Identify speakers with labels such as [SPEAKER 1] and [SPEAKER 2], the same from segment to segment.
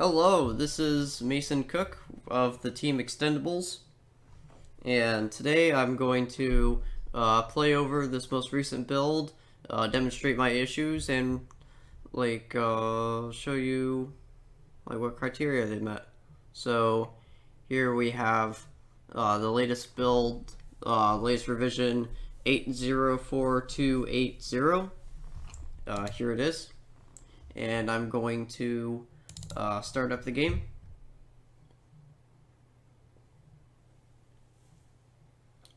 [SPEAKER 1] Hello, this is Mason Cook of the Team Extendables, and today I'm going to play over this most recent build, demonstrate my issues, and show you what criteria they met. So here we have the latest build, latest revision 804280. Here it is, and I'm going to start up the game.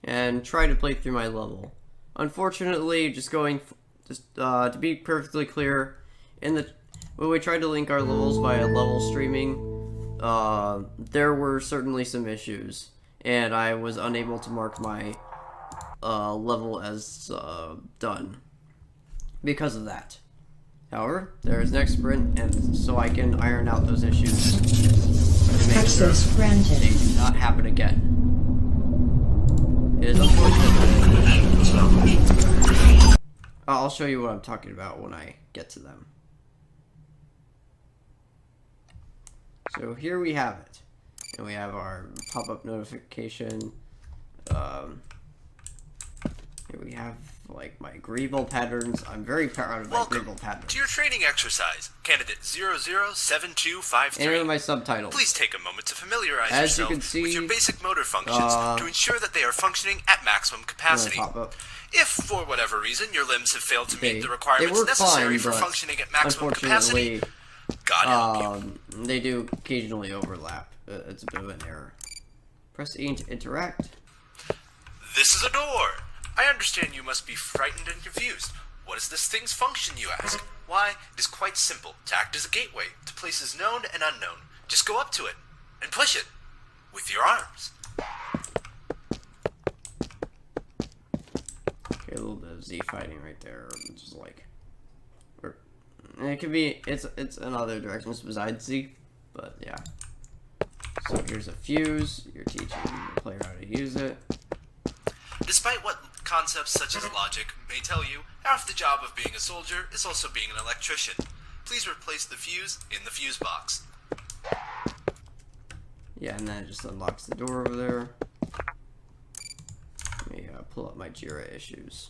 [SPEAKER 1] And try to play through my level. Unfortunately, to be perfectly clear, when we tried to link our levels via level streaming, there were certainly some issues, and I was unable to mark my level as done because of that. However, there is next sprint, and so I can iron out those issues to make sure they do not happen again. It is unfortunate. I'll show you what I'm talking about when I get to them. So here we have it, and we have our pop-up notification. Here we have my Greeble patterns. I'm very proud of my Greeble patterns.
[SPEAKER 2] To your training exercise, candidate 007253.
[SPEAKER 1] Enter my subtitles.
[SPEAKER 2] Please take a moment to familiarize
[SPEAKER 1] As
[SPEAKER 2] yourself
[SPEAKER 1] you can see,
[SPEAKER 2] with your basic motor functions to ensure that they are functioning at maximum capacity. If, for whatever reason, your limbs have failed to meet the requirements necessary for functioning at maximum capacity, God help you.
[SPEAKER 1] They do occasionally overlap. It's a bit of an error. Press E to interact.
[SPEAKER 2] This is a door. I understand you must be frightened and confused. What is this thing's function, you ask? Why, it is quite simple to act as a gateway to places known and unknown. Just go up to it and push it with your arms.
[SPEAKER 1] Okay, a little bit of Z fighting right there, just and it could be, it's in other directions besides Z, but yeah. So here's a fuse. You're teaching the player how to use it.
[SPEAKER 2] Despite what concepts such as logic may tell you, half the job of being a soldier is also being an electrician. Please replace the fuse in the fuse box.
[SPEAKER 1] Yeah, and then it just unlocks the door over there. Let me pull up my Jira issues.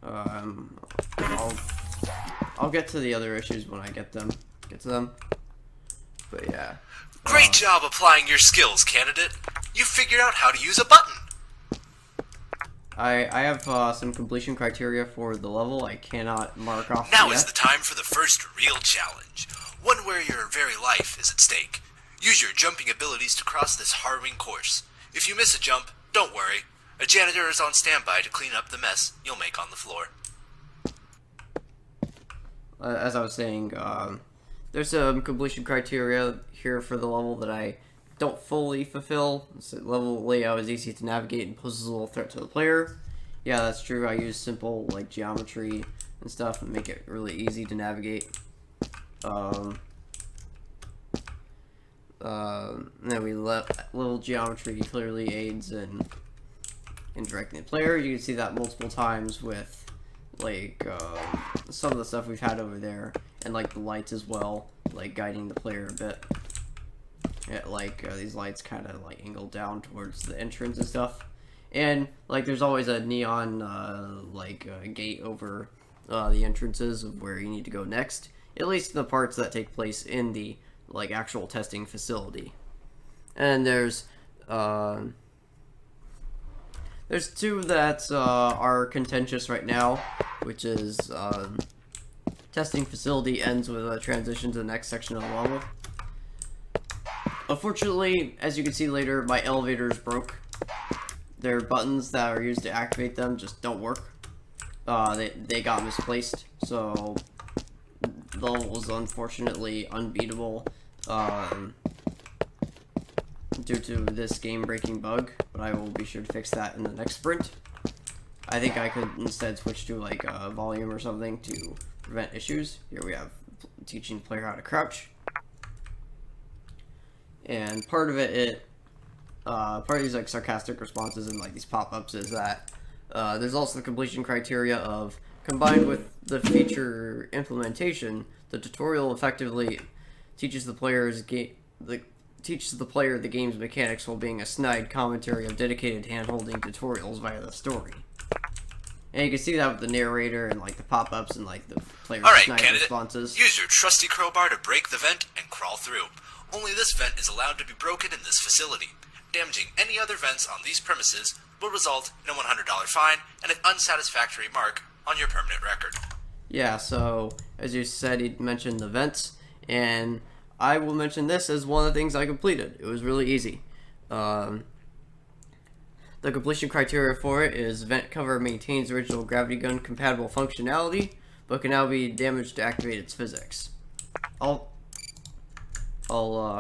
[SPEAKER 1] I'll get to the other issues when I get to them. But yeah.
[SPEAKER 2] Great job applying your skills, candidate. You figured out how to use a button.
[SPEAKER 1] I have some completion criteria for the level I cannot mark off
[SPEAKER 2] Now
[SPEAKER 1] yet.
[SPEAKER 2] is the time for the first real challenge. One where your very life is at stake. Use your jumping abilities to cross this harrowing course. If you miss a jump, don't worry. A janitor is on standby to clean up the mess you'll make on the floor.
[SPEAKER 1] As I was saying, there's some completion criteria here for the level that I don't fully fulfill. So level layout is easy to navigate and poses a little threat to the player. Yeah, that's true. I use simple geometry and stuff and make it really easy to navigate. Then we let little geometry clearly aids in directing the player. You can see that multiple times with some of the stuff we've had over there, and the lights as well, guiding the player a bit. Yeah, these lights kind of angle down towards the entrance and stuff, and there's always a neon gate over the entrances of where you need to go next, at least the parts that take place in the actual testing facility. And there's two that are contentious right now, which is testing facility ends with a transition to the next section of the level. Unfortunately, as you can see later, my elevators broke. Their buttons that are used to activate them just don't work. They got misplaced, so the level was unfortunately unbeatable due to this game-breaking bug, but I will be sure to fix that in the next sprint. I think I could instead switch to a volume or something to prevent issues. Here we have teaching the player how to crouch. And part of these sarcastic responses and these pop-ups is that there's also the completion criteria of, combined with the feature implementation, The tutorial effectively teaches the player the game's mechanics while being a snide commentary of dedicated hand-holding tutorials via the story. And you can see that with the narrator and like the pop-ups and like the player's
[SPEAKER 2] Alright,
[SPEAKER 1] snide
[SPEAKER 2] candidate.
[SPEAKER 1] responses.
[SPEAKER 2] Use your trusty crowbar to break the vent and crawl through. Only this vent is allowed to be broken in this facility. Damaging any other vents on these premises will result in a $100 fine and an unsatisfactory mark on your permanent record.
[SPEAKER 1] Yeah, so as you said, he mentioned the vents, and I will mention this as one of the things I completed. It was really easy. The completion criteria for it is vent cover maintains original gravity gun compatible functionality, but can now be damaged to activate its physics. I'll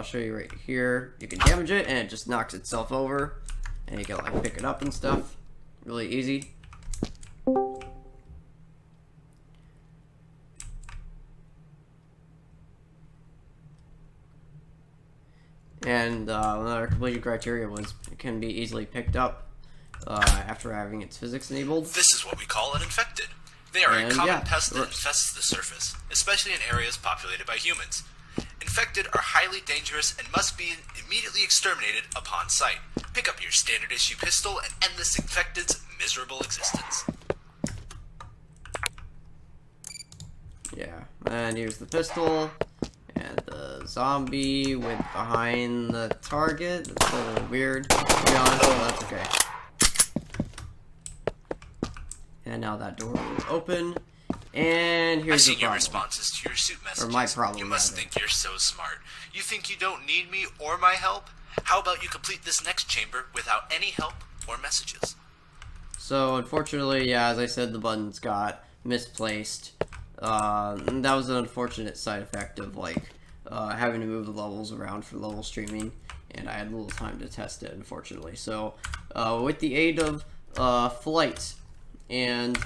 [SPEAKER 1] show you right here. You can damage it, and it just knocks itself over, and you can like pick it up and stuff. Really easy. And another completion criteria was it can be easily picked up after having its physics enabled.
[SPEAKER 2] This is what we call an infected. They are
[SPEAKER 1] And
[SPEAKER 2] a common
[SPEAKER 1] yeah,
[SPEAKER 2] pest that
[SPEAKER 1] works.
[SPEAKER 2] infests the surface, especially in areas populated by humans. Infected are highly dangerous and must be immediately exterminated upon sight. Pick up your standard issue pistol and end this infected's miserable existence.
[SPEAKER 1] Yeah, and here's the pistol, and the zombie went behind the target. That's a little weird, to be honest, but that's okay. And now that door will open, and
[SPEAKER 2] I've
[SPEAKER 1] here's the
[SPEAKER 2] seen your
[SPEAKER 1] problem.
[SPEAKER 2] responses to your suit messages.
[SPEAKER 1] my problem,
[SPEAKER 2] You must
[SPEAKER 1] rather.
[SPEAKER 2] think you're so smart. You think you don't need me or my help? How about you complete this next chamber without any help or messages?
[SPEAKER 1] So unfortunately, yeah, as I said, the buttons got misplaced. And that was an unfortunate side effect of like having to move the levels around for level streaming, and I had little time to test it, unfortunately. So with the aid of flight and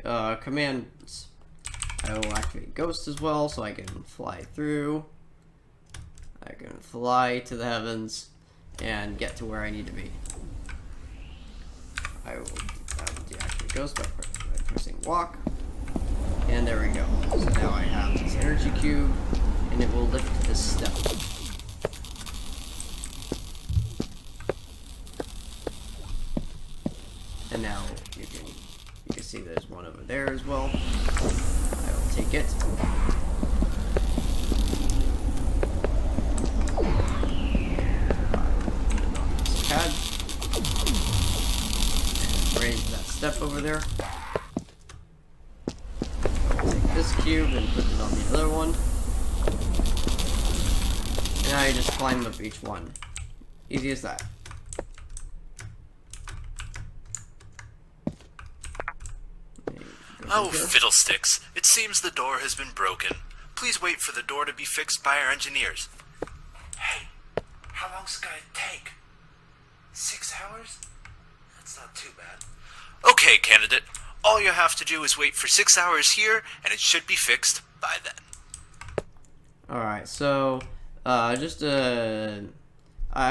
[SPEAKER 1] commands, I will activate Ghost as well, so I can fly through. I can fly to the heavens and get to where I need to be. I will deactivate Ghost by pressing walk. And there we go. So now I have this energy cube, and it will lift this step. And now you can see there's one over there as well. I will take it. Pad. Raise that step over there. Take this cube and put it on the other one. And now you just climb up each one. Easy as that.
[SPEAKER 2] Oh, fiddlesticks. It seems the door has been broken. Please wait for the door to be fixed by our engineers. Hey, how long's it gonna take? 6 hours? That's not too bad. Okay, candidate. All you have to do is wait for 6 hours here, and it should be fixed by then.
[SPEAKER 1] Alright, so, I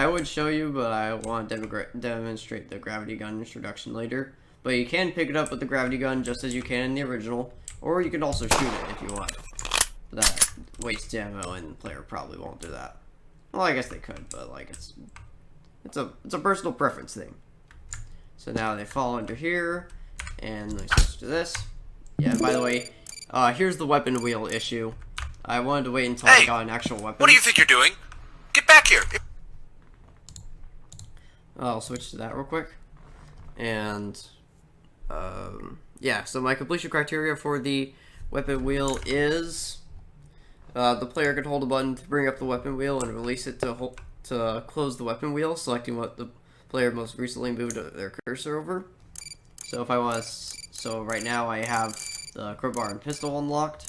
[SPEAKER 1] would show you, but I want to demonstrate the gravity gun introduction later. But you can pick it up with the gravity gun just as you can in the original, or you can also shoot it if you want. But that wastes ammo, and the player probably won't do that. Well, I guess they could, but like it's a personal preference thing. So now they fall under here, and let me switch to this. Yeah, by the way, here's the weapon wheel issue. I wanted to wait until I got an actual weapon.
[SPEAKER 2] What do you think you're doing? Get back here!
[SPEAKER 1] I'll switch to that real quick. And, yeah, so my completion criteria for the weapon wheel is the player can hold a button to bring up the weapon wheel and release it to close the weapon wheel, selecting what the player most recently moved their cursor over. So if I want to, so right now I have the crowbar and pistol unlocked.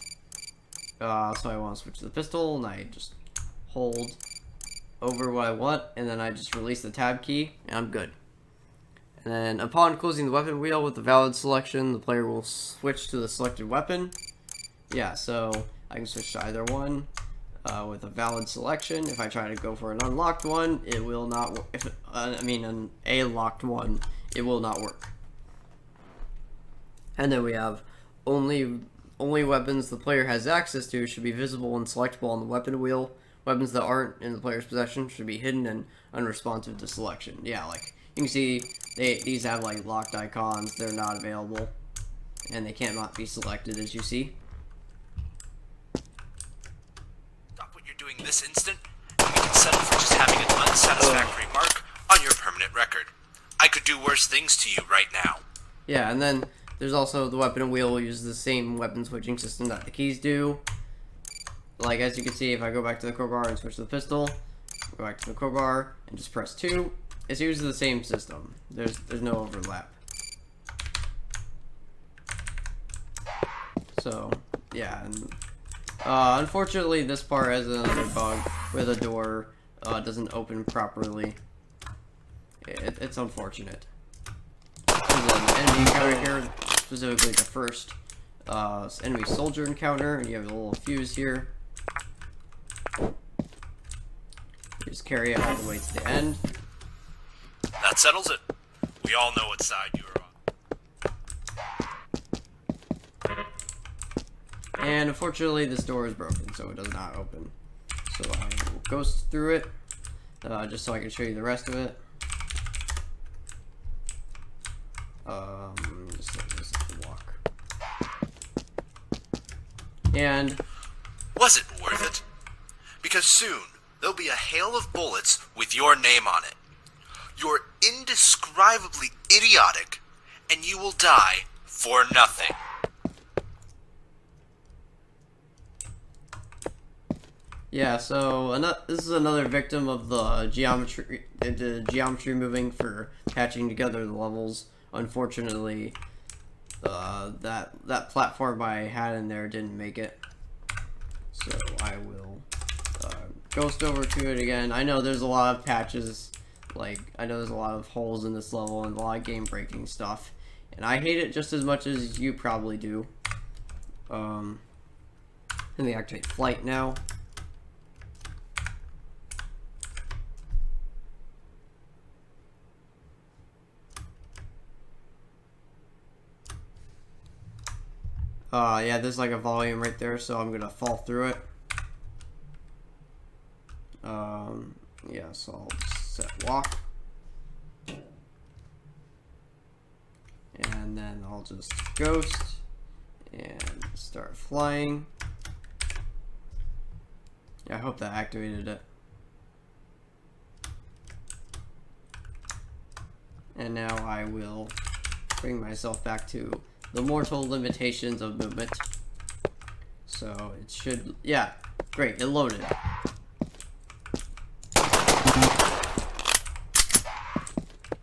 [SPEAKER 1] So I want to switch to the pistol, and I just hold over what I want, and then I just release the tab key, and I'm good. And then upon closing the weapon wheel with the valid selection, the player will switch to the selected weapon. Yeah, so I can switch to either one with a valid selection. If I try to go for an unlocked one, it will not work. A locked one, it will not work. And then we have only only weapons the player has access to should be visible and selectable on the weapon wheel. Weapons that aren't in the player's possession should be hidden and unresponsive to selection. Yeah, like, you can see these have, like, locked icons. They're not available. And they cannot be selected, as you see.
[SPEAKER 2] Stop what you're doing this instant, and we can settle for just having an unsatisfactory mark on your permanent record. I could do worse things to you right now.
[SPEAKER 1] Yeah, and then there's also the weapon wheel uses the same weapon switching system that the keys do. Like, as you can see, if I go back to the crowbar and switch to the pistol, go back to the crowbar and just press 2, it uses the same system. There's no overlap. So, yeah, and unfortunately this part has another bug where the door doesn't open properly. It's unfortunate. There's an enemy encounter here, specifically the first enemy soldier encounter, and you have a little fuse here. You just carry it all the way to the end.
[SPEAKER 2] That settles it. We all know what side you are on.
[SPEAKER 1] And unfortunately this door is broken, so it does not open. So I will ghost through it, just so I can show you the rest of it. Just let this walk. And
[SPEAKER 2] Was it worth it? Because soon, there'll be a hail of bullets with your name on it. You're indescribably idiotic, and you will die for nothing.
[SPEAKER 1] yeah, so this is another victim of the geometry moving for patching together the levels. Unfortunately, that platform I had in there didn't make it. So I will ghost over to it again. I know there's a lot of patches, like, I know there's a lot of holes in this level and a lot of game breaking stuff. And I hate it just as much as you probably do. Let me activate flight now. Yeah, there's like a volume right there, so I'm gonna fall through it. Yeah, so I'll just set walk. And then I'll just ghost and start flying. Yeah, I hope that activated it. And now I will bring myself back to the mortal limitations of movement. So it should, yeah, great, it loaded.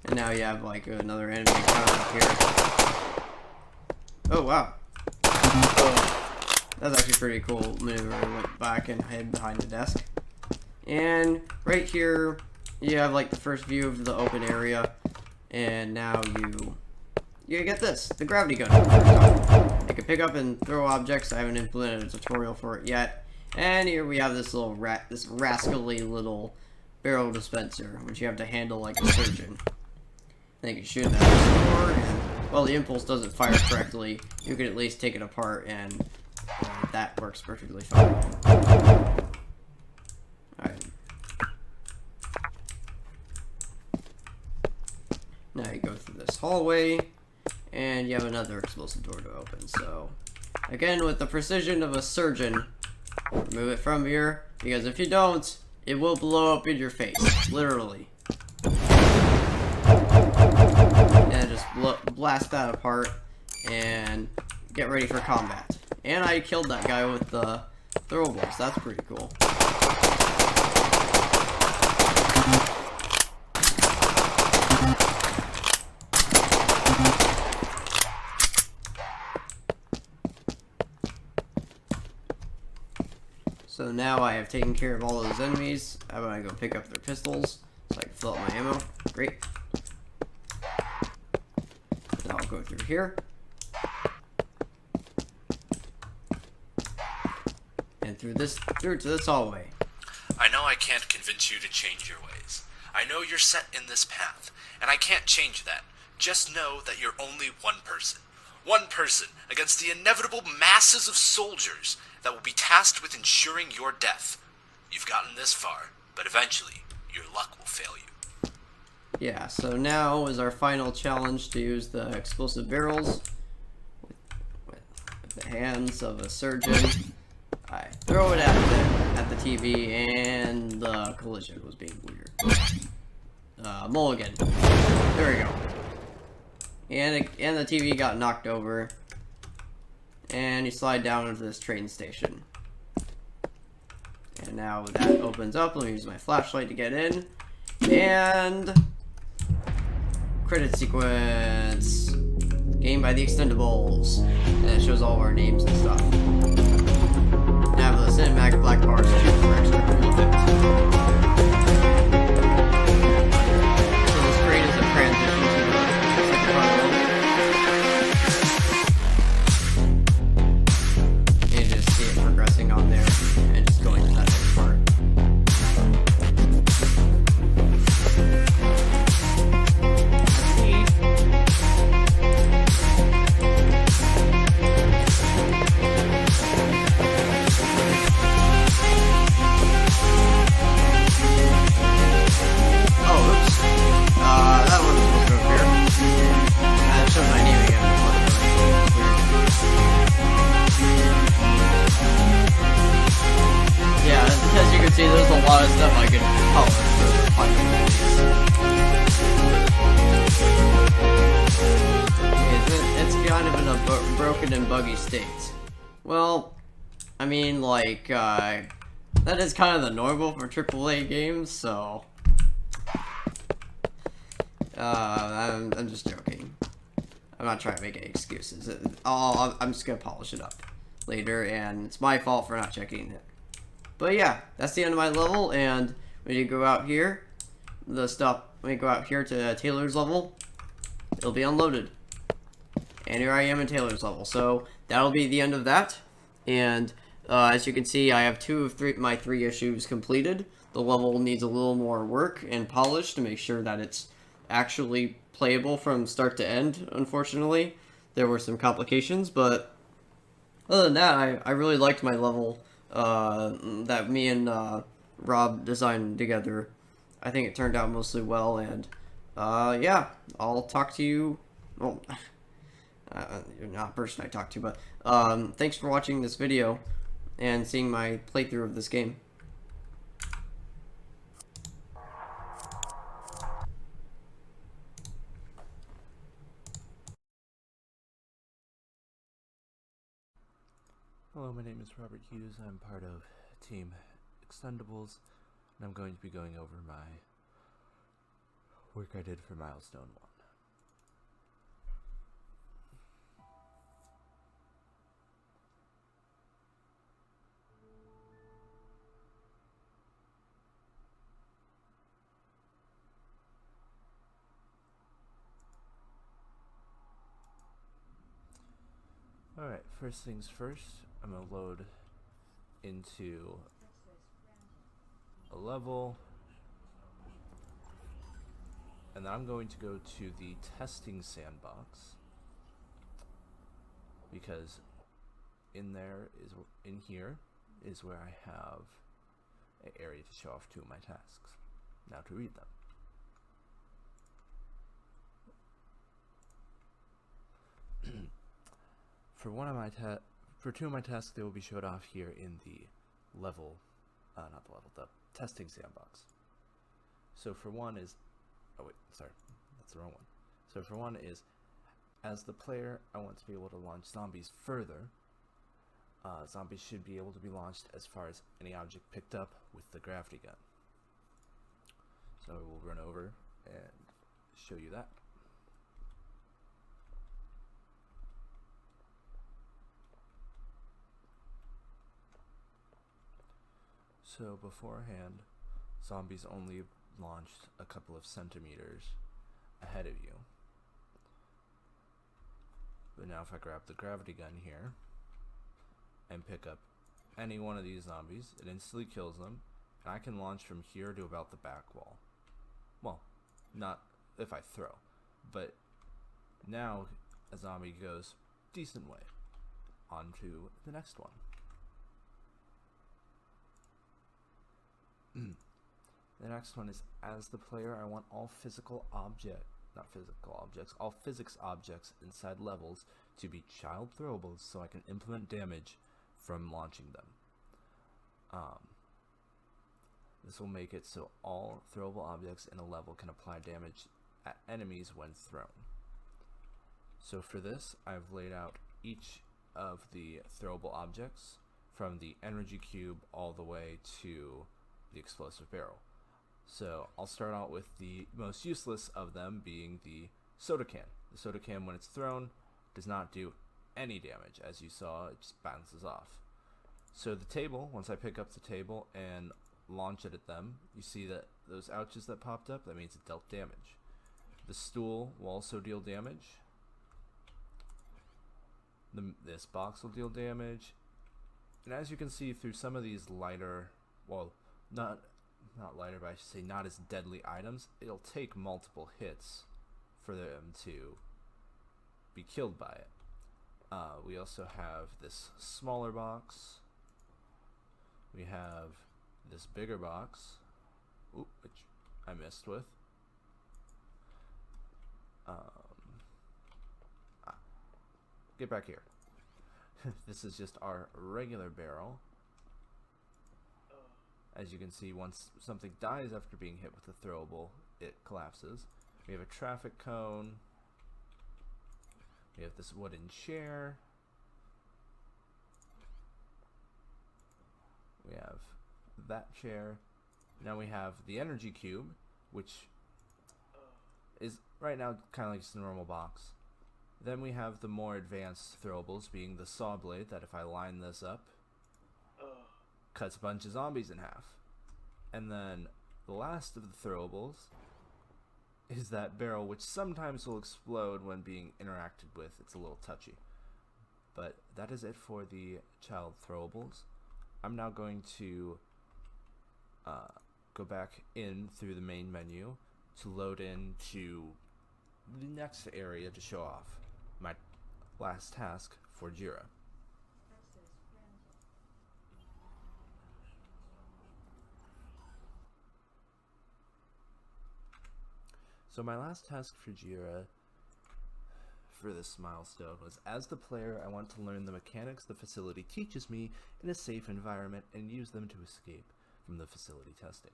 [SPEAKER 1] And now you have like another enemy encounter up here. Oh wow. That's actually pretty cool maneuver. I went back and hid behind the desk. And right here, you have like the first view of the open area. And now you get this, the gravity gun. I can pick up and throw objects. I haven't implemented a tutorial for it yet. And here we have this little this rascally little barrel dispenser, which you have to handle like a surgeon. I think you shoot that door, and well, the impulse doesn't fire correctly. You can at least take it apart, and that works perfectly fine. Alright. Now you go through this hallway, and you have another explosive door to open. So, again, with the precision of a surgeon, remove it from here, because if you don't, it will blow up in your face, literally. And just blast that apart, and get ready for combat. And I killed that guy with the throwables, that's pretty cool. So now I have taken care of all those enemies. I'm gonna go pick up their pistols so I can fill up my ammo. Great. Now I'll go through here. And through to this hallway.
[SPEAKER 2] I know I can't convince you to change your ways. I know you're set in this path, and I can't change that. Just know that you're only one person. One person against the inevitable masses of soldiers that will be tasked with ensuring your death. You've gotten this far, but eventually, your luck will fail you.
[SPEAKER 1] Yeah, so now is our final challenge to use the explosive barrels with the hands of a surgeon. I throw it at the TV, and the collision was being weird. Mulligan. There we go. And the TV got knocked over, and you slide down into this train station. And now that opens up. Let me use my flashlight to get in, and credit sequence. Game by the Extendables, and it shows all of our names and stuff. Now the cinematic black bars too for extra cool effects. So this screen is a transition to the second part level. And you just see it progressing on there and just going to that next part. See, there's a lot of stuff I could polish for the final release. It's kind of in a broken and buggy state. Well, I mean, like, that is kind of the normal for AAA games, so... I'm just joking. I'm not trying to make any excuses. I'm just gonna polish it up later, and it's my fault for not checking it. But yeah, that's the end of my level, and when you go out here, when you go out here to Taylor's level, it'll be unloaded. And here I am in Taylor's level, so that'll be the end of that. And as you can see, I have my three issues completed. The level needs a little more work and polish to make sure that it's actually playable from start to end, unfortunately. There were some complications, but other than that, I really liked my level that me and Rob designed together. I think it turned out mostly well, and yeah, I'll talk to you. Well, you're not a person I talk to, but thanks for watching this video and seeing my playthrough of this game.
[SPEAKER 3] Hello, my name is Robert Hughes. I'm part of Team Extendables, and I'm going to be going over my work I did for Milestone 1. Alright, first things first, I'm going to load into a level, and then I'm going to go to the testing sandbox, because in here is where I have an area to show off two of my tasks. Now to read them. For two of my tasks, they will be showed off here in the the testing sandbox. So for one is, oh wait, sorry, that's the wrong one. So for one is, as the player, I want to be able to launch zombies further. Zombies should be able to be launched as far as any object picked up with the gravity gun. So we'll run over and show you that. So beforehand, zombies only launched a couple of centimeters ahead of you. But now if I grab the gravity gun here and pick up any one of these zombies, it instantly kills them, and I can launch from here to about the back wall. Well, not if I throw, but now a zombie goes decent way. On to the next one. The next one is, as the player, I want all all physics objects inside levels to be child throwables so I can implement damage from launching them. This will make it so all throwable objects in a level can apply damage at enemies when thrown. So for this, I've laid out each of the throwable objects from the energy cube all the way to the explosive barrel. So I'll start out with the most useless of them being the soda can. The soda can, when it's thrown, does not do any damage. As you saw, it just bounces off. So the table, once I pick up the table and launch it at them, you see that those ouches that popped up, that means it dealt damage. The stool will also deal damage. This box will deal damage. And as you can see through some of these lighter, well, not lighter, but I should say not as deadly items, it'll take multiple hits for them to be killed by it. We also have this smaller box. We have this bigger box, which I missed with. Get back here. This is just our regular barrel. As you can see, once something dies after being hit with a throwable, it collapses. We have a traffic cone. We have this wooden chair. We have that chair. Now we have the energy cube, which is right now kind of like just a normal box. Then we have the more advanced throwables, being the saw blade, that if I line this up, cuts a bunch of zombies in half. And then the last of the throwables is that barrel, which sometimes will explode when being interacted with. It's a little touchy. But that is it for the child throwables. I'm now going to go back in through the main menu to load into the next area to show off my last task for Jira. So my last task for Jira for this milestone was, as the player, I want to learn the mechanics the facility teaches me in a safe environment and use them to escape from the facility testing.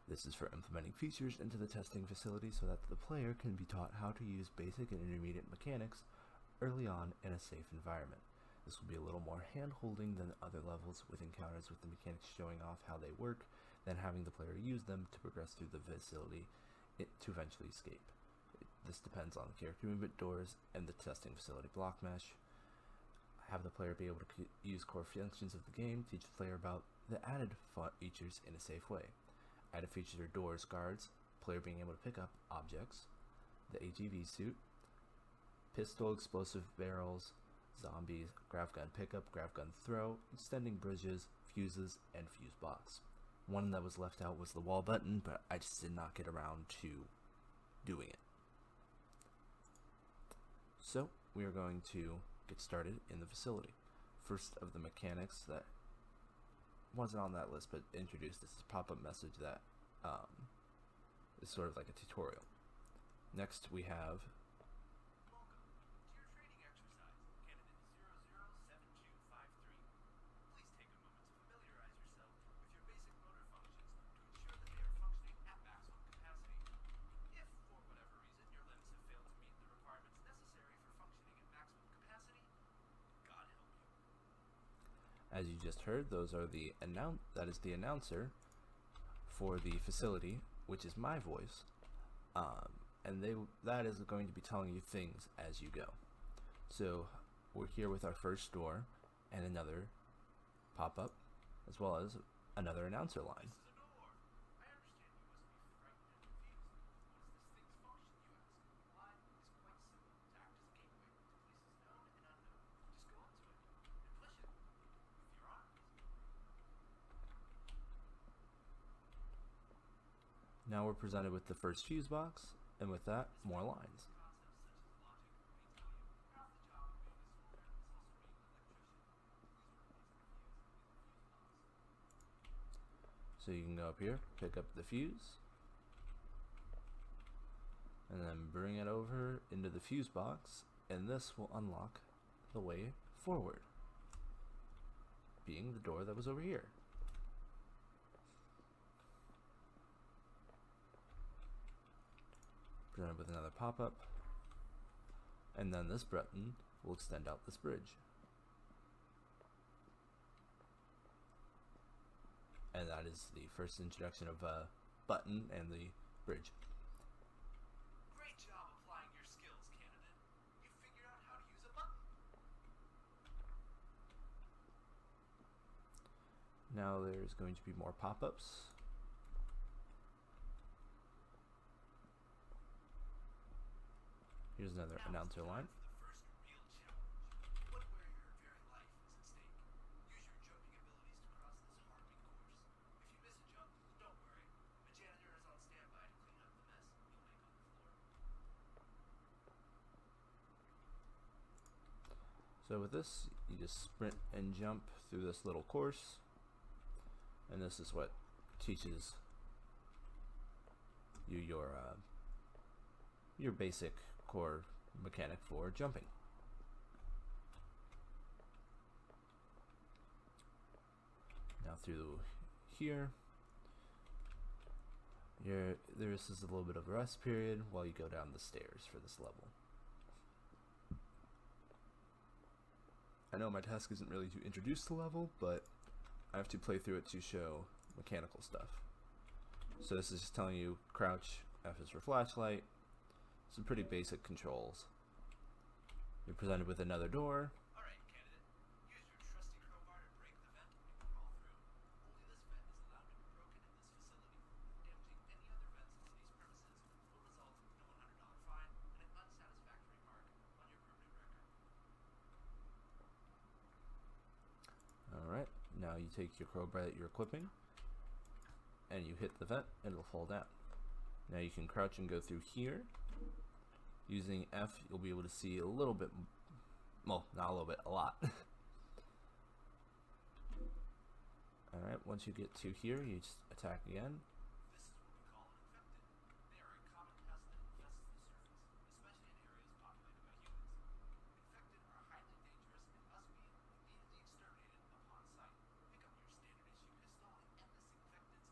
[SPEAKER 3] This is for implementing features into the testing facility so that the player can be taught how to use basic and intermediate mechanics early on in a safe environment. This will be a little more hand-holding than other levels, with encounters with the mechanics showing off how they work, then having the player use them to progress through the facility to eventually escape. This depends on the character movement doors and the testing facility block mesh. Have the player be able to use core functions of the game, teach the player about the added features in a safe way. Added features are doors, guards, player being able to pick up objects, the AGV suit, pistol, explosive barrels, zombies, grav gun pickup, grav gun throw, extending bridges, fuses, and fuse box. One that was left out was the wall button, but I just did not get around to doing it. So we are going to get started in the facility. First of the mechanics that wasn't on that list but introduced, this pop-up message that is sort of like a tutorial. Next we have as you just heard, those are that is the announcer for the facility, which is my voice, and that is going to be telling you things as you go. So we're here with our first door and another pop-up, as well as another announcer line. Now we're presented with the first fuse box, and with that, more lines. So you can go up here, pick up the fuse, and then bring it over into the fuse box, and this will unlock the way forward, being the door that was over here. Presented with another pop-up, and then this button will extend out this bridge. And that is the first introduction of a button and the bridge.
[SPEAKER 2] Great job applying your skills, candidate. You figured out how to use a button.
[SPEAKER 3] Now there's going to be more pop-ups. Here's another announcer line.
[SPEAKER 2] The first real challenge. One where your very life is at stake. Use your jumping abilities to cross this harping course. If you miss a jump, don't worry. A janitor is on standby to clean up the mess you'll make on the floor.
[SPEAKER 3] So with this, you just sprint and jump through this little course, and this is what teaches you your basic core mechanic for jumping. Now through here, this is a little bit of a rest period while you go down the stairs for this level. I know my task isn't really to introduce the level, but I have to play through it to show mechanical stuff. So this is just telling you crouch, F is for flashlight, some pretty basic controls. You're presented with another door.
[SPEAKER 2] Alright, candidate. Use your trusty crowbar to break the vent and crawl through. Only this vent is allowed to be broken in this facility. Damaging any other vents in these premises will result in a $100 fine and an unsatisfactory mark on your permanent record.
[SPEAKER 3] Alright, now you take your crowbar that you're equipping, and you hit the vent, and it'll fall down. Now you can crouch and go through here. Using F, you'll be able to see a little bit, well, not a little bit, a lot. Alright, once you get to here, you just attack again.
[SPEAKER 2] This is what we call an infected. They are a common pest that infests the surface, especially in areas populated by humans. Infected are highly dangerous and must be immediately exterminated upon sight. Pick up your standard issue pistol and end this infected's miserable existence.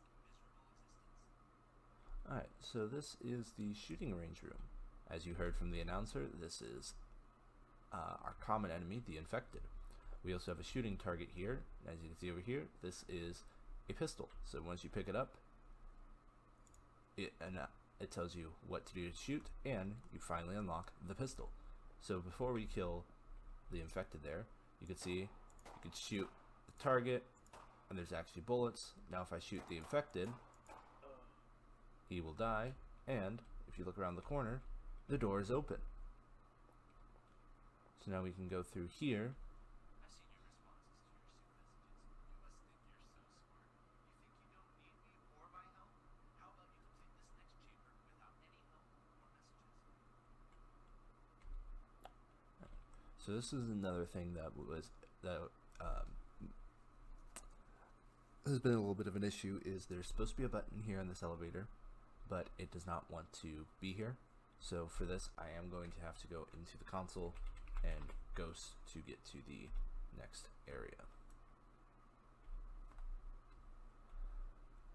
[SPEAKER 3] Alright, so this is the shooting range room. As you heard from the announcer, this is our common enemy, the infected. We also have a shooting target here. As you can see over here, this is a pistol. So once you pick it up, it tells you what to do to shoot, and you finally unlock the pistol. So before we kill the infected there, you can see you can shoot the target, and there's actually bullets. Now if I shoot the infected, he will die, and if you look around the corner, the door is open. So now we can go through here.
[SPEAKER 2] I've seen your responses to your suit messages. You must think you're so smart. You think you don't need me or my help? How about you complete this next chamber without any help or messages?
[SPEAKER 3] So this is another thing that has been a little bit of an issue, is there's supposed to be a button here on this elevator, but it does not want to be here. So for this, I am going to have to go into the console and ghost to get to the next area.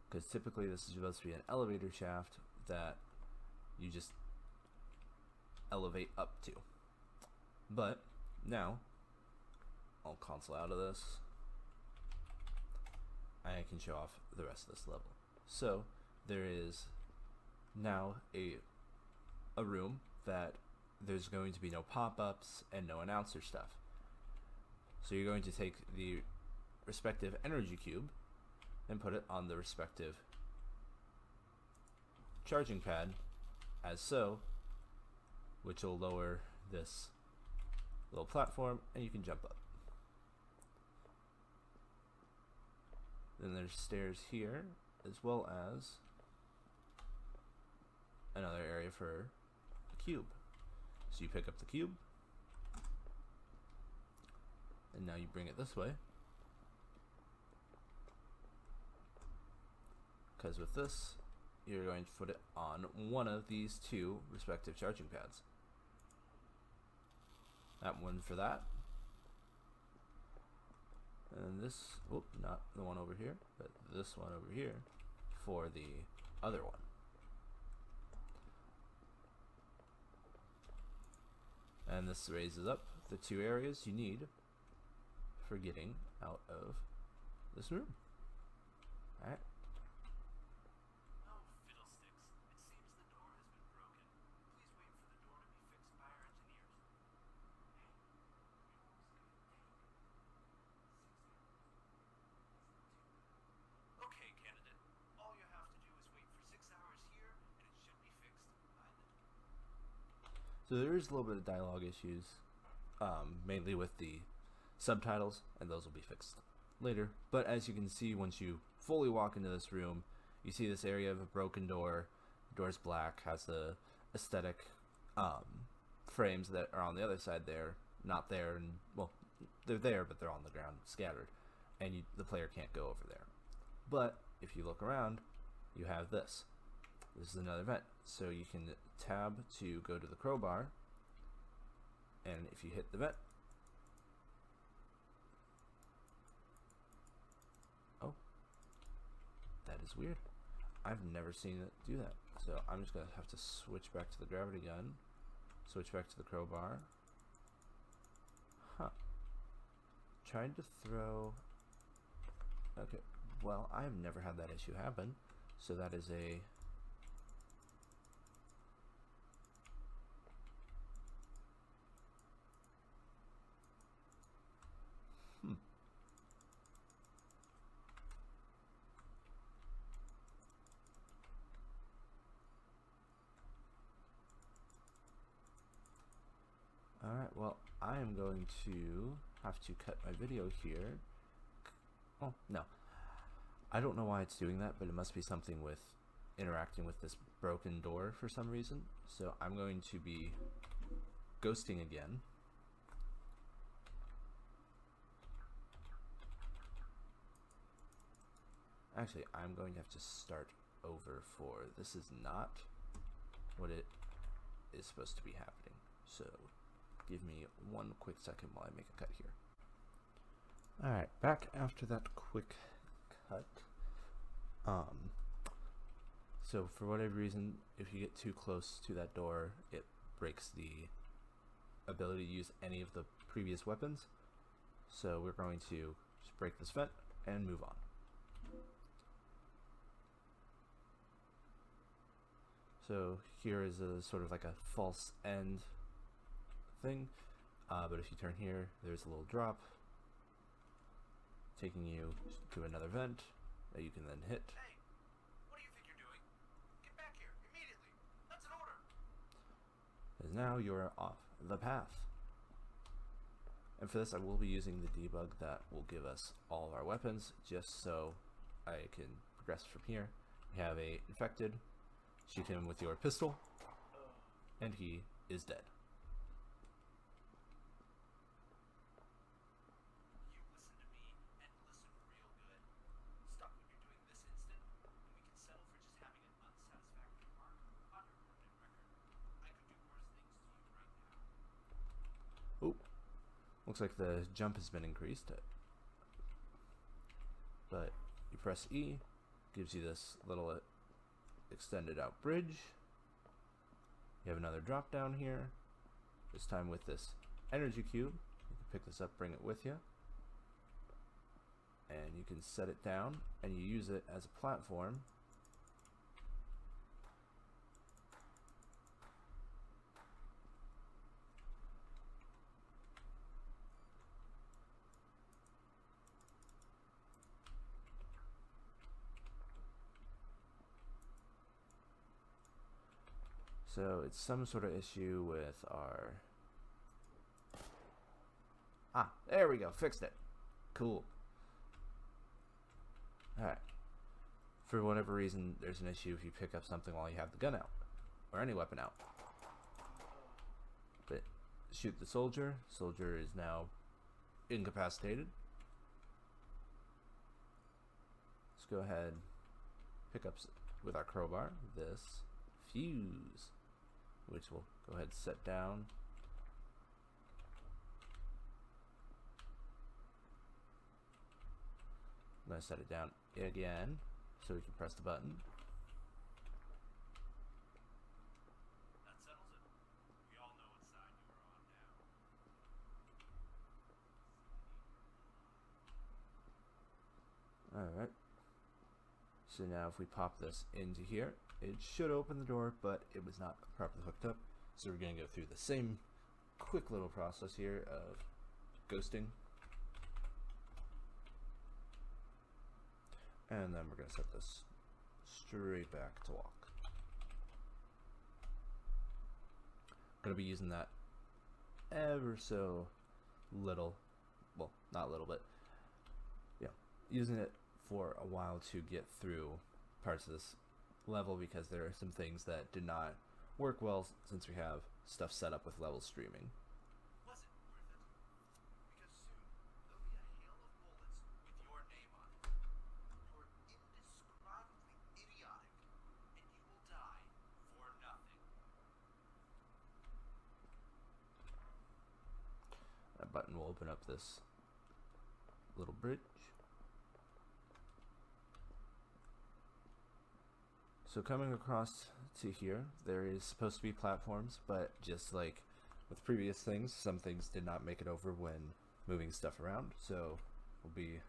[SPEAKER 3] Because typically this is supposed to be an elevator shaft that you just elevate up to. But now, I'll console out of this. I can show off the rest of this level. So there is now a room that there's going to be no pop-ups and no announcer stuff. So you're going to take the respective energy cube and put it on the respective charging pad as so, which will lower this little platform and you can jump up. Then there's stairs here, as well as another area for a cube. So you pick up the cube, and now you bring it this way, because with this, you're going to put it on one of these two respective charging pads. That one for that. And this, not the one over here, but this one over here for the other one. And this raises up the two areas you need for getting out of this room. Alright.
[SPEAKER 2] Oh, fiddlesticks. It seems the door has been broken. Please wait for the door to be fixed by our engineers. Okay, candidate. All you have to do is wait for 6 hours here, and it should be fixed by then.
[SPEAKER 3] So there is a little bit of dialogue issues, mainly with the subtitles, and those will be fixed later. But as you can see, once you fully walk into this room, you see this area of a broken door. The door's black, has the aesthetic frames that are on the other side there, not there, and well, they're there, but they're on the ground scattered, and the player can't go over there. But if you look around, you have this. This is another vent, so you can tab to go to the crowbar, and if you hit the vent, oh, that is weird. I've never seen it do that. So I'm just gonna have to switch back to the gravity gun, switch back to the crowbar. Huh. Trying to throw. Okay, well, I've never had that issue happen, so that is a. Alright, well, I am going to have to cut my video here. Oh, no. I don't know why it's doing that, but it must be something with interacting with this broken door for some reason. So I'm going to be ghosting again. Actually, I'm going to have to start over for this is not what it is supposed to be happening. So give me one quick second while I make a cut here. Alright, back after that quick cut. So for whatever reason, if you get too close to that door, it breaks the ability to use any of the previous weapons. So we're going to just break this vent and move on. So here is a sort of like a false end thing, but if you turn here, there's a little drop taking you to another vent that you can then hit.
[SPEAKER 2] Hey, what do you think you're doing? Get back here, immediately. That's an order.
[SPEAKER 3] Because now you're off the path. And for this, I will be using the debug that will give us all of our weapons, just so I can progress from here. We have a infected. Shoot him with your pistol, and he is dead.
[SPEAKER 2] You listen to me, and listen real good. Stop what you're doing this instant, and we can settle for just having an unsatisfactory mark on your permanent record. I could do worse things to you right now.
[SPEAKER 3] Oh, looks like the jump has been increased. But you press E, gives you this little extended out bridge. You have another drop down here, this time with this energy cube. You can pick this up, bring it with you, and you can set it down and you use it as a platform. So it's some sort of issue with our... Ah, there we go, fixed it. Cool. Alright. For whatever reason, there's an issue if you pick up something while you have the gun out. Or any weapon out. But shoot the soldier. Soldier is now incapacitated. Let's go ahead, pick up with our crowbar this fuse, which we'll go ahead and set down. I'm going to set it down again so we can press the button.
[SPEAKER 2] That settles it. We all know what side you are on now.
[SPEAKER 3] Alright. So now if we pop this into here, it should open the door, but it was not properly hooked up. So we're going to go through the same quick little process here of ghosting. And then we're going to set this straight back to walk. Going to be using that ever so little, well, not little, but yeah, using it for a while to get through parts of this level, because there are some things that did not work well since we have stuff set up with level streaming.
[SPEAKER 2] Was it worth it? Because soon there'll be a hail of bullets with your name on it. You're indescribably idiotic, and you will die for nothing.
[SPEAKER 3] That button will open up this little bridge. So coming across to here, there is supposed to be platforms, but just like with previous things, some things did not make it over when moving stuff around. So we'll be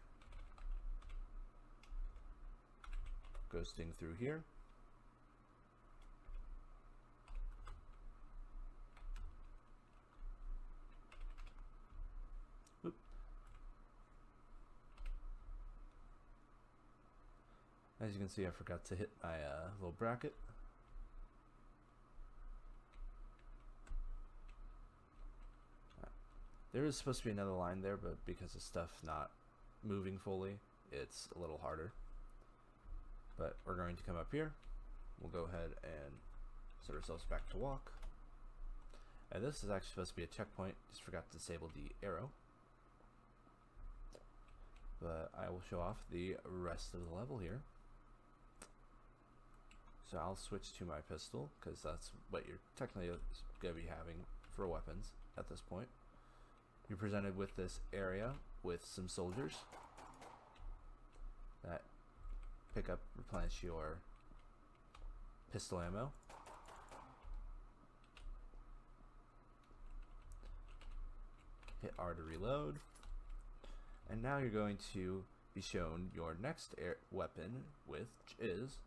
[SPEAKER 3] ghosting through here. Oop. As you can see, I forgot to hit my little bracket. There is supposed to be another line there, but because of stuff not moving fully, it's a little harder. But we're going to come up here. We'll go ahead and set ourselves back to walk. And this is actually supposed to be a checkpoint. Just forgot to disable the arrow. But I will show off the rest of the level here. So I'll switch to my pistol, because that's what you're technically going to be having for weapons at this point. You're presented with this area with some soldiers that pick up, replenish your pistol ammo. Hit R to reload. And now you're going to be shown your next weapon, which is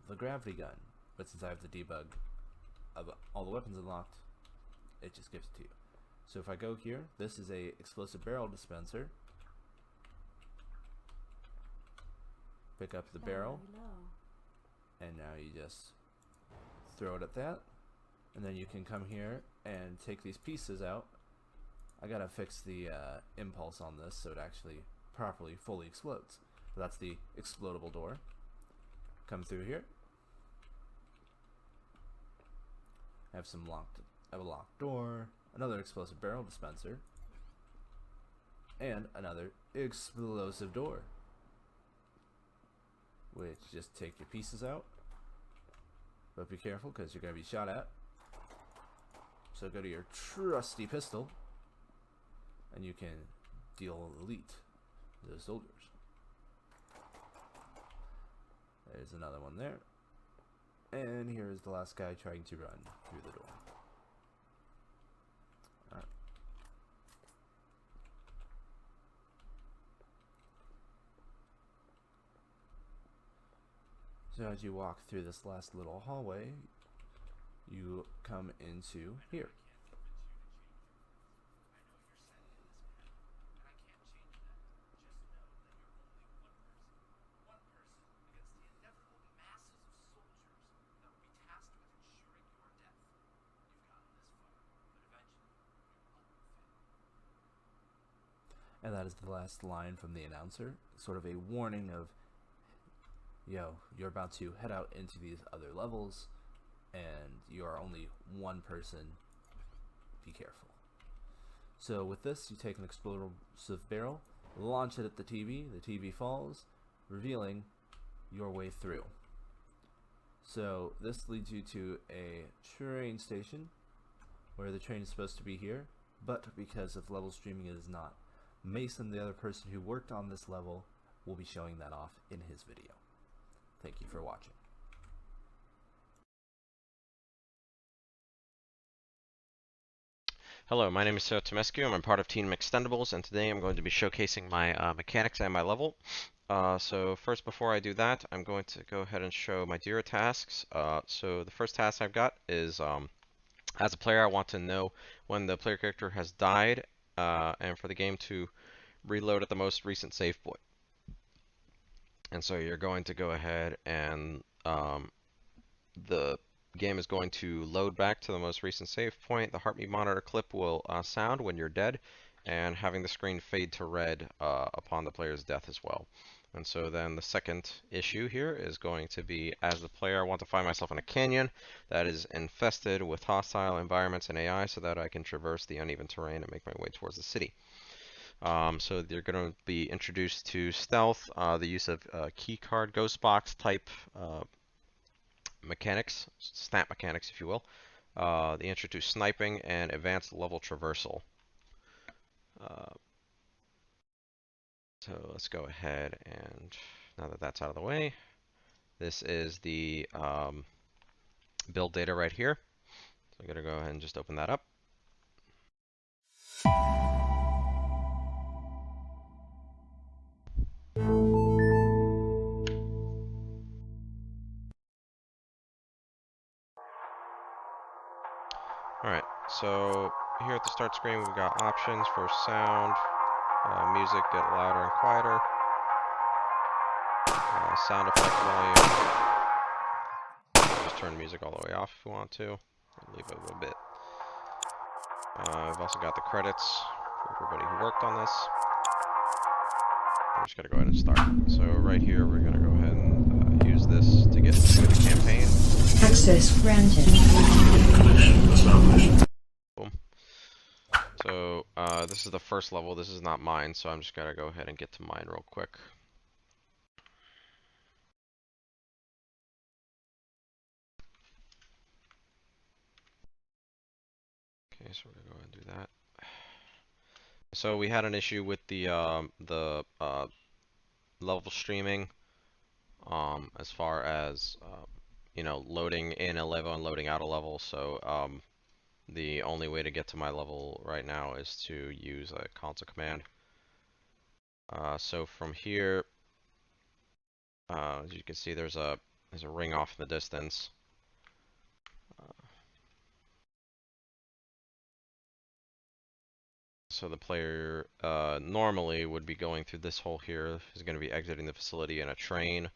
[SPEAKER 3] the gravity gun. But since I have the debug of all the weapons unlocked, it just gives it to you. So if I go here, this is a explosive barrel dispenser. Pick up the barrel, and now you just throw it at that, and then you can come here and take these pieces out. I gotta fix the impulse on this so it actually properly fully explodes. So that's the explodable door. Come through here. I have a locked door, another explosive barrel dispenser, and another explosive door. Which, just take your pieces out, but be careful because you're going to be shot at. So go to your trusty pistol, and you can deal elite to the soldiers. There's another one there. And here is the last guy trying to run through the door. Alright. So as you walk through this last little hallway, you come into here. And that is the last line from the announcer, sort of a warning of, yo, you're about to head out into these other levels, and you are only one person, be careful. So with this, you take an explosive barrel, launch it at the TV falls, revealing your way through. So this leads you to a train station where the train is supposed to be here, but because of level streaming it is not. Mason, the other person who worked on this level, will be showing that off in his video. Thank you for watching.
[SPEAKER 4] Hello, my name is Sarah Tomescu. I'm a part of Team Extendables, and today I'm going to be showcasing my mechanics and my level. So first, before I do that, I'm going to go ahead and show my Jira tasks. So the first task I've got is, as a player, I want to know when the player character has died, and for the game to reload at the most recent save point. And so you're going to go ahead and the game is going to load back to the most recent save point. The heartbeat monitor clip will sound when you're dead, and having the screen fade to red upon the player's death as well. And so then the second issue here is going to be, as the player, I want to find myself in a canyon that is infested with hostile environments and AI so that I can traverse the uneven terrain and make my way towards the city. So you're going to be introduced to stealth, the use of key card ghost box type mechanics, snap mechanics if you will. They introduce sniping and advanced level traversal. So let's go ahead and, now that that's out of the way, this is the build data right here. So I'm going to go ahead and just open that up. Alright, so here at the start screen we've got options for sound, music, get louder and quieter, sound effect volume, just turn music all the way off if you want to, leave it a little bit. I've also got the credits for everybody who worked on this. I'm just going to go ahead and start. So right here we're going to go ahead and use this to get into the campaign.
[SPEAKER 5] Access granted.
[SPEAKER 4] Boom. So this is the first level. This is not mine, so I'm just going to go ahead and get to mine real quick. Okay, so we're going to go ahead and do that. So we had an issue with the level streaming, as far as you know, loading in a level and loading out a level. So the only way to get to my level right now is to use a console command. So from here, as you can see, there's a ring off in the distance. So the player normally would be going through this hole here, is going to be exiting the facility in a train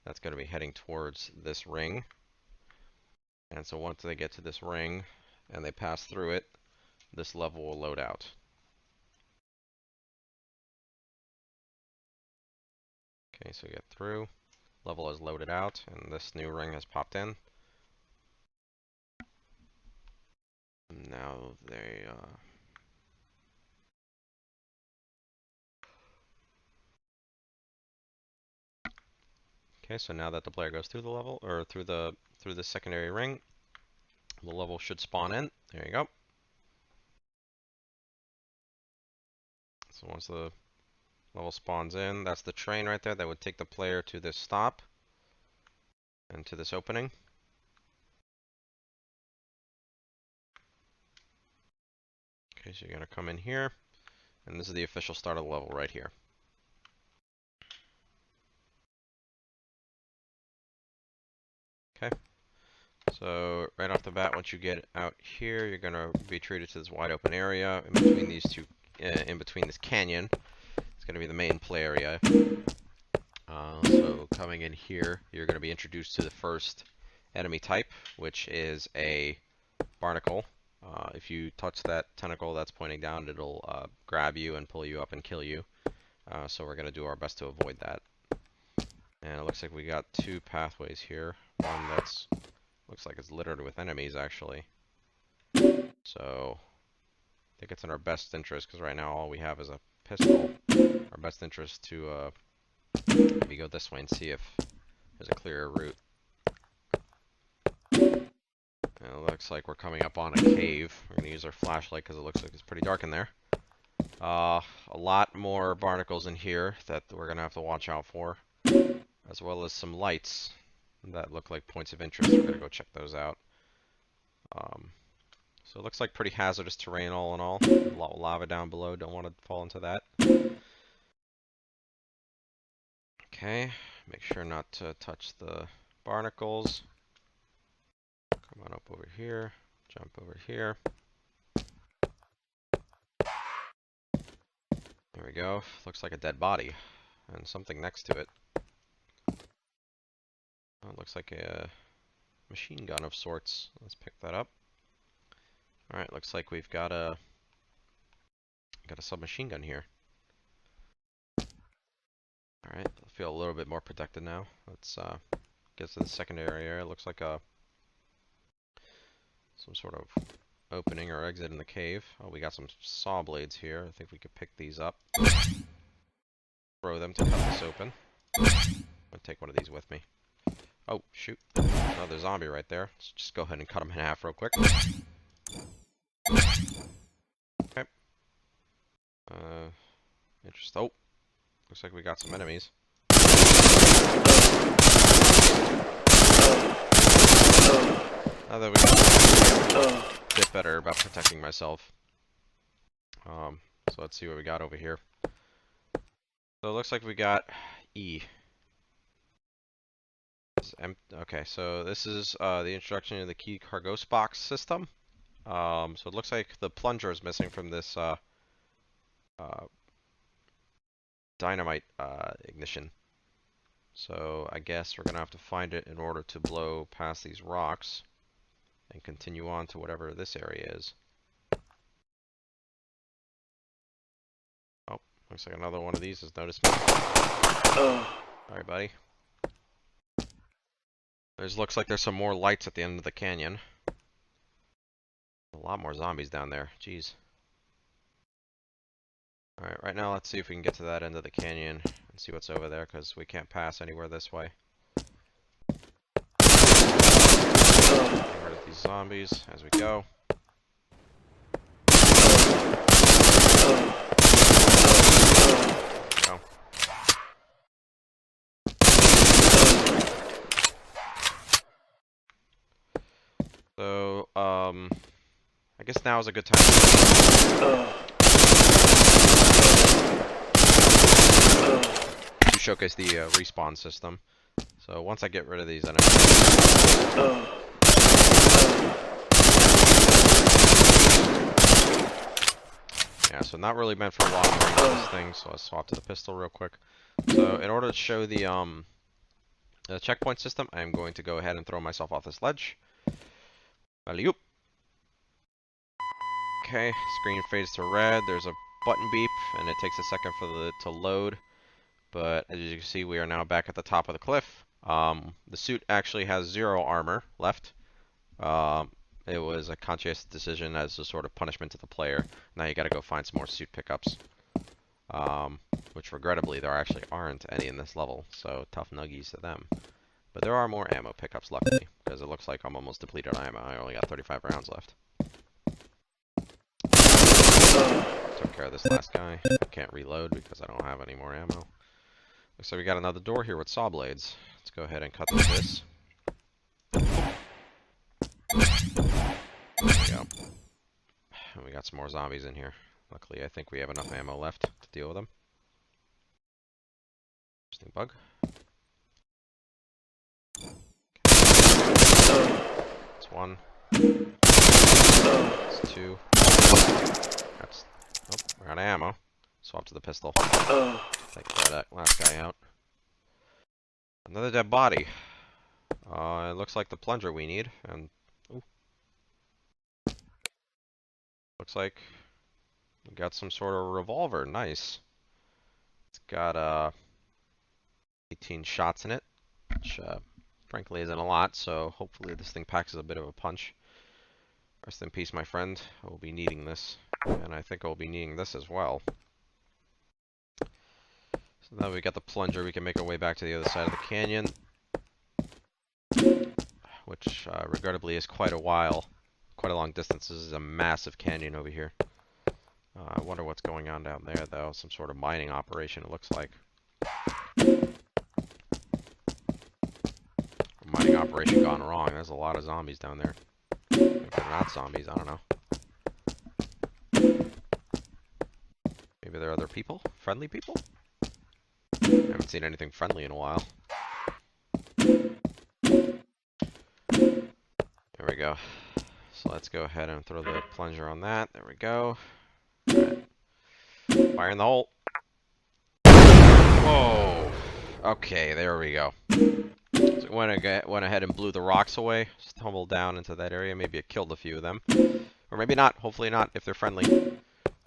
[SPEAKER 4] that's going to be heading towards this ring. And so once they get to this ring and they pass through it, this level will load out. Okay, so get through, level is loaded out, and this new ring has popped in. Now they okay, so now that the player goes through the level, or through the secondary ring, the level should spawn in. There you go. So once the level spawns in, that's the train right there that would take the player to this stop and to this opening. Okay, so you're going to come in here, and this is the official start of the level right here. Okay, so right off the bat, once you get out here, you're going to be treated to this wide open area in between these two, in between this canyon. It's going to be the main play area. So coming in here, you're going to be introduced to the first enemy type, which is a barnacle. If you touch that tentacle that's pointing down, it'll grab you and pull you up and kill you. So we're going to do our best to avoid that. And it looks like we got two pathways here. One that's looks like it's littered with enemies, actually. So I think it's in our best interest, because right now all we have is a pistol. Our best interest to maybe go this way and see if There's a clearer route. And it looks like we're coming up on a cave. We're going to use our flashlight because it looks like it's pretty dark in there. A lot more barnacles in here that we're going to have to watch out for, as well as some lights that look like points of interest. We're going to go check those out. So it looks like pretty hazardous terrain all in all. A lot of lava down below. Don't want to fall into that. Okay, make sure not to touch the barnacles. Come on up over here. Jump over here. There we go. Looks like a dead body and something next to it. Oh, it looks like a machine gun of sorts. Let's pick that up. Alright, looks like we've got a submachine gun here. Alright, I feel a little bit more protected now. Let's get to the secondary area. It looks like some sort of opening or exit in the cave. Oh, we got some saw blades here. I think we could pick these up. Throw them to cut this open. I'm gonna take one of these with me. Oh, shoot. Another zombie right there. Let's just go ahead and cut him in half real quick. Okay. Interesting. Oh, looks like we got some enemies. Now that we got a bit better about protecting myself. So let's see what we got over here. So it looks like we got E. Okay, so this is the introduction to the key Cargos box system. So it looks like the plunger is missing from this dynamite ignition. So I guess we're gonna have to find it in order to blow past these rocks and continue on to whatever this area is. Oh, looks like another one of these has noticed me. Alright, buddy. Looks like there's some more lights at the end of the canyon. A lot more zombies down there. Jeez. Alright, right now let's see if we can get to that end of the canyon and see what's over there, because we can't pass anywhere this way. Get rid of these zombies as we go. Go. So, I guess now is a good time to showcase the respawn system. So once I get rid of these enemies, yeah, so not really meant for long range this thing. So I'll swap to the pistol real quick. So in order to show the checkpoint system, I'm going to go ahead and throw myself off this ledge. Alley-oop. Okay, screen fades to red. There's a button beep, and it takes a second for it to load. But as you can see, we are now back at the top of the cliff. The suit actually has 0 armor left. It was a conscious decision as a sort of punishment to the player. Now you gotta go find some more suit pickups. Which regrettably, there actually aren't any in this level, so tough nuggies to them. But there are more ammo pickups, luckily, because it looks like I'm almost depleted on ammo. I only got 35 rounds left. Took care of this last guy. I can't reload because I don't have any more ammo. Looks like we got another door here with saw blades. Let's go ahead and cut through this. There we go. And we got some more zombies in here. Luckily, I think we have enough ammo left to deal with them. Interesting bug. That's one. That's two. That's... Oh, we're out of ammo. Swap to the pistol. Take that last guy out. Another dead body. It looks like the plunger we need, and... Ooh. Looks like we got some sort of revolver. Nice. It's got 18 shots in it, which frankly isn't a lot, so hopefully this thing packs a bit of a punch. Rest in peace, my friend. I will be needing this, and I think I will be needing this as well. So now we got the plunger, we can make our way back to the other side of the canyon. which regrettably is quite a long distance. This is a massive canyon over here. I wonder what's going on down there, though. Some sort of mining operation, it looks like. Mining operation gone wrong. There's a lot of zombies down there. Maybe they're not zombies, I don't know. Maybe they're other people? Friendly people? I haven't seen anything friendly in a while. There we go. So let's go ahead and throw the plunger on that. There we go. Alright. Fire in the hole. Whoa. Okay, there we go. So went ahead and blew the rocks away. Stumbled down into that area. Maybe it killed a few of them. Or maybe not. Hopefully not, if they're friendly.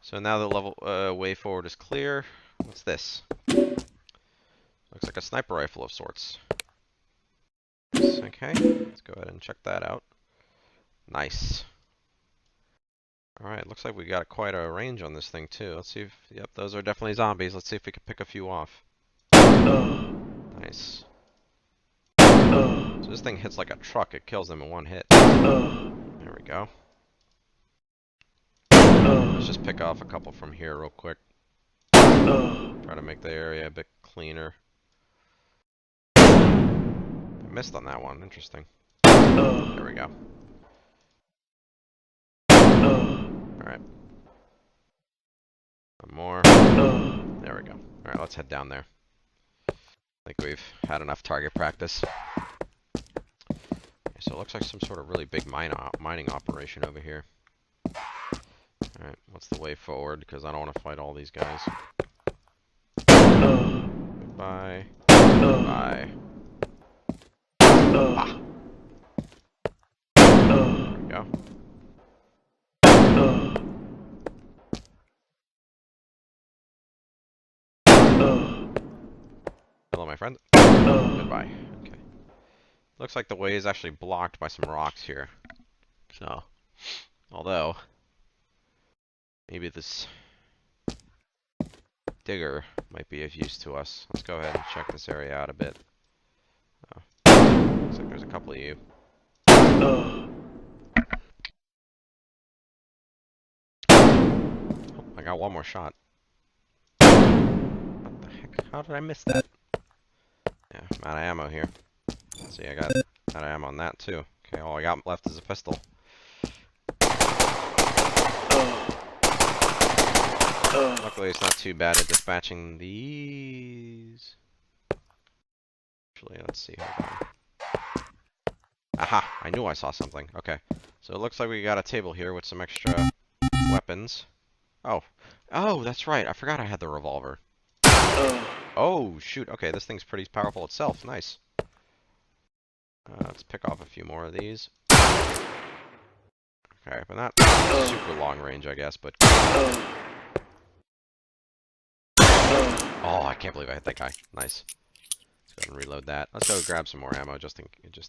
[SPEAKER 4] So now the level way forward is clear. What's this? Looks like a sniper rifle of sorts. Okay, let's go ahead and check that out. Nice. Alright, looks like we got quite a range on this thing too. Let's see if, yep, those are definitely zombies. Let's see if we can pick a few off. Nice. So this thing hits like a truck. It kills them in one hit. There we go. Let's just pick off a couple from here real quick. Try to make the area a bit cleaner. I missed on that one. Interesting. There we go. Alright. One more. There we go. Alright, let's head down there. I think we've had enough target practice. Okay, so it looks like some sort of really big mining operation over here. Alright, what's the way forward? Because I don't want to fight all these guys. Goodbye. Goodbye. Ah. There we go. Hello, my friend. Goodbye. Okay. Looks like the way is actually blocked by some rocks here. So, although, maybe this digger might be of use to us. Let's go ahead and check this area out a bit. Oh. Looks like there's a couple of you. Oh, I got one more shot. What the heck? How did I miss that? Yeah, I'm out of ammo here. Let's see, I got out of ammo on that too. Okay, all I got left is a pistol. Luckily, it's not too bad at dispatching these. Actually, let's see. Hold on. Aha! I knew I saw something. Okay. So it looks like we got a table here with some extra weapons. Oh. Oh, that's right. I forgot I had the revolver. Oh, shoot. Okay, this thing's pretty powerful itself. Nice. Let's pick off a few more of these. Okay, but not super long range, I guess, but... Oh, I can't believe I hit that guy. Nice. Let's go ahead and reload that. Let's go grab some more ammo just in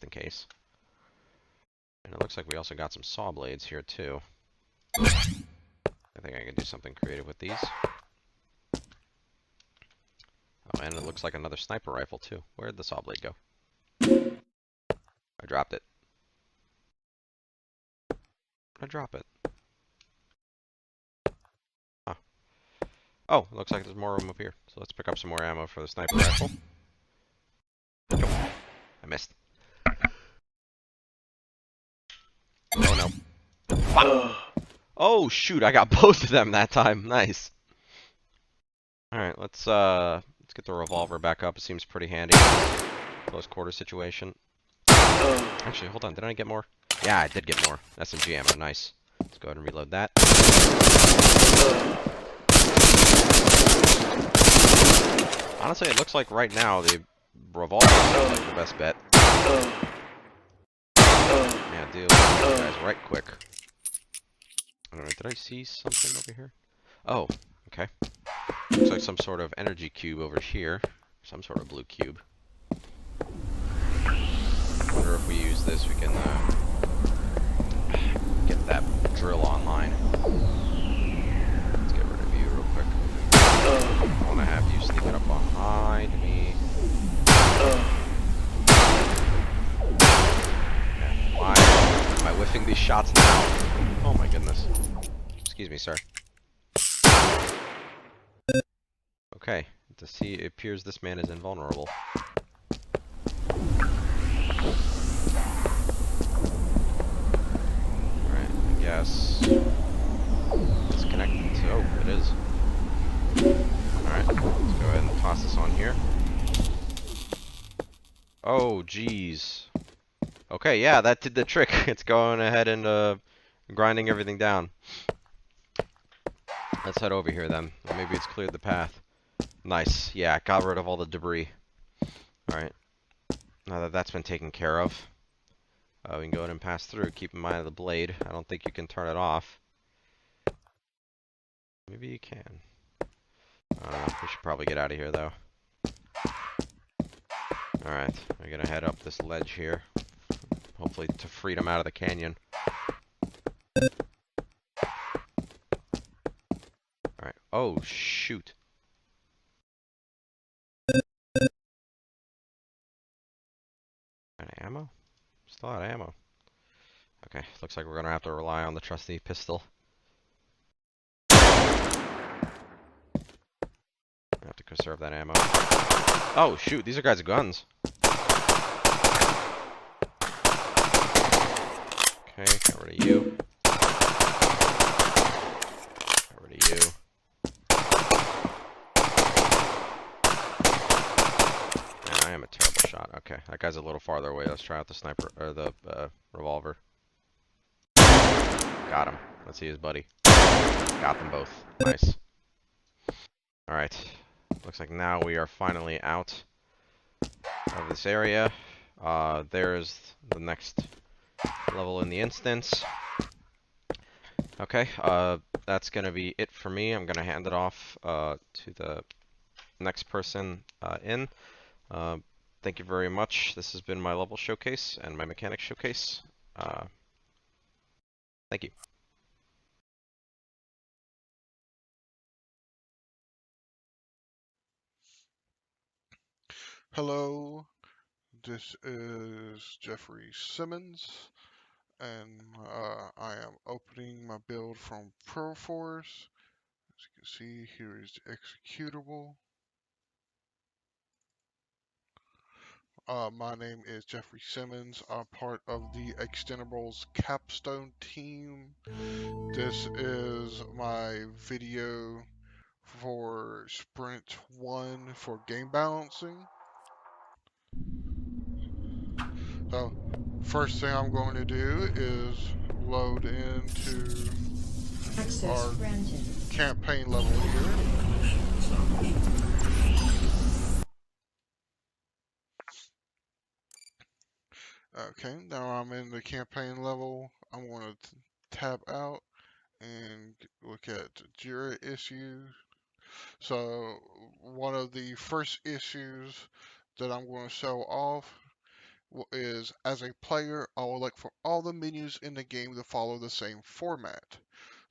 [SPEAKER 4] case. And it looks like we also got some saw blades here too. I think I can do something creative with these. Oh, and it looks like another sniper rifle too. Where'd the saw blade go? I dropped it. I drop it. Huh. Oh, looks like there's more room up here. So let's pick up some more ammo for the sniper rifle. Nope. I missed. Oh no. Oh shoot, I got both of them that time. Nice. Alright, let's get the revolver back up. It seems pretty handy. Close quarter situation. Actually, hold on, did I get more? Yeah, I did get more. SMG ammo, nice. Let's go ahead and reload that. Honestly, it looks like right now the revolver is like the best bet. Yeah, deal with these guys right quick. I don't know, did I see something over here? Oh, okay. Looks like some sort of energy cube over here. Some sort of blue cube. I wonder if we use this, we can get that drill online. Let's get rid of you real quick. I want to have you sneaking up behind me. Yeah, shots now. Oh my goodness. Excuse me, sir. Okay, to see, it appears this man is invulnerable. Alright, I guess. It's connected to. Oh, it is. Alright, let's go ahead and toss this on here. Oh, jeez. Okay, yeah, that did the trick. It's going ahead and grinding everything down. Let's head over here then. Maybe it's cleared the path. Nice. Yeah, it got rid of all the debris. Alright. Now that that's been taken care of, we can go ahead and pass through. Keep in mind the blade. I don't think you can turn it off. Maybe you can. I don't know. We should probably get out of here, though. Alright. We're gonna head up this ledge here. Hopefully to freedom out of the canyon. Alright. Oh, shoot. Ammo? Still out of ammo. Okay, looks like we're gonna have to rely on the trusty pistol. I have to conserve that ammo. Oh, shoot, these are guys with guns. Okay, get rid of you. Get rid of you. Man, I am a terrible shot. Okay, that guy's a little farther away. Let's try out the sniper, or the revolver. Got him. Let's see his buddy. Got them both. Nice. Alright. Looks like now we are finally out of this area. There's the next level in the instance. Okay, that's gonna be it for me. I'm gonna hand it off to the next person in. Thank you very much. This has been my level showcase and my mechanics showcase. Thank you.
[SPEAKER 6] Hello, this is Jeffrey Simmons, and I am opening my build from Perforce. As you can see, here is the executable. My name is Jeffrey Simmons. I'm part of the Extendables Capstone team. This is my video for Sprint 1 for game balancing. So, first thing I'm going to do is load into
[SPEAKER 5] Access
[SPEAKER 6] our
[SPEAKER 5] granted.
[SPEAKER 6] campaign level here. Okay, now I'm in the campaign level. I'm going to tab out and look at Jira issues. So, one of the first issues that I'm going to show off is, as a player, I would like for all the menus in the game to follow the same format.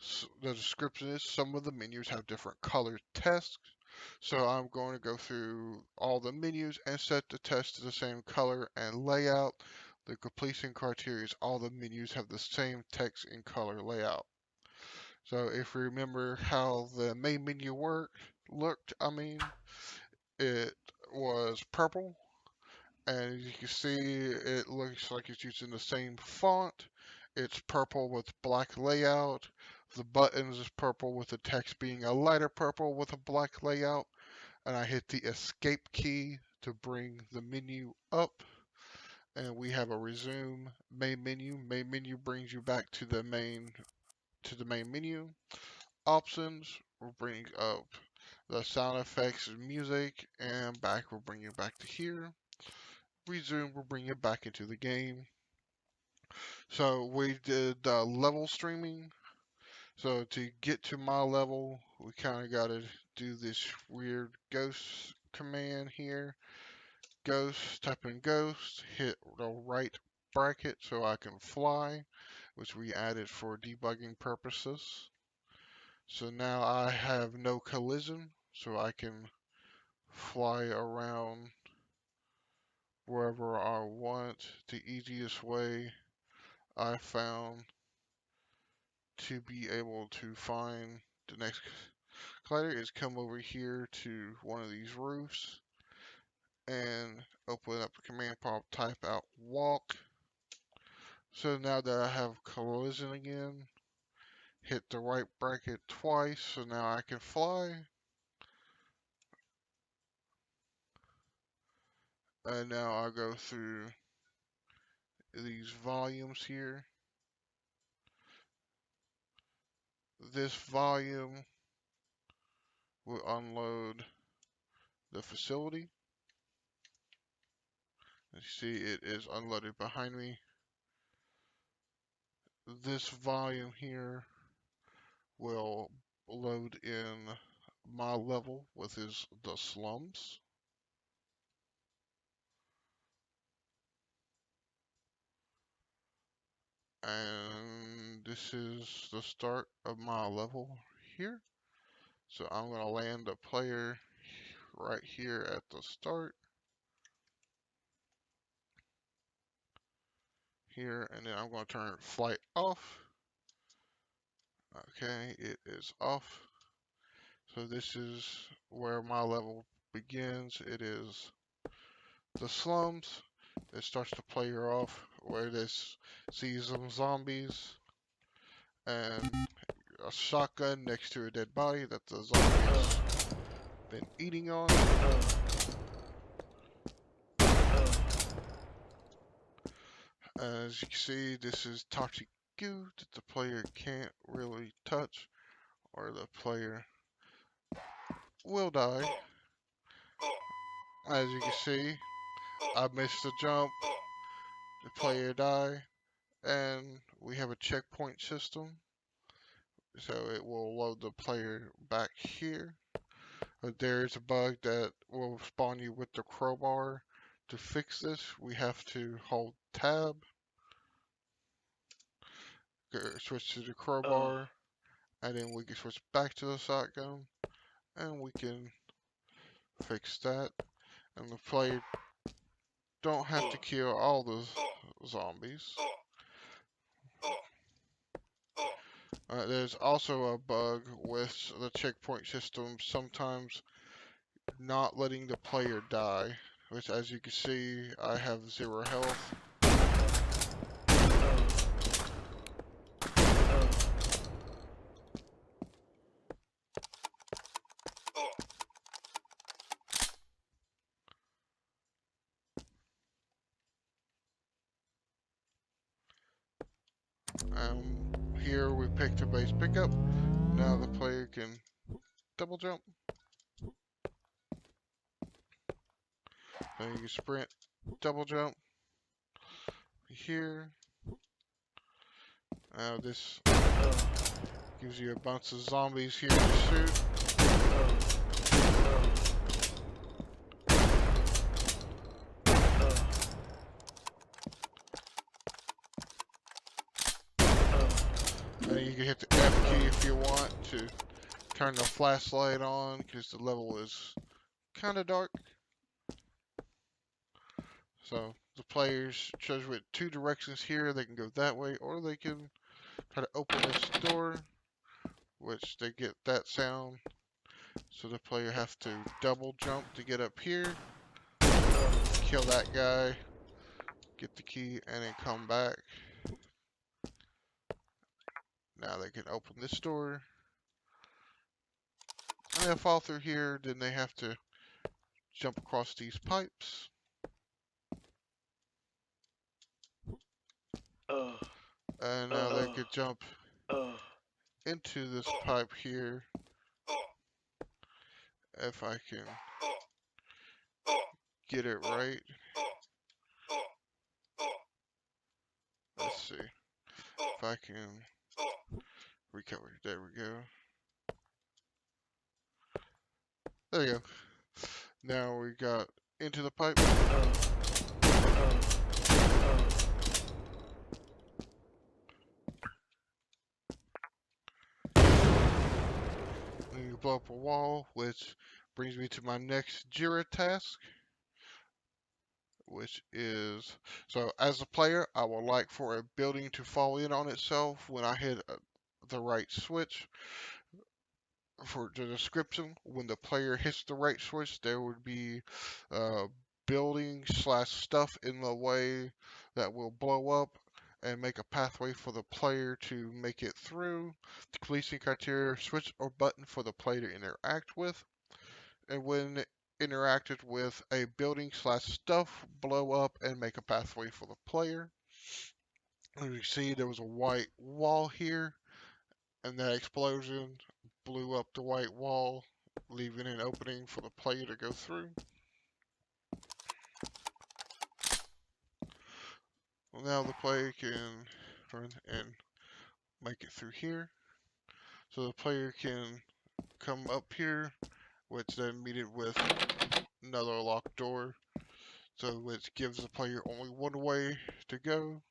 [SPEAKER 6] So the description is some of the menus have different colored text, so I'm going to go through all the menus and set the text to the same color and layout. The completion criteria is all the menus have the same text and color layout. So if you remember how the main menu looked, it was purple. And as you can see, it looks like it's using the same font. It's purple with black layout. The buttons is purple with the text being a lighter purple with a black layout. And I hit the escape key to bring the menu up. And we have a resume main menu. Main menu brings you back to the main menu. Options will bring up the sound effects and music, and back will bring you back to here. Resume will bring you back into the game. So we did level streaming. So to get to my level, we kind of got to do this weird ghost command here. Ghost, type in ghost, hit the right bracket so I can fly, which we added for debugging purposes. So now I have no collision, so I can fly around wherever I want. The easiest way I found to be able to find the next collider is come over here to one of these roofs and open up the command prompt, type out walk. So now that I have collision again, hit the right bracket twice, so now I can fly. And now I'll go through these volumes here. This volume will unload the facility. As you see, it is unloaded behind me. This volume here will load in my level, which is the slums. And this is the start of my level here. So I'm going to land a player right here at the start. Here, and then I'm going to turn flight off. Okay, it is off. So this is where my level begins. It is the slums. It starts the player off where this sees some zombies and a shotgun next to a dead body that the zombie has been eating on. As you can see, this is toxic goo that the player can't really touch, or the player will die. As you can see, I missed the jump, the player died, and we have a checkpoint system. So it will load the player back here. But there is a bug that will spawn you with the crowbar. To fix this, we have to hold tab, switch to the crowbar, and then we can switch back to the shotgun, and we can fix that. And the player don't have to kill all the zombies. There's also a bug with the checkpoint system, sometimes not letting the player die, which, as you can see, I have 0 health. Here we picked a base pickup. Now the player can double jump. Then you can sprint, double jump. Here. Now this gives you a bunch of zombies here to shoot. And you can hit the F key if you want to turn the flashlight on, because the level is kind of dark. So the players choose with 2 directions here. They can go that way, or they can try to open this door, which they get that sound. So the player has to double jump to get up here, kill that guy, get the key, and then come back. Now they can open this door. And they fall through here, then they have to jump across these pipes. And now they could jump into this pipe here. If I can get it right. Let's see. If I can recover. There we go. There you go. Now we got into the pipe. You blow up a wall, which brings me to my next JIRA task, which is, so as a player, I would like for a building to fall in on itself when I hit the right switch. For the description, when the player hits the right switch, there would be building / stuff in the way that will blow up and make a pathway for the player to make it through. The completion criteria: switch or button for the player to interact with. And when interacted with, a building / stuff blow up and make a pathway for the player. As you see, there was a white wall here, and that explosion blew up the white wall, leaving an opening for the player to go through. Well, now the player can run and make it through here. So the player can come up here, which then meet it with another locked door. So which gives the player only one way to go,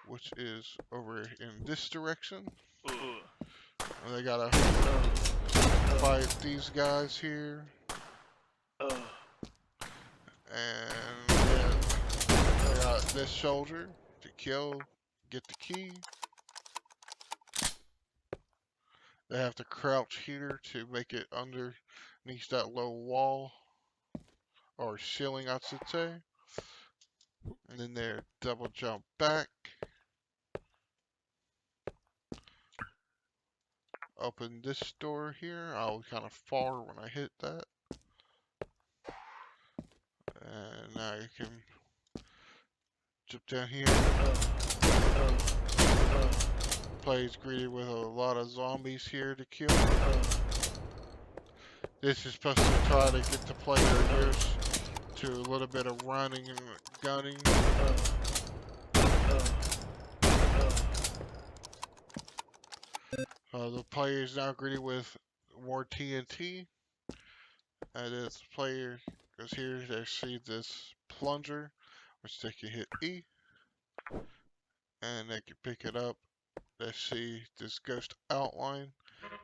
[SPEAKER 6] which is over in this direction. And they gotta fight these guys here. And then they got this soldier to kill, get the key. They have to crouch here to make it underneath that low wall, or ceiling I should say. And then they double jump back. Open this door here. I was kind of far when I hit that. And now you can jump down here. Player's greeted with a lot of zombies here to kill. This is supposed to try to get the player used to a little bit of running and gunning. The player is now greeted with more TNT. And this player goes here, they see this plunger, which they can hit E. And they can pick it up. They see this ghost outline.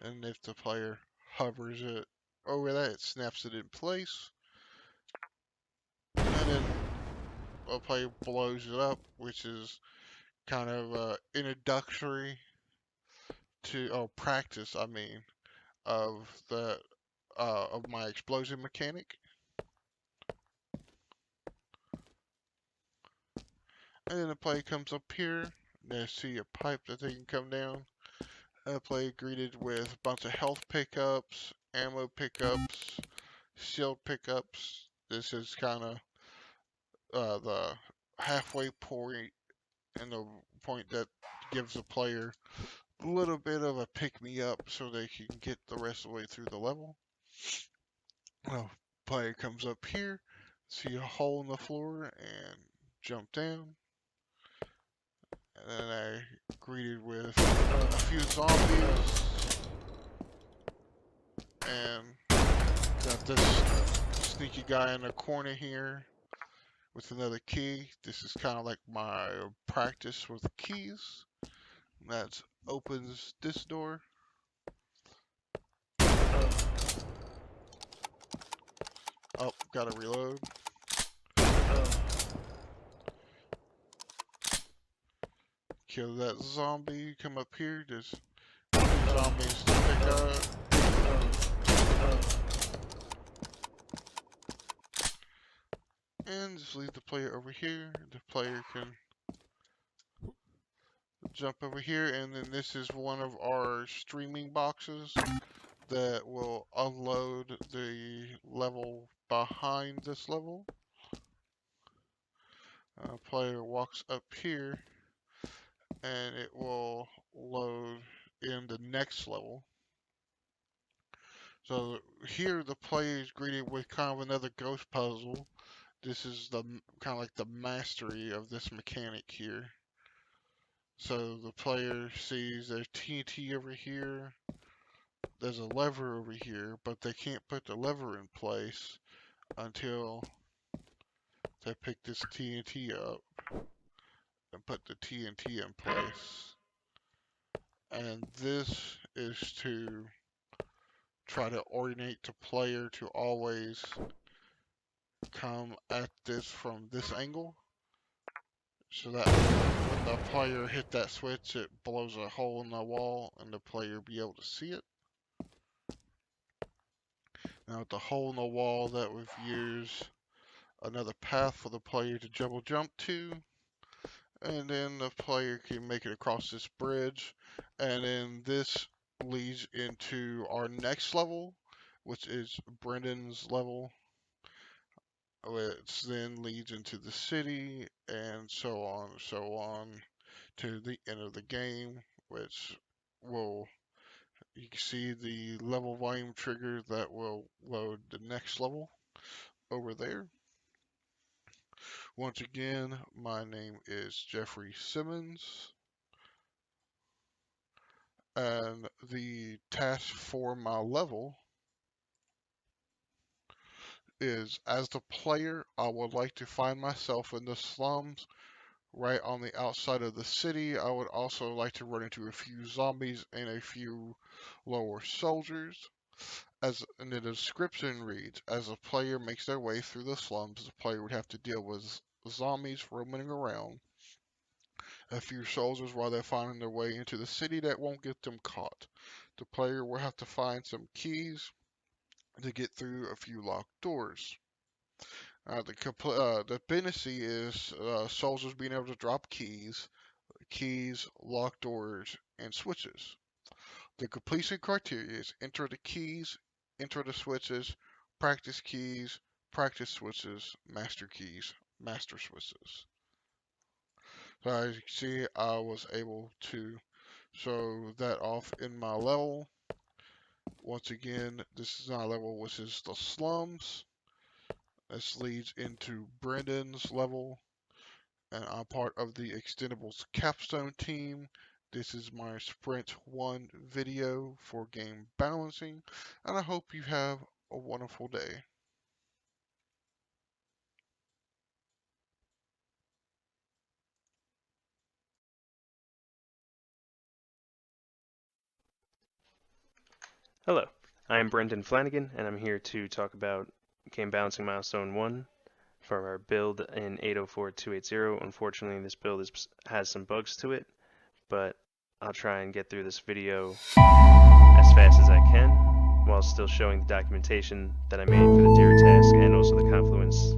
[SPEAKER 6] And if the player hovers it over that, it snaps it in place. And then the player blows it up, which is kind of introductory to practice, I mean, of the of my explosion mechanic. And then the player comes up here. They see a pipe that they can come down. And the player greeted with a bunch of health pickups, ammo pickups, shield pickups. This is kind of the halfway point, and the point that gives the player a little bit of a pick-me-up so they can get the rest of the way through the level. Player comes up here, see a hole in the floor, and jump down. And then I greeted with a few zombies, and got this sneaky guy in the corner here with another key. This is kind of like my practice with keys. That opens this door. Oh, gotta reload. Kill that zombie. Come up here. There's zombies to pick up. And just leave the player over here. The player can jump over here, and then this is one of our streaming boxes that will unload the level behind this level. Player walks up here, and it will load in the next level. So here the player is greeted with kind of another ghost puzzle. This is the kind of like the mastery of this mechanic here. So the player sees there's TNT over here, there's a lever over here, but they can't put the lever in place until they pick this TNT up and put the TNT in place. And this is to try to orient the player to always come at this from this angle, so that the player hit that switch, it blows a hole in the wall and the player be able to see it. Now with the hole in the wall, that would use another path for the player to jump to, and then the player can make it across this bridge, and then this leads into our next level, which is Brendan's level, which then leads into the city, and so on to the end of the game, which will, you can see the level volume trigger that will load the next level over there. Once again, my name is Jeffrey Simmons, and the task for my level is, as the player, I would like to find myself in the slums right on the outside of the city. I would also like to run into a few zombies and a few lower soldiers. And the description reads, as the player makes their way through the slums, the player would have to deal with zombies roaming around, a few soldiers while they're finding their way into the city that won't get them caught. The player will have to find some keys to get through a few locked doors. The dependency is soldiers being able to drop keys, locked doors, and switches. The completion criteria is enter the keys, enter the switches, practice keys, practice switches, master keys, master switches. So as you can see, I was able to show that off in my level. Once again, this is my level, which is the slums. This leads into Brendan's level, and I'm part of the Extendables Capstone team. This is my Sprint 1 video for game balancing, and I hope you have a wonderful day.
[SPEAKER 7] Hello, I am Brendan Flanagan, and I'm here to talk about Game Balancing Milestone 1 for our build in 804.280. Unfortunately, this build has some bugs to it, but I'll try and get through this video as fast as I can, while still showing the documentation that I made for the Deer task, and also the Confluence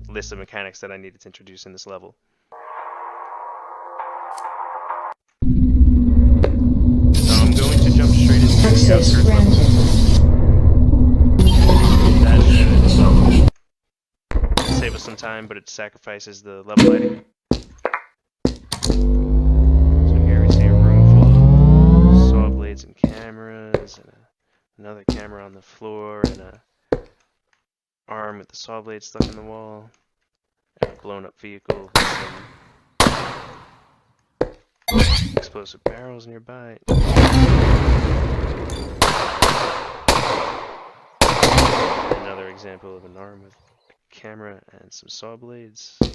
[SPEAKER 7] list of mechanics that I needed to introduce in this level. So I'm going to jump straight into the
[SPEAKER 5] Access
[SPEAKER 7] outskirts level.
[SPEAKER 5] granted.
[SPEAKER 7] Save us some time, but it sacrifices the level lighting. So here we see a room full of saw blades and cameras, and another camera on the floor, and a arm with the saw blade stuck in the wall, and a blown up vehicle with some explosive barrels nearby. Another example of an arm with camera and some saw blades. So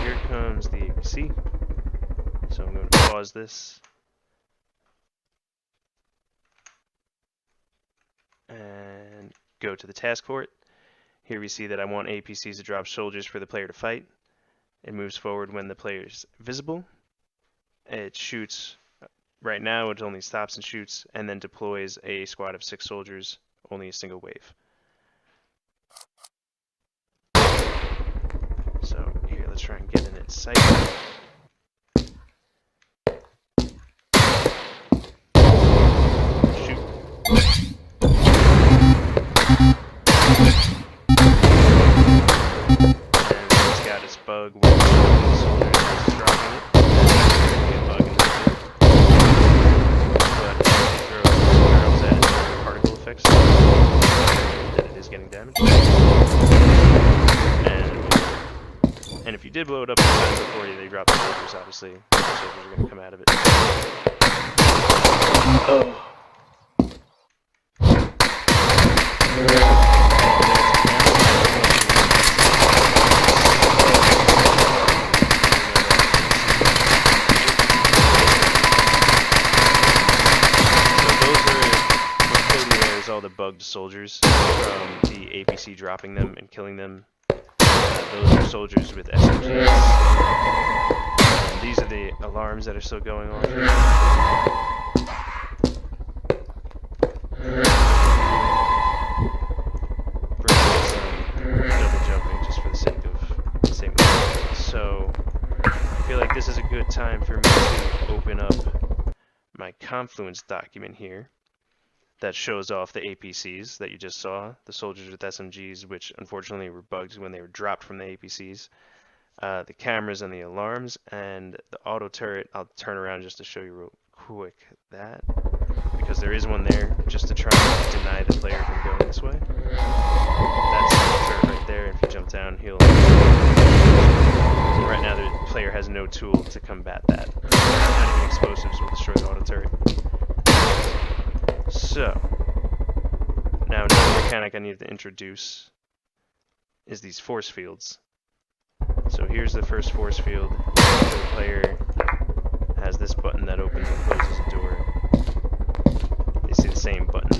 [SPEAKER 7] here comes the ABC. So I'm going to pause this and go to the task port. Here we see that I want APCs to drop soldiers for the player to fight. It moves forward when the player is visible. It shoots. Right now it only stops and shoots, and then deploys a squad of 6 soldiers, only a single wave. So here, let's try and get in its sight. Shoot. Bug where the soldier is dropping it. Get bug into it. But if you throw barrels at it, there are particle effects, then it is getting damaged. And if you did blow it up in time before they drop the soldiers, obviously the soldiers are going to come out of it. Oh. the bugged soldiers from the APC dropping them and killing them. Those are soldiers with SMGs. And these are the alarms that are still going off. Double jumping just for the sake of saving time. So I feel like this is a good time for me to open up my Confluence document here that shows off the APCs that you just saw, the soldiers with SMGs, which unfortunately were bugged when they were dropped from the APCs, the cameras and the alarms, and the auto turret. I'll turn around just to show you real quick that, because there is one there just to try and deny the player from going this way. That's the turret right there. If you jump down, he'll... Right now the player has no tool to combat that. Not even explosives will destroy the auto turret. So, now another mechanic I need to introduce is these force fields. So here's the first force field. The player has this button that opens and closes a door. You see the same button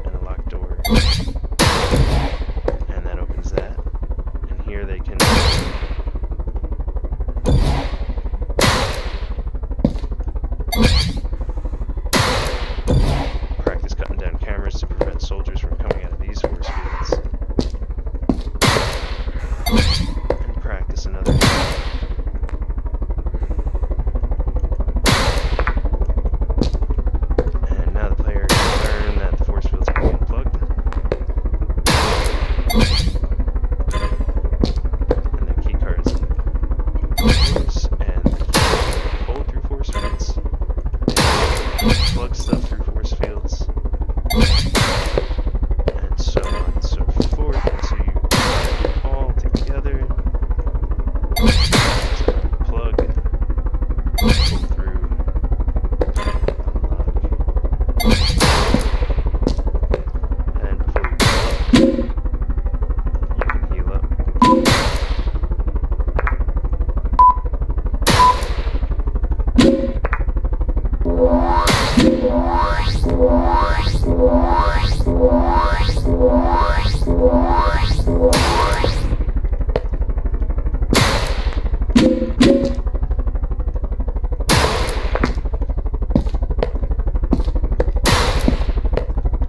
[SPEAKER 7] and a locked door. And that opens that. And here they can practice cutting down cameras to prevent soldiers from coming out of these force fields. And practice another. And now the player can learn that the force fields are being unplugged. And the key cards and the key hold through force fields. Plug stuff through force fields. And so on and so forth until you put it all together. So plug, pull through, unlock. And before you heal up, you can heal up.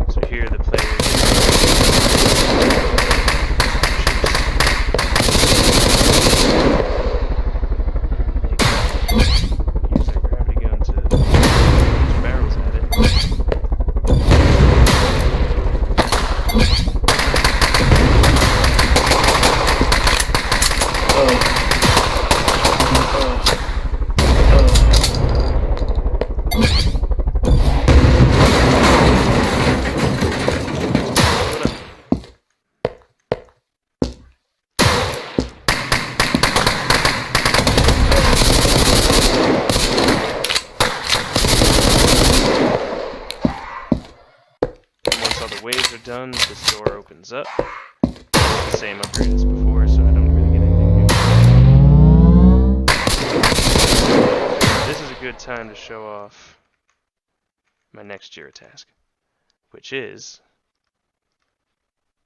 [SPEAKER 7] So here the player use their gravity gun to use barrels at it. Once all the waves are done, this door opens up. It's the same upgrade as before, so I don't really get anything new. This is a good time to show off my next Jira task, which is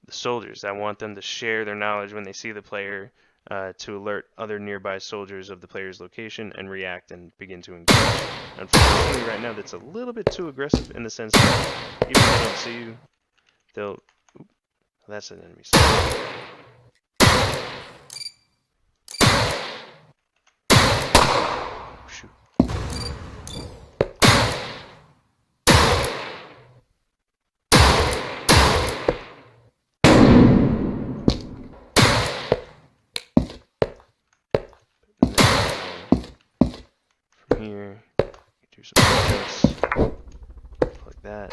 [SPEAKER 7] the soldiers. I want them to share their knowledge when they see the player to alert other nearby soldiers of the player's location and react and begin to engage. Unfortunately, right now that's a little bit too aggressive in the sense that even if they don't see you, they'll... Oop, that's an enemy. Shoot. From here, do some this, like that.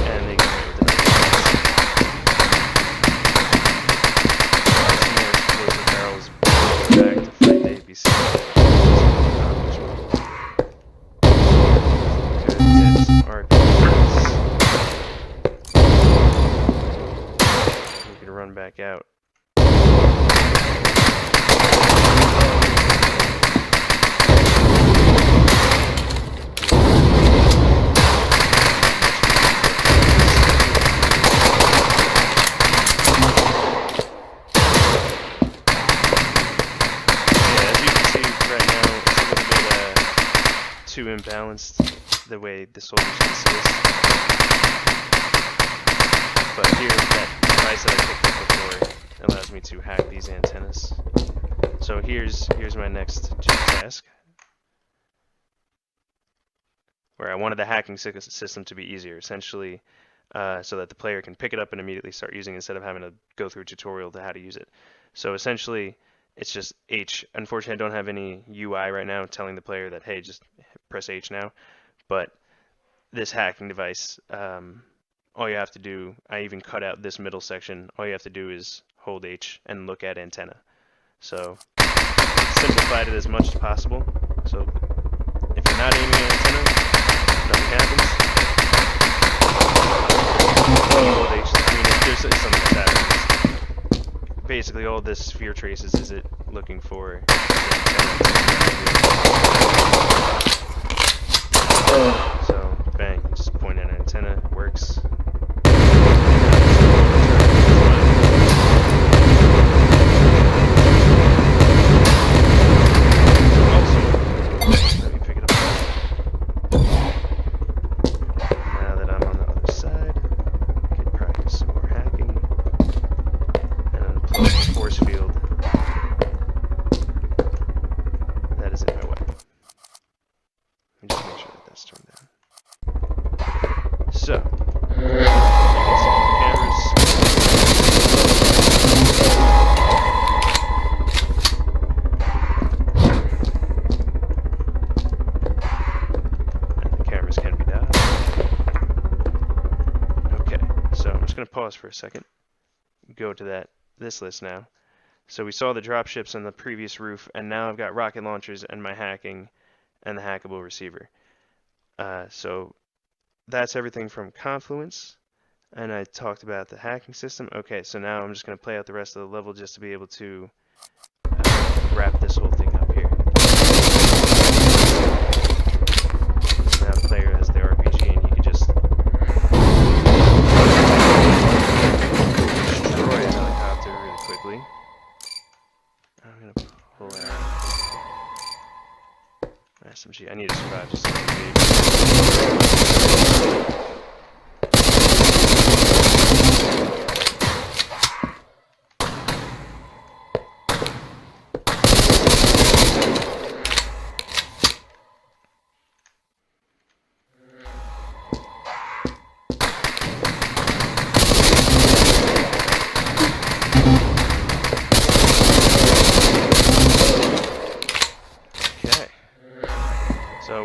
[SPEAKER 7] And they can go with the explosive barrels back to fight the ABC. Good, get some arcs. We can run back out. too imbalanced the way the soldiers can see us. But here, that device that I picked up before allows me to hack these antennas. So here's my next task, where I wanted the hacking system to be easier, essentially, so that the player can pick it up and immediately start using it instead of having to go through a tutorial to how to use it. So essentially, it's just H. Unfortunately, I don't have any UI right now telling the player that, hey, just press H now. But this hacking device, all you have to do, I even cut out this middle section, all you have to do is hold H and look at antenna. So simplified it as much as possible. So if you're not aiming at antenna, nothing happens. Hold H. I mean, if there's something like that, basically all this sphere traces is it looking for the antenna. So bang, just point at an antenna, it works. For a second, go to this list now. So we saw the dropships on the previous roof, and now I've got rocket launchers and my hacking and the hackable receiver. So that's everything from Confluence, and I talked about the hacking system. Okay, so now I'm just going to play out the rest of the level just to be able to wrap this whole thing up here. Now the player has the RPG, and he can just destroy a helicopter really quickly. I'm gonna pull out my SMG. I need to survive just a little bit.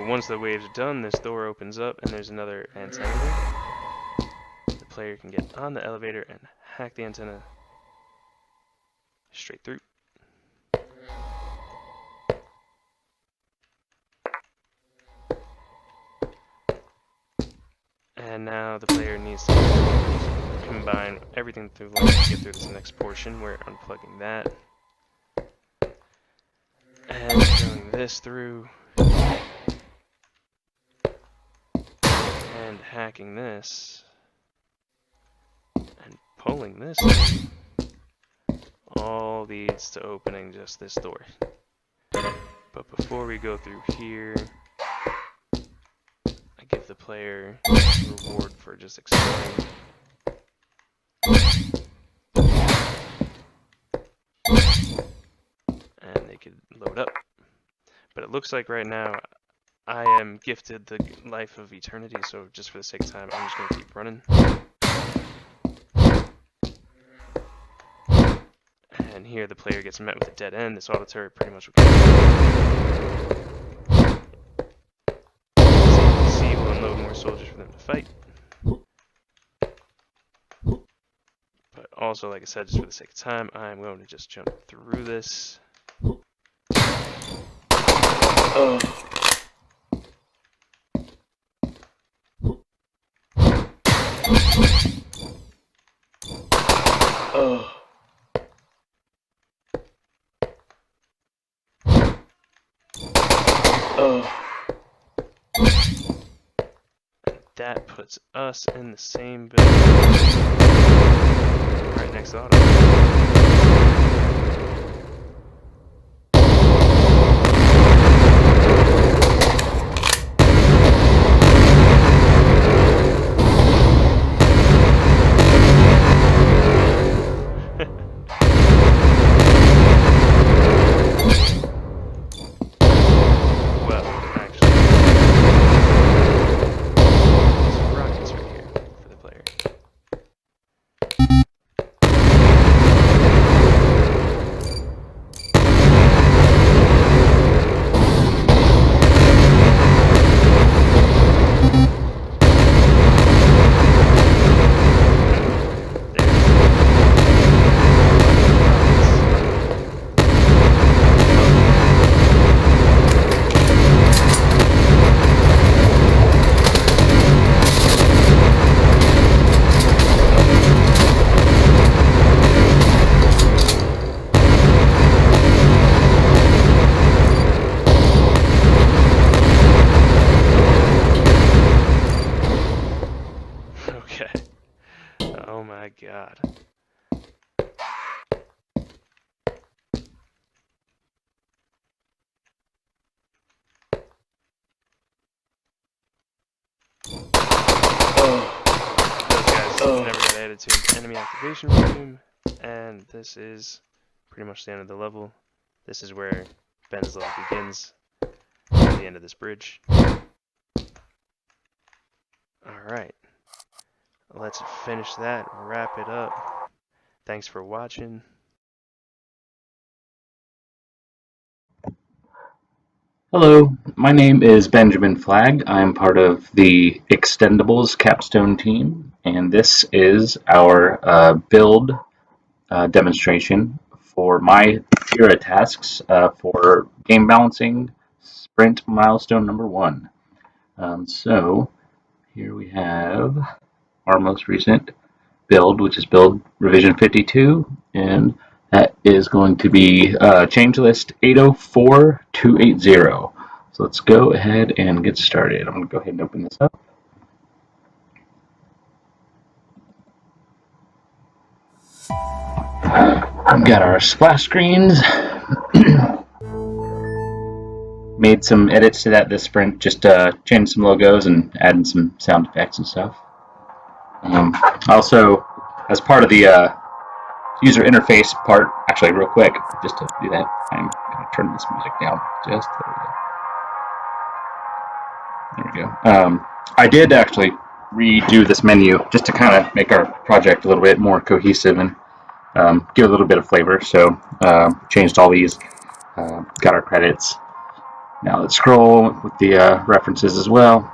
[SPEAKER 7] Once the waves are done, this door opens up and there's another antenna there. The player can get on the elevator and hack the antenna straight through. And now the player needs to combine everything through the line to get through this next portion. We're unplugging that. And throwing this through. And hacking this and pulling this all leads to opening just this door. But before we go through here, I give the player a reward for just exploring. And they could load up. But it looks like right now I am gifted the life of eternity, so just for the sake of time, I'm just going to keep running. And here the player gets met with a dead end. This auto turret pretty much will kill him. C will unload more soldiers for them to fight. But also, like I said, just for the sake of time, I'm going to just jump through this. That puts us in the same building, right next to auto. to enemy activation room, and this is pretty much the end of the level. This is where Ben's level begins, at the end of this bridge. Alright, let's finish that, wrap it up. Thanks for watching.
[SPEAKER 8] Hello, my name is Benjamin Flagg. I'm part of the Extendables Capstone team, and this is our build demonstration for my Jira tasks for game balancing sprint milestone number 1. So here we have our most recent build, which is build revision 52, and that is going to be change list 804280. So let's go ahead and get started. I'm going to go ahead and open this up. We've got our splash screens. Made some edits to that this sprint, just changed some logos and adding some sound effects and stuff. Also, as part of the user interface part, actually real quick, just to do that, I'm going to turn this music down just a little bit. There we go. I did actually redo this menu just to kind of make our project a little bit more cohesive and give a little bit of flavor. So changed all these, got our credits. Now let's scroll with the references as well.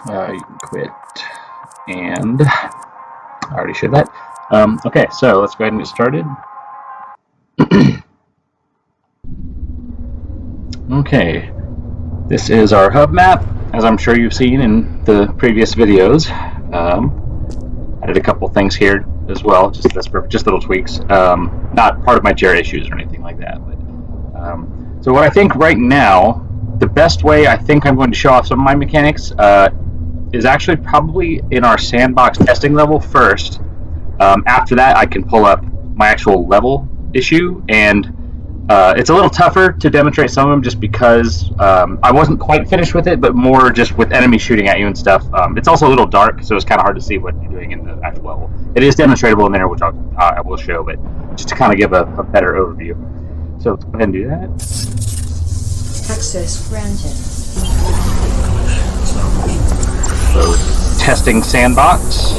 [SPEAKER 8] You can quit, and I already showed that. Okay, so let's go ahead and get started. Okay, this is our hub map, as I'm sure you've seen in the previous videos. I did a couple things here as well, just little tweaks. Not part of my Jira issues or anything like that. But so what I think right now, the best way I think I'm going to show off some of my mechanics is actually probably in our sandbox testing level first. After that, I can pull up my actual level issue, and it's a little tougher to demonstrate some of them just because I wasn't quite finished with it, but more just with enemies shooting at you and stuff. It's also a little dark, so it's kind of hard to see what you're doing in the actual level. It is demonstratable in there, which I will show, but just to kind of give a better overview. So let's go ahead and do that.
[SPEAKER 5] Access granted.
[SPEAKER 8] So testing sandbox.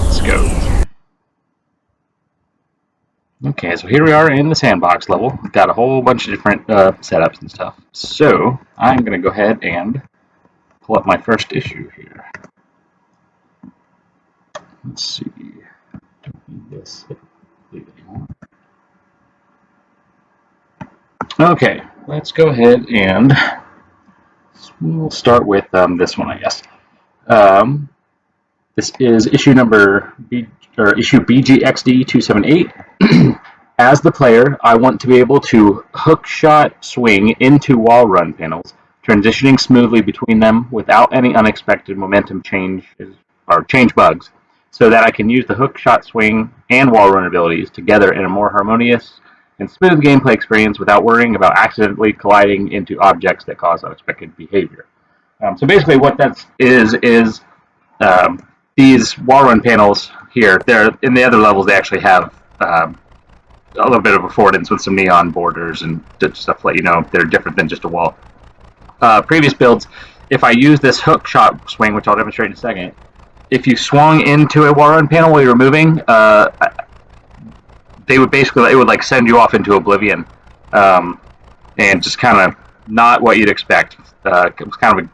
[SPEAKER 8] Let's go. Okay, so here we are in the sandbox level. We've got a whole bunch of different setups and stuff. So I'm going to go ahead and pull up my first issue here. Let's see. Don't need this. Leave it anymore. Okay, let's go ahead and we'll start with this one, I guess. This is issue number issue BGXD 278. As the player, I want to be able to hook shot swing into wall run panels, transitioning smoothly between them without any unexpected momentum change bugs, so that I can use the hook shot swing and wall run abilities together in a more harmonious and smooth gameplay experience without worrying about accidentally colliding into objects that cause unexpected behavior. So basically what that is these wall run panels here, they're in the other levels, they actually have a little bit of affordance with some neon borders and stuff, let you know they're different than just a wall. Previous builds, if I use this hook shot swing, which I'll demonstrate in a second, if you swung into a wall run panel while you were moving, it would like send you off into oblivion, and just kind of not what you'd expect. It was kind of a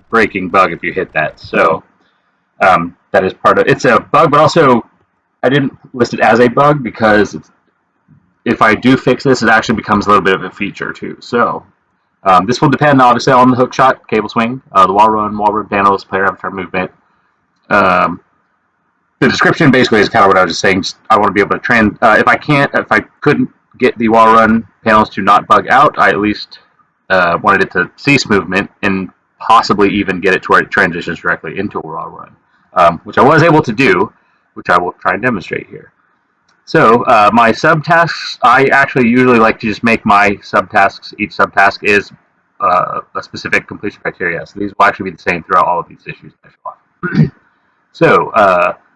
[SPEAKER 8] breaking bug if you hit that. So that is part of it's a bug, but also I didn't list it as a bug because if I do fix this, it actually becomes a little bit of a feature too. So this will depend obviously on the hook shot, cable swing, the wall run panels, player avatar movement. The description basically is kind of what I was just saying. I want to be able to if I couldn't get the wall run panels to not bug out, I at least wanted it to cease movement and possibly even get it to where it transitions directly into a wall run, which I was able to do, which I will try and demonstrate here. So my subtasks, I actually usually like to just make my subtasks. Each subtask is a specific completion criteria. So these will actually be the same throughout all of these issues that I show off. So,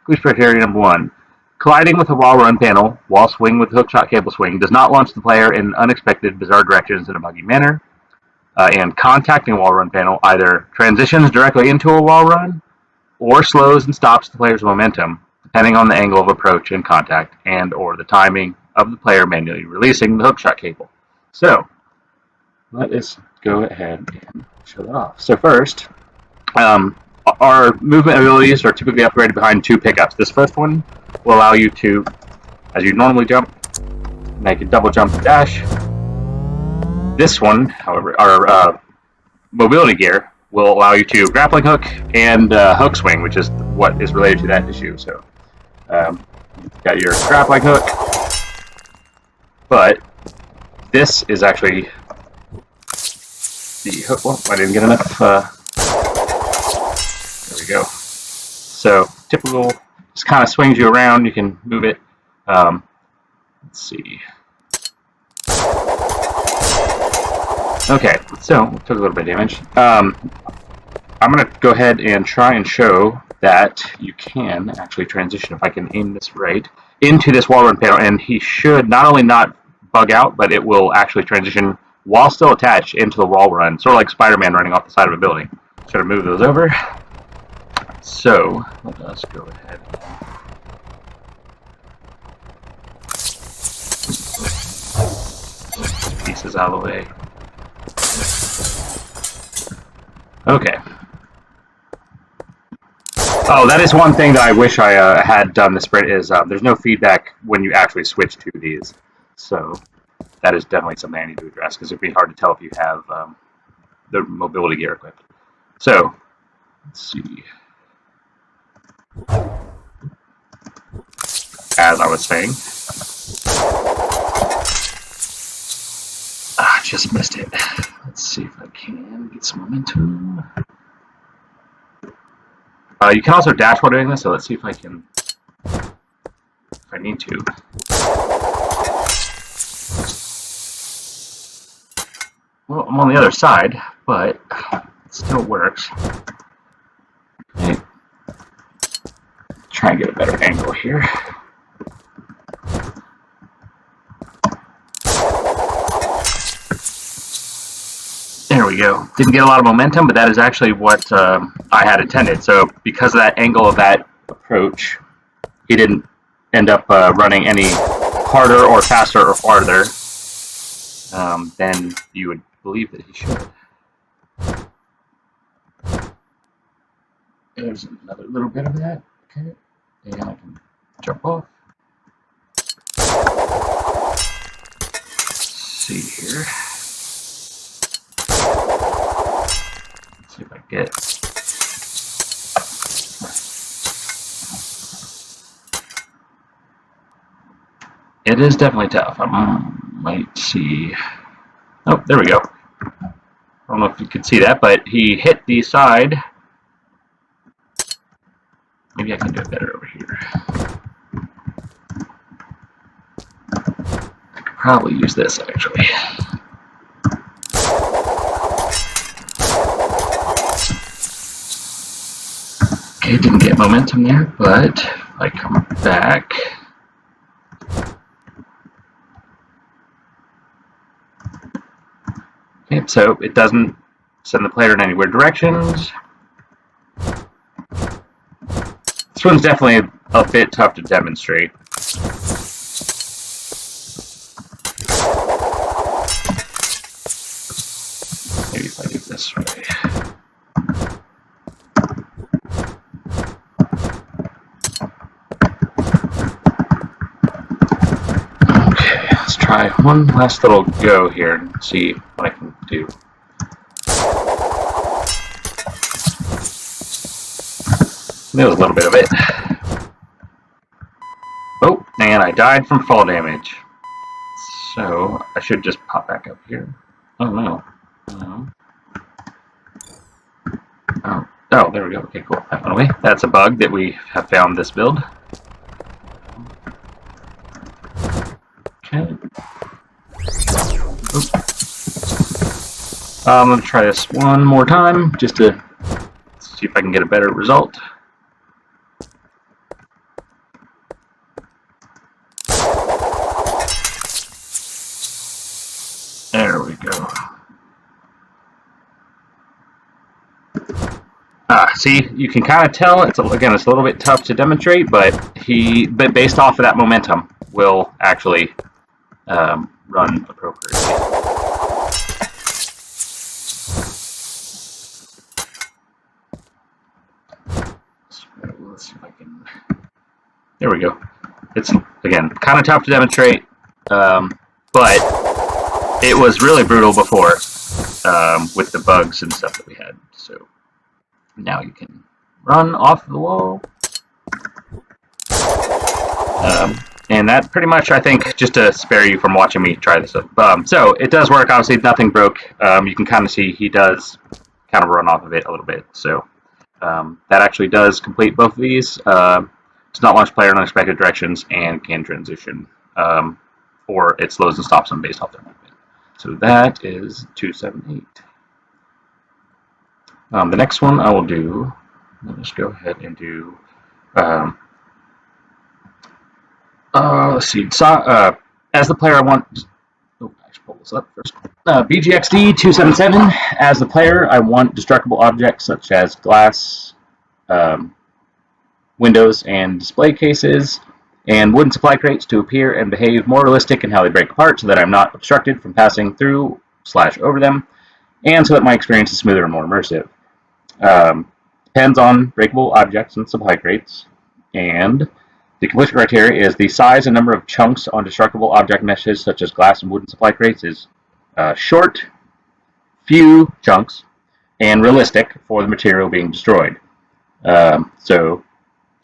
[SPEAKER 8] completion criteria number 1. Colliding with a wall run panel while swinging with hookshot cable swing does not launch the player in unexpected, bizarre directions in a buggy manner. And contacting a wall run panel either transitions directly into a wall run or slows and stops the player's momentum, depending on the angle of approach and contact and or the timing of the player manually releasing the hookshot cable. So, let us go ahead and show that off. So first, our movement abilities are typically upgraded behind 2 pickups. This first one will allow you to, as you normally jump, make a double jump dash. This one, however, our mobility gear will allow you to grappling hook and hook swing, which is what is related to that issue. So, you've got your grappling hook, but this is actually the hook. Well, I didn't get enough. There we go. So, typical, just kind of swings you around. You can move it. Let's see. Okay, so took a little bit of damage. I'm going to go ahead and try and show that you can actually transition, if I can aim this right, into this wall run panel, and he should not only not bug out, but it will actually transition while still attached into the wall run, sort of like Spider-Man running off the side of a building. Try to move those over. So, let us go ahead. Pieces out of the way. Okay. Oh, that is one thing that I wish I had done the sprint is there's no feedback when you actually switch to these. So that is definitely something I need to address because it'd be hard to tell if you have the mobility gear equipped. So, let's see. As I was saying. I just missed it. Let's see if I can get some momentum. You can also dash while doing this, so let's see if I can, if I need to. Well, I'm on the other side, but it still works. Okay. Try and get a better angle here. There we go. Didn't get a lot of momentum, but that is actually what I had intended. So because of that angle of that approach, he didn't end up running any harder or faster or farther than you would believe that he should. There's another little bit of that. Okay. And I can jump off. Let's see here. See if I get it. Is definitely tough. I might see. Oh, there we go. I don't know if you can see that, but he hit the side. Maybe I can do it better over here. I could probably use this actually. Okay, didn't get momentum there, but if I come back. Okay, so it doesn't send the player in any weird directions. This one's definitely a bit tough to demonstrate. Maybe if I do it this way. Try one last little go here and see what I can do. There was a little bit of it. Oh, and I died from fall damage. So I should just pop back up here. Oh no. Oh, there we go. Okay, cool. That went away. That's a bug that we have found this build. Okay. Oops. I'm going to try this one more time just to see if I can get a better result. There we go. See, you can kind of tell, it's a little bit tough to demonstrate, but based off of that momentum, will actually run appropriately. Let's see if I can. There we go. It's, again, kind of tough to demonstrate, but it was really brutal before with the bugs and stuff that we had. So now you can run off the wall. And that pretty much, I think, just to spare you from watching me try this up. So it does work. Obviously, nothing broke. You can kind of see he does kind of run off of it a little bit. So that actually does complete both of these. Does not launch player in unexpected directions and can transition, or it slows and stops them based off their movement. So that is 278. The next one I will do, let me just go ahead and do, let's see, as the player I want, I should pull this up first. BGXD 277, as the player I want destructible objects such as glass, windows and display cases, and wooden supply crates to appear and behave more realistic in how they break apart so that I'm not obstructed from passing through / over them, and so that my experience is smoother and more immersive. Depends on breakable objects and supply crates, and the completion criteria is the size and number of chunks on destructible object meshes such as glass and wooden supply crates is short, few chunks, and realistic for the material being destroyed. So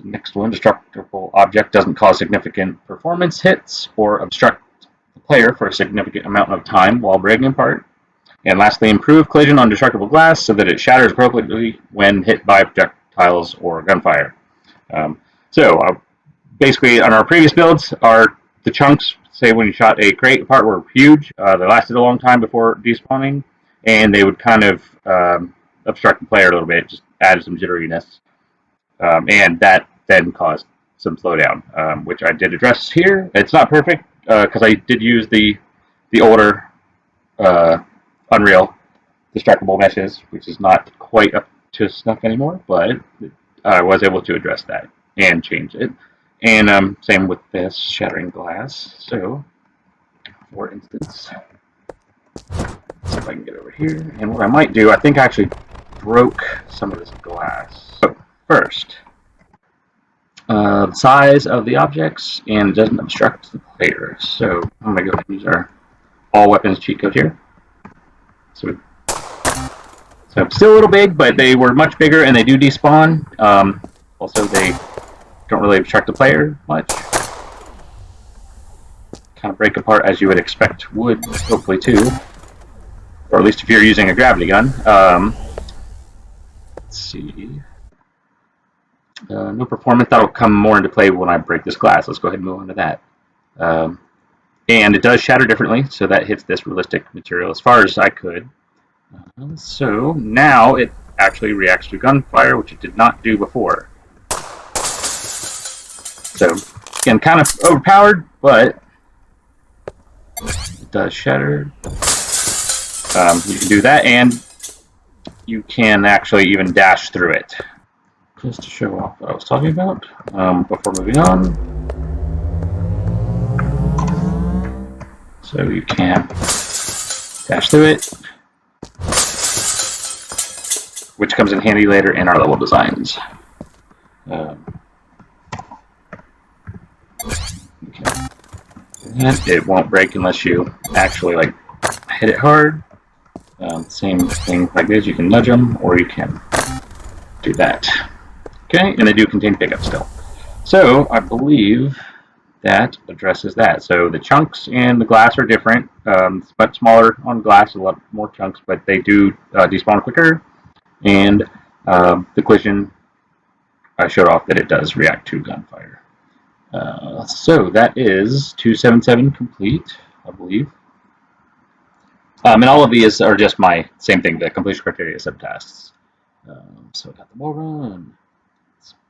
[SPEAKER 8] the next one, destructible object doesn't cause significant performance hits or obstruct the player for a significant amount of time while breaking apart. And lastly, improve collision on destructible glass so that it shatters appropriately when hit by projectiles or gunfire. Basically, on our previous builds, the chunks, say when you shot a crate apart, were huge. They lasted a long time before despawning, and they would kind of obstruct the player a little bit, just added some jitteriness. And that then caused some slowdown, which I did address here. It's not perfect, because I did use the older Unreal destructible meshes, which is not quite up to snuff anymore, but I was able to address that and change it. And same with this shattering glass. So, for instance, let's see if I can get over here. And what I might do, I think I actually broke some of this glass. So, first, the size of the objects, and it doesn't obstruct the player. So, I'm going to go ahead and use our all weapons cheat code here. So still a little big, but they were much bigger, and they do despawn. Also, they don't really obstruct the player much. Kind of break apart as you would expect would, hopefully, too. Or at least if you're using a gravity gun. Let's see. No performance. That'll come more into play when I break this glass. Let's go ahead and move on to that. And it does shatter differently, so that hits this realistic material as far as I could. So now it actually reacts to gunfire, which it did not do before. So, again, kind of overpowered, but it does shatter. You can do that, and you can actually even dash through it. Just to show off what I was talking about before moving on. So you can dash through it, which comes in handy later in our level designs. And it won't break unless you actually hit it hard. Same thing like this, you can nudge them, or you can do that. Okay, and they do contain pickup still. So I believe that addresses that. So the chunks and the glass are different. It's much smaller on glass, a lot more chunks, but they do despawn quicker. And the collision, I showed off that it does react to gunfire. So that is 277 complete, I believe. And all of these are just my same thing, the completion criteria subtasks. So I got the wall run,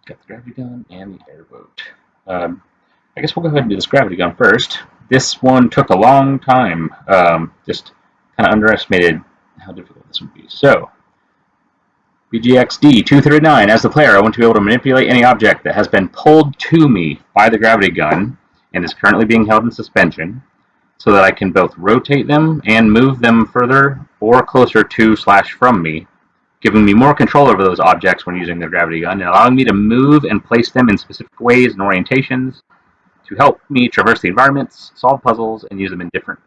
[SPEAKER 8] got the gravity gun, and the airboat. I guess we'll go ahead and do this gravity gun first. This one took a long time. Just kind of underestimated how difficult this would be. So, BGXD 239. As the player, I want to be able to manipulate any object that has been pulled to me by the gravity gun and is currently being held in suspension, so that I can both rotate them and move them further or closer to / from me, giving me more control over those objects when using the gravity gun, and allowing me to move and place them in specific ways and orientations to help me traverse the environments, solve puzzles, and use them in different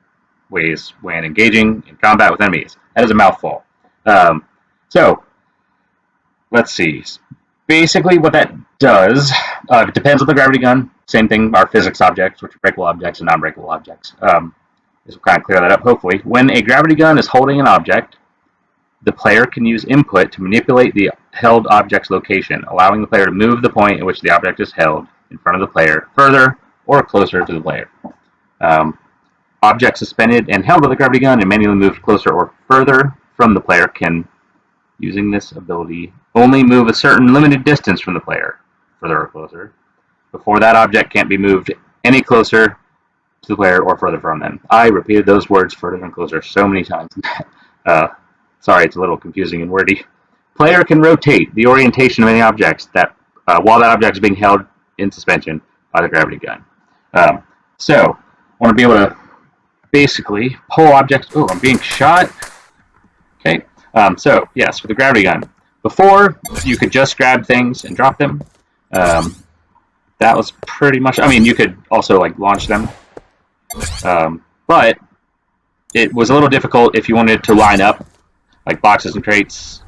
[SPEAKER 8] ways when engaging in combat with enemies. That is a mouthful. So, let's see. Basically, what that does, it depends on the gravity gun. Same thing, our physics objects, which are breakable objects and non-breakable objects. This will kind of clear that up, hopefully. When a gravity gun is holding an object, the player can use input to manipulate the held object's location, allowing the player to move the point at which the object is held in front of the player further or closer to the player. Objects suspended and held with a gravity gun and manually moved closer or further from the player can, using this ability, only move a certain limited distance from the player, further or closer, before that object can't be moved any closer to the player or further from them. I repeated those words, further and closer, so many times. Sorry, it's a little confusing and wordy. Player can rotate the orientation of any objects that while that object is being held in suspension by the gravity gun. So, I want to be able to basically pull objects. Oh, I'm being shot. Okay. So, yes, with the gravity gun. Before, you could just grab things and drop them. That was pretty much. I mean, you could also like launch them, but it was a little difficult if you wanted to line up like boxes and crates.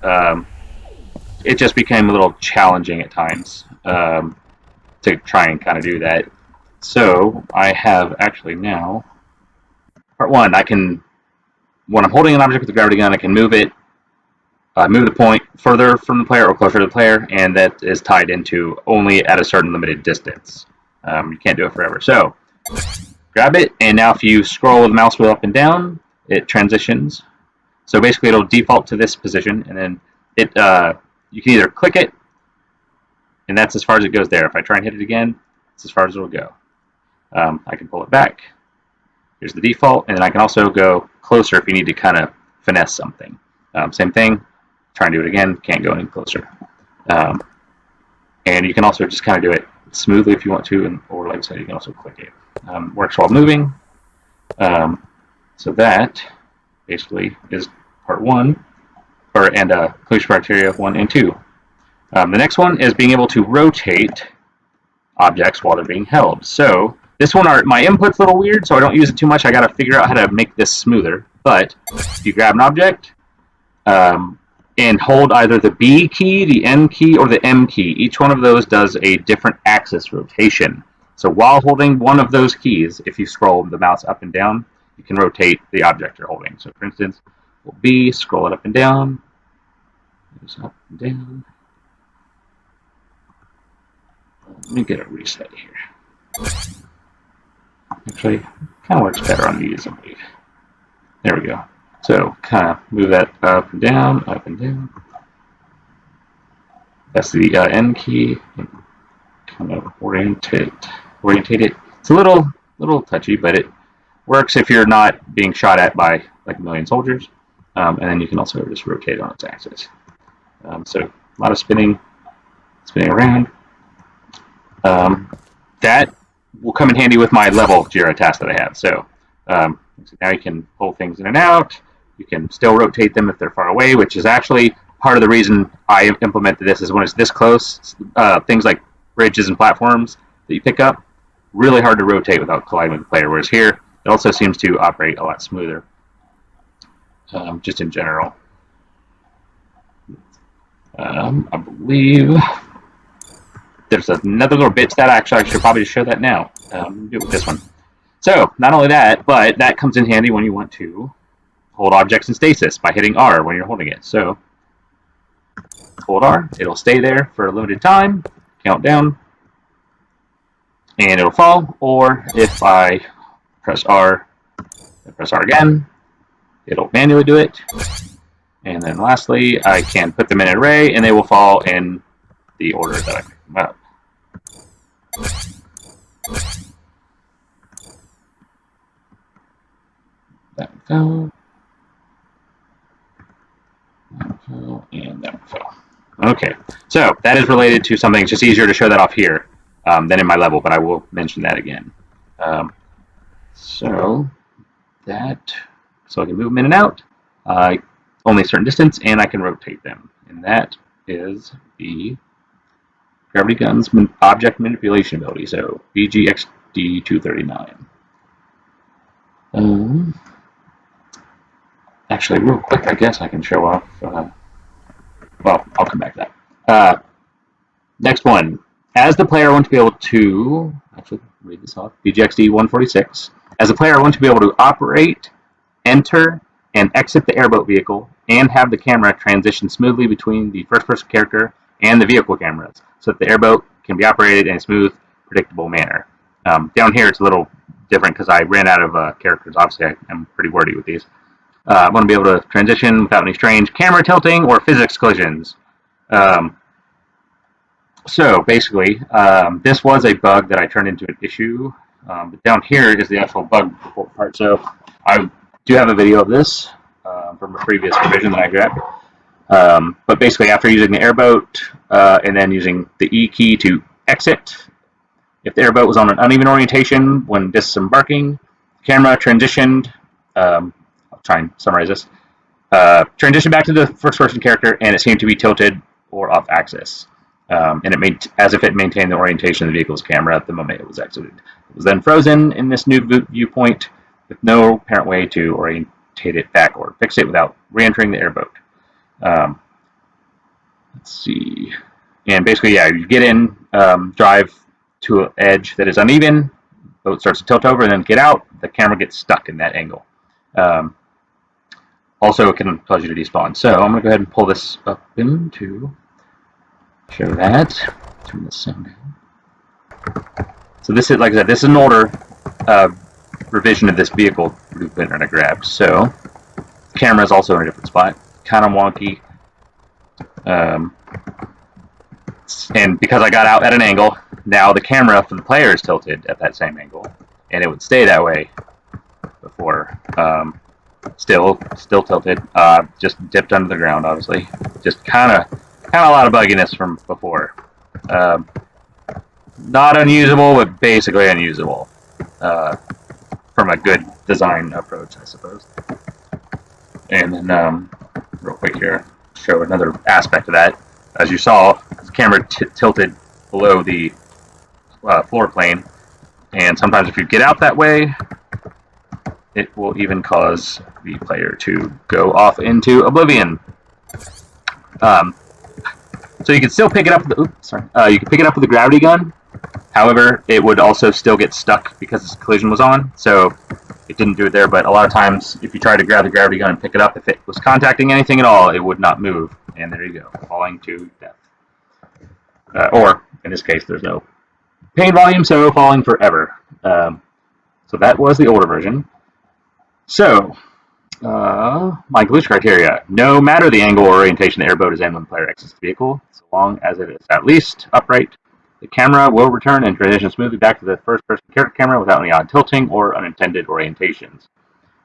[SPEAKER 8] It just became a little challenging at times to try and kind of do that. So I have actually now part one. I can, when I'm holding an object with the gravity gun, I can move it, move the point further from the player or closer to the player, and that is tied into only at a certain limited distance. You can't do it forever. So grab it, and now if you scroll the mouse wheel up and down, it transitions. So basically, it'll default to this position, and then it you can either click it, and that's as far as it goes there. If I try and hit it again, it's as far as it'll go. I can pull it back. Here's the default, and then I can also go closer if you need to kind of finesse something. Same thing. Try and do it again. Can't go any closer. And you can also just kind of do it smoothly if you want to, or like I said, you can also click it. Works while moving. So that basically is part one, and completion criteria 1 and 2. The next one is being able to rotate objects while they're being held. So this one, my input's a little weird, so I don't use it too much. I got to figure out how to make this smoother. But if you grab an object and hold either the B key, the N key, or the M key, each one of those does a different axis rotation. So while holding one of those keys, if you scroll the mouse up and down, you can rotate the object you're holding. So for instance, we'll B, scroll it up and down. Up and down. Let me get a reset here. Actually, kind of works better on these, I believe. There we go. So kind of move that up and down, up and down. That's the N key. Kind of orientate it. It's a little touchy, but it works if you're not being shot at by like a million soldiers. And then you can also just rotate on its axis. So a lot of spinning around. That will come in handy with my level Jira task that I have. So now you can pull things in and out. You can still rotate them if they're far away, which is actually part of the reason I implemented this, is when it's this close, things like bridges and platforms that you pick up, really hard to rotate without colliding with the player, whereas here, it also seems to operate a lot smoother, just in general. I believe there's another little bit that I should probably just show that now. Do it with this one. So, not only that, but that comes in handy when you want to hold objects in stasis by hitting R when you're holding it. So, hold R, it'll stay there for a limited time, count down, and it'll fall. Or if I press R, and press R again, it'll manually do it. And then lastly, I can put them in an array, and they will fall in the order that I picked them up. That one fell. That one fell, and that one fell. Okay, so that is related to something. It's just easier to show that off here than in my level, but I will mention that again. So I can move them in and out, only a certain distance, and I can rotate them. And that is the Gravity Gun's object manipulation ability, so BGXD239. Actually, real quick, I guess I can show off. Well, I'll come back to that. Next one. As the player, I want to be able to actually read this off. BGXD 146. As a player, I want to be able to operate, enter, and exit the airboat vehicle, and have the camera transition smoothly between the first-person character and the vehicle cameras, so that the airboat can be operated in a smooth, predictable manner. Down here, it's a little different because I ran out of characters. Obviously, I'm pretty wordy with these. I want to be able to transition without any strange camera tilting or physics collisions. So basically, this was a bug that I turned into an issue. But down here is the actual bug report part. So I do have a video of this from a previous revision that I grabbed. But basically, after using the airboat and then using the E key to exit, if the airboat was on an uneven orientation when disembarking, the camera transitioned. I'll try and summarize this. Transitioned back to the first-person character, and it seemed to be tilted or off axis. And it made as if it maintained the orientation of the vehicle's camera at the moment it was exited. It was then frozen in this new viewpoint with no apparent way to orientate it back or fix it without re-entering the airboat. Let's see. And basically, yeah, you get in, drive to an edge that is uneven, boat starts to tilt over, and then get out, the camera gets stuck in that angle. Also, it can cause you to despawn. So I'm going to go ahead and pull this up into show that. Turn this sound down. So this is, like I said, this is an older revision of this vehicle blueprint that I grabbed. So the camera is also in a different spot. Kind of wonky. And because I got out at an angle, now the camera for the player is tilted at that same angle. And it would stay that way before. Still tilted. Just dipped under the ground, obviously. Just kind of a lot of bugginess from before. Not unusable, but basically unusable. From a good design approach, I suppose. And then, real quick here, show another aspect of that. As you saw, the camera tilted below the floor plane, and sometimes if you get out that way, it will even cause the player to go off into oblivion. So you can still pick it up with the, you can pick it up with the gravity gun. However, it would also still get stuck because this collision was on. So it didn't do it there. But a lot of times, if you try to grab the gravity gun and pick it up, if it was contacting anything at all, it would not move. And there you go, falling to death. Or in this case, there's no pain volume, so falling forever. So that was the older version. So, my glitch criteria. No matter the angle or orientation the airboat is in when the player exits the vehicle, so long as it is at least upright, the camera will return and transition smoothly back to the first-person character camera without any odd tilting or unintended orientations.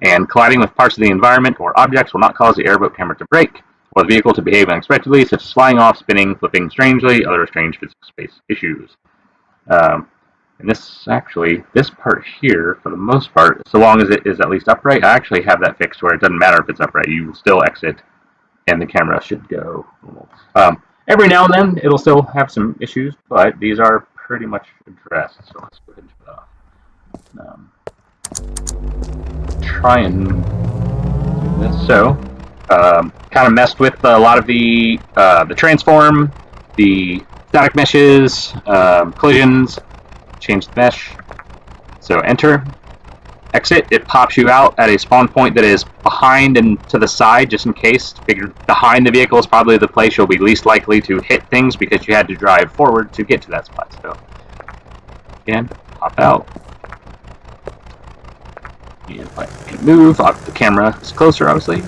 [SPEAKER 8] And colliding with parts of the environment or objects will not cause the airboat camera to break, or the vehicle to behave unexpectedly, such as flying off, spinning, flipping strangely, other strange physical space issues. And this part here, for the most part, so long as it is at least upright, I actually have that fixed where it doesn't matter if it's upright. You will still exit, and the camera should go normal. Every now and then, it'll still have some issues, but these are pretty much addressed. So let's go ahead and shut off. Try and do this. So, kind of messed with a lot of the transform, the static meshes, collisions. Change the mesh. So enter, exit. It pops you out at a spawn point that is behind and to the side, just in case. Figure behind the vehicle is probably the place you'll be least likely to hit things because you had to drive forward to get to that spot. So again, pop out. And if I can move, the camera is closer, obviously.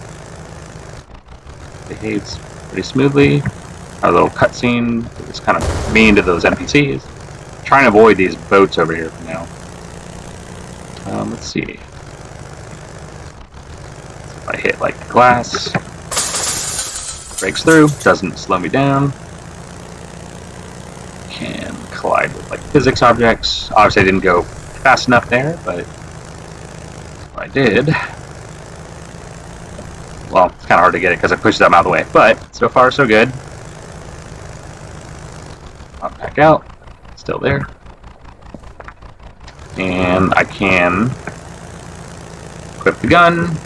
[SPEAKER 8] Behaves pretty smoothly. Our little cutscene is kind of mean to those NPCs. Trying to avoid these boats over here for now. Let's see. If I hit like the glass, breaks through, doesn't slow me down. Can collide with like physics objects. Obviously I didn't go fast enough there, but if I did, well, it's kind of hard to get it because I pushed them out of the way. But so far so good. Pop back out, still there. And I can equip the gun.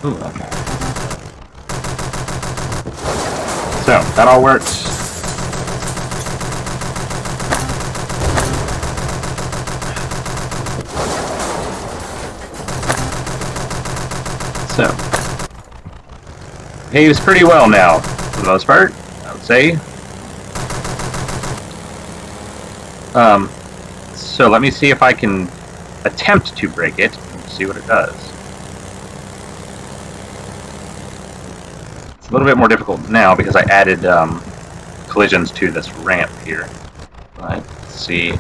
[SPEAKER 8] Ooh, okay. So, that all works. So, behaves pretty well now, for the most part, I would say. So let me see if I can attempt to break it and see what it does. It's a little bit more difficult now because I added collisions to this ramp here. But let's see.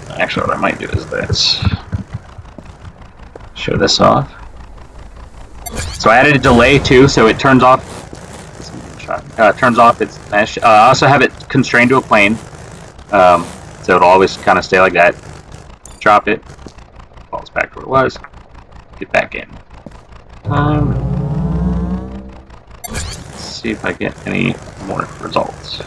[SPEAKER 8] Actually, what I might do is this. Show this off. So I added a delay too, so it turns off. Turns off its mesh. I also have it constrained to a plane, so it'll always kind of stay like that. Drop it, falls back to where it was. Get back in. Let's see if I get any more results.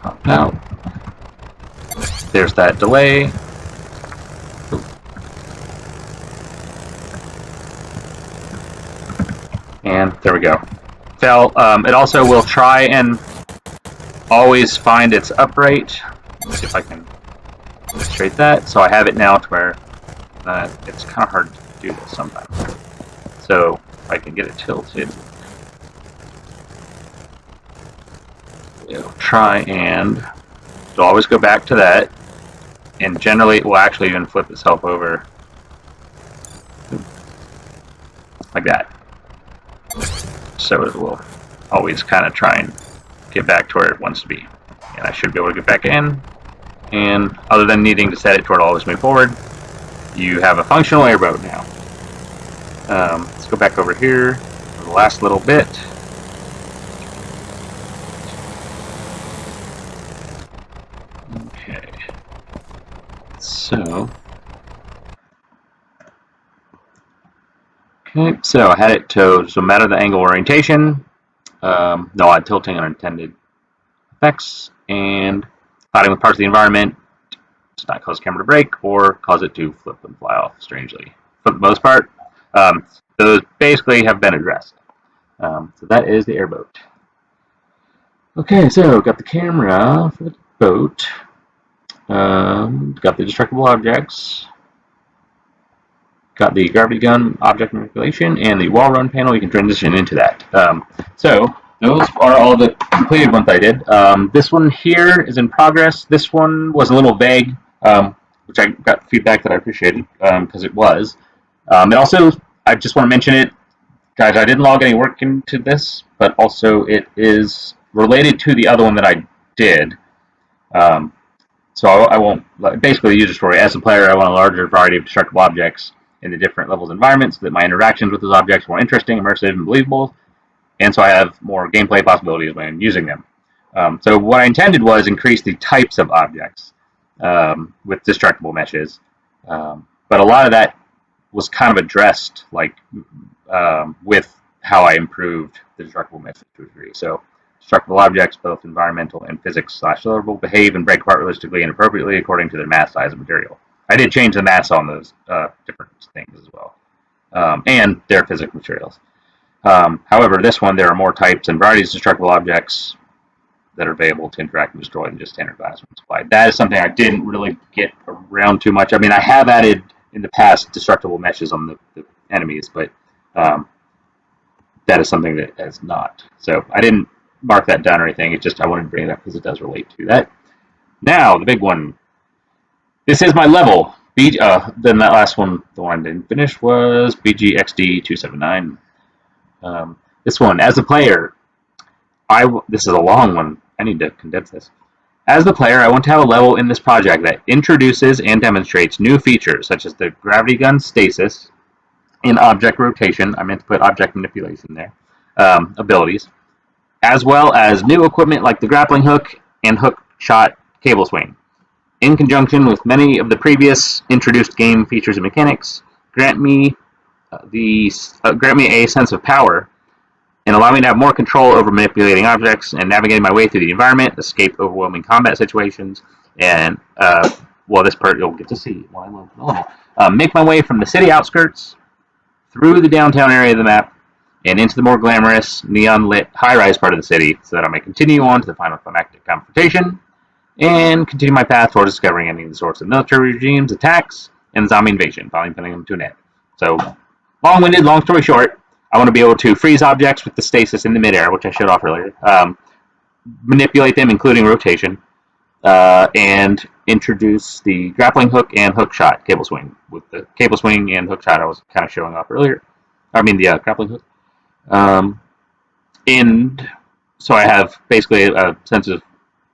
[SPEAKER 8] Pop out. There's that delay. And there we go. Fell. It also will try and always find its upright. Let's see if I can illustrate that. So I have it now to where it's kind of hard to do this sometimes. So if I can get it tilted, it'll try and it'll always go back to that. And generally, it will actually even flip itself over like that. So it will always kind of try and get back to where it wants to be. And I should be able to get back in. And other than needing to set it to where it'll always move forward, you have a functional airboat now. Let's go back over here for the last little bit. Okay. So, okay, so I had it to, so matter the angle orientation, no odd tilting, unintended effects, and clouding with parts of the environment does not cause the camera to break or cause it to flip and fly off strangely. For the most part, those basically have been addressed. So that is the airboat. Okay, so got the camera for the boat. Got the destructible objects, got the gravity gun object manipulation, and the wall run panel. You can transition into that. So those are all the completed ones I did. This one here is in progress. This one was a little vague, which I got feedback that I appreciated because it was. It also, I just want to mention it, guys, I didn't log any work into this, but also it is related to the other one that I did. So I won't, basically the user story, as a player I want a larger variety of destructible objects in the different levels of environments so that my interactions with those objects are more interesting, immersive, and believable, and so I have more gameplay possibilities when I'm using them. So what I intended was increase the types of objects with destructible meshes, but a lot of that was kind of addressed like with how I improved the destructible mesh to a degree. So destructible objects, both environmental and physics/observable, behave and break apart realistically and appropriately according to their mass, size, and material. I did change the mass on those different things as well, and their physical materials. However, this one, there are more types and varieties of destructible objects, that are available to interact and destroy than just standard glass when supplied. That is something I didn't really get around too much. I mean, I have added in the past destructible meshes on the enemies, but that is something that has not. So I didn't mark that down or anything. It's just I wanted to bring it up because it does relate to that. Now, the big one. This is my level. Then that last one, the one I didn't finish, was BGXD279. This one, as a player, this is a long one. I need to condense this. As the player, I want to have a level in this project that introduces and demonstrates new features, such as the gravity gun stasis and object rotation. I meant to put object manipulation there. Abilities. As well as new equipment like the grappling hook and hook shot cable swing. In conjunction with many of the previous introduced game features and mechanics, grant me a sense of power and allow me to have more control over manipulating objects and navigating my way through the environment, escape overwhelming combat situations, and, this part you'll get to see while I load the level. Make my way from the city outskirts, through the downtown area of the map, and into the more glamorous, neon-lit, high-rise part of the city, so that I may continue on to the final climactic confrontation, and continue my path towards discovering any of the sorts of military regimes, attacks, and zombie invasion, finally putting them to an end. So, long-winded, long story short, I want to be able to freeze objects with the stasis in the midair, which I showed off earlier, manipulate them, including rotation, and introduce the grappling hook and hook shot cable swing. With the cable swing and hook shot I was kind of showing off earlier. The grappling hook. And so I have basically a sense of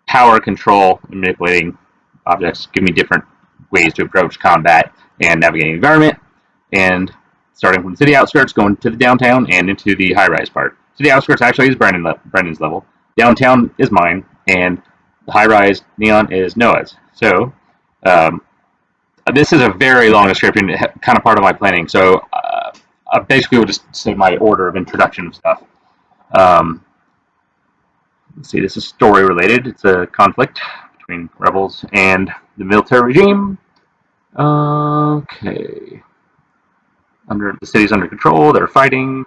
[SPEAKER 8] power, control, and manipulating objects. Give me different ways to approach combat and navigating the environment. And starting from the city outskirts, going to the downtown and into the high-rise part. City outskirts actually is Brendan's level. Downtown is mine, and the high-rise neon is Noah's. So this is a very long description, kind of part of my planning. So I basically will just say my order of introduction of stuff. Let's see, this is story related. It's a conflict between rebels and the military regime. Okay. The city's under control. They're fighting.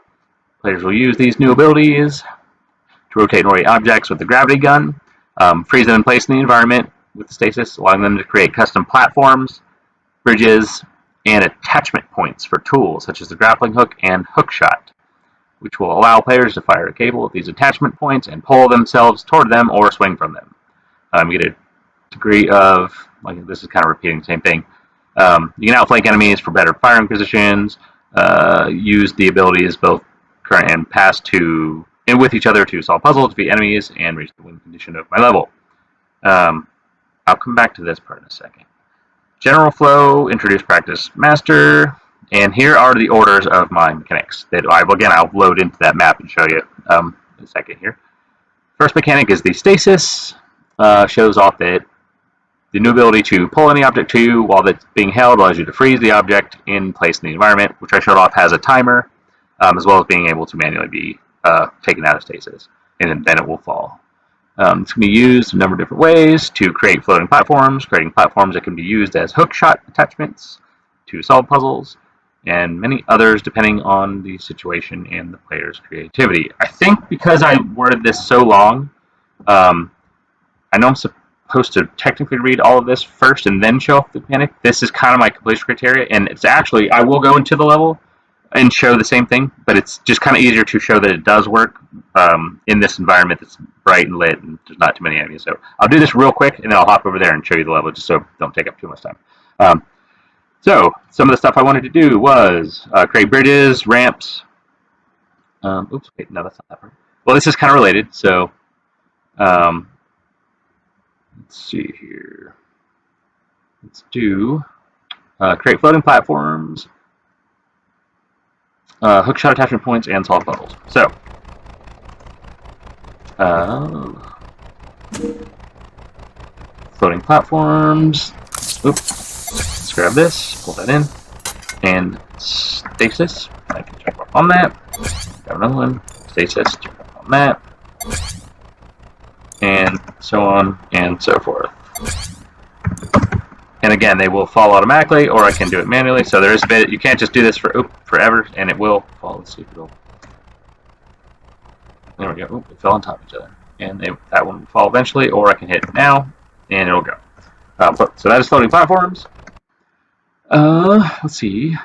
[SPEAKER 8] Players will use these new abilities to rotate and orient objects with the gravity gun, freeze them in place in the environment with the stasis, allowing them to create custom platforms, bridges, and attachment points for tools such as the grappling hook and hook shot, which will allow players to fire a cable at these attachment points and pull themselves toward them or swing from them. You get a degree of, this is kind of repeating the same thing. You can outflank enemies for better firing positions, use the abilities both current and past and with each other to solve puzzles, defeat enemies, and reach the win condition of my level. I'll come back to this part in a second. General flow, introduce, practice, master, and here are the orders of my mechanics that I'll load into that map and show you in a second here. First mechanic is the stasis. Shows off that the new ability to pull any object to you while it's being held allows you to freeze the object in place in the environment, which I showed off has a timer, as well as being able to manually be taken out of stasis, and then it will fall. It's going to be used a number of different ways to create floating platforms, creating platforms that can be used as hook shot attachments to solve puzzles, and many others depending on the situation and the player's creativity. I think because I worded this so long, I know I'm supposed to technically read all of this first and then show off the mechanic. This is kind of my completion criteria, and it's actually, I will go into the level and show the same thing, but it's just kind of easier to show that it does work in this environment that's bright and lit and there's not too many enemies. So I'll do this real quick, and then I'll hop over there and show you the level just so don't take up too much time. So some of the stuff I wanted to do was create bridges, ramps. Oops, wait, no, that's not that part. Well, this is kind of related, so let's see here. Let's do create floating platforms, hookshot attachment points, and solve puzzles. So, floating platforms. Oops. Let's grab this, pull that in, and stasis. I can check off on that. Got another one. Stasis, check off on that. And so on and so forth. And again, they will fall automatically, or I can do it manually. So there is a bit. You can't just do this forever, and it will fall. Let's see if it'll. There we go. Oop, it fell on top of each other. and that one will fall eventually, or I can hit it now, and it'll go. So that is floating platforms. Let's see.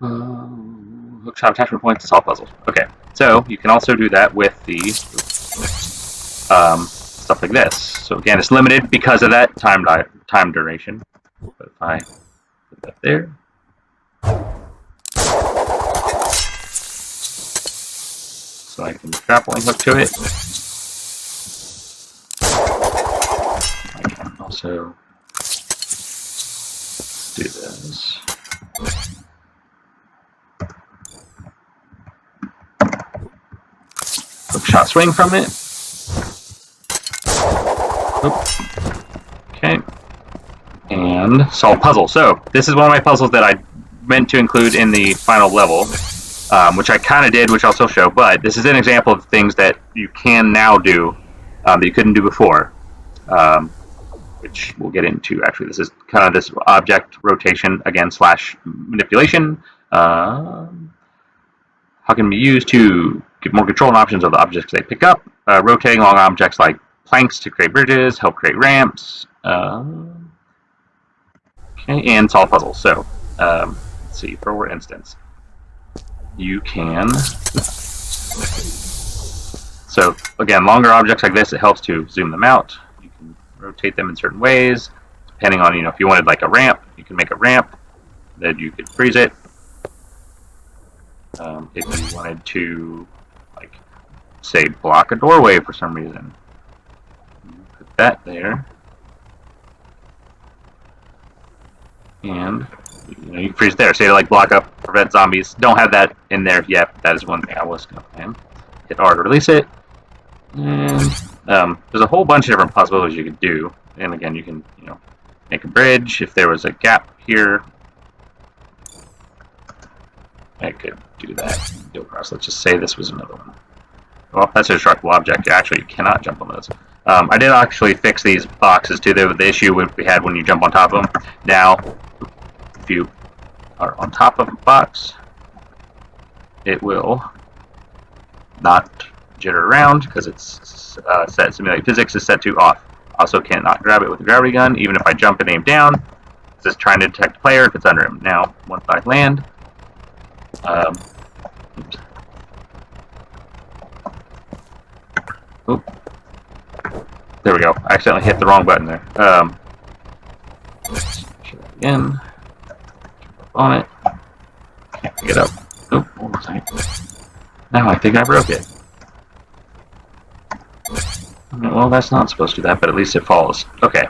[SPEAKER 8] Hookshot attachment points to solve puzzles. Okay, so you can also do that with the stuff like this. So again, it's limited because of that time duration. But if I put that there, so I can grappling hook to it. I can also do this. Hookshot swing from it. Oop. Okay. And solve puzzle. So this is one of my puzzles that I meant to include in the final level, which I kind of did, which I'll still show. But this is an example of things that you can now do that you couldn't do before, which we'll get into. Actually, this is kind of this object rotation again / manipulation. How can it be used to give more control and options of the objects they pick up? Rotating along objects like planks to create bridges, help create ramps. Okay, and solve puzzles. So, let's see, for instance, you can. So, again, longer objects like this, it helps to zoom them out. You can rotate them in certain ways, depending on, if you wanted like a ramp, you can make a ramp, then you could freeze it. If you wanted to, like, say, block a doorway for some reason, put that there, and you can freeze there. Say to like block up, prevent zombies. Don't have that in there yet. That is one thing I was going to plan. Hit R to release it, and there's a whole bunch of different possibilities you could do. And again, you can make a bridge if there was a gap here. I could do that. Go across. Let's just say this was another one. Well, that's a destructible object. Actually, you cannot jump on those. I did actually fix these boxes too. The issue we had when you jump on top of them. Now, if you are on top of a box, it will not jitter around because it's set. Simulate physics is set to off. Also, cannot grab it with a gravity gun, even if I jump and aim down. It's just trying to detect the player if it's under him. Now, once I land. Oop. There we go. I accidentally hit the wrong button there. Let's try that again. Jump up on it. Can't pick it up. Oop, what was I? Now I think I broke it. Well, that's not supposed to do that, but at least it falls. Okay.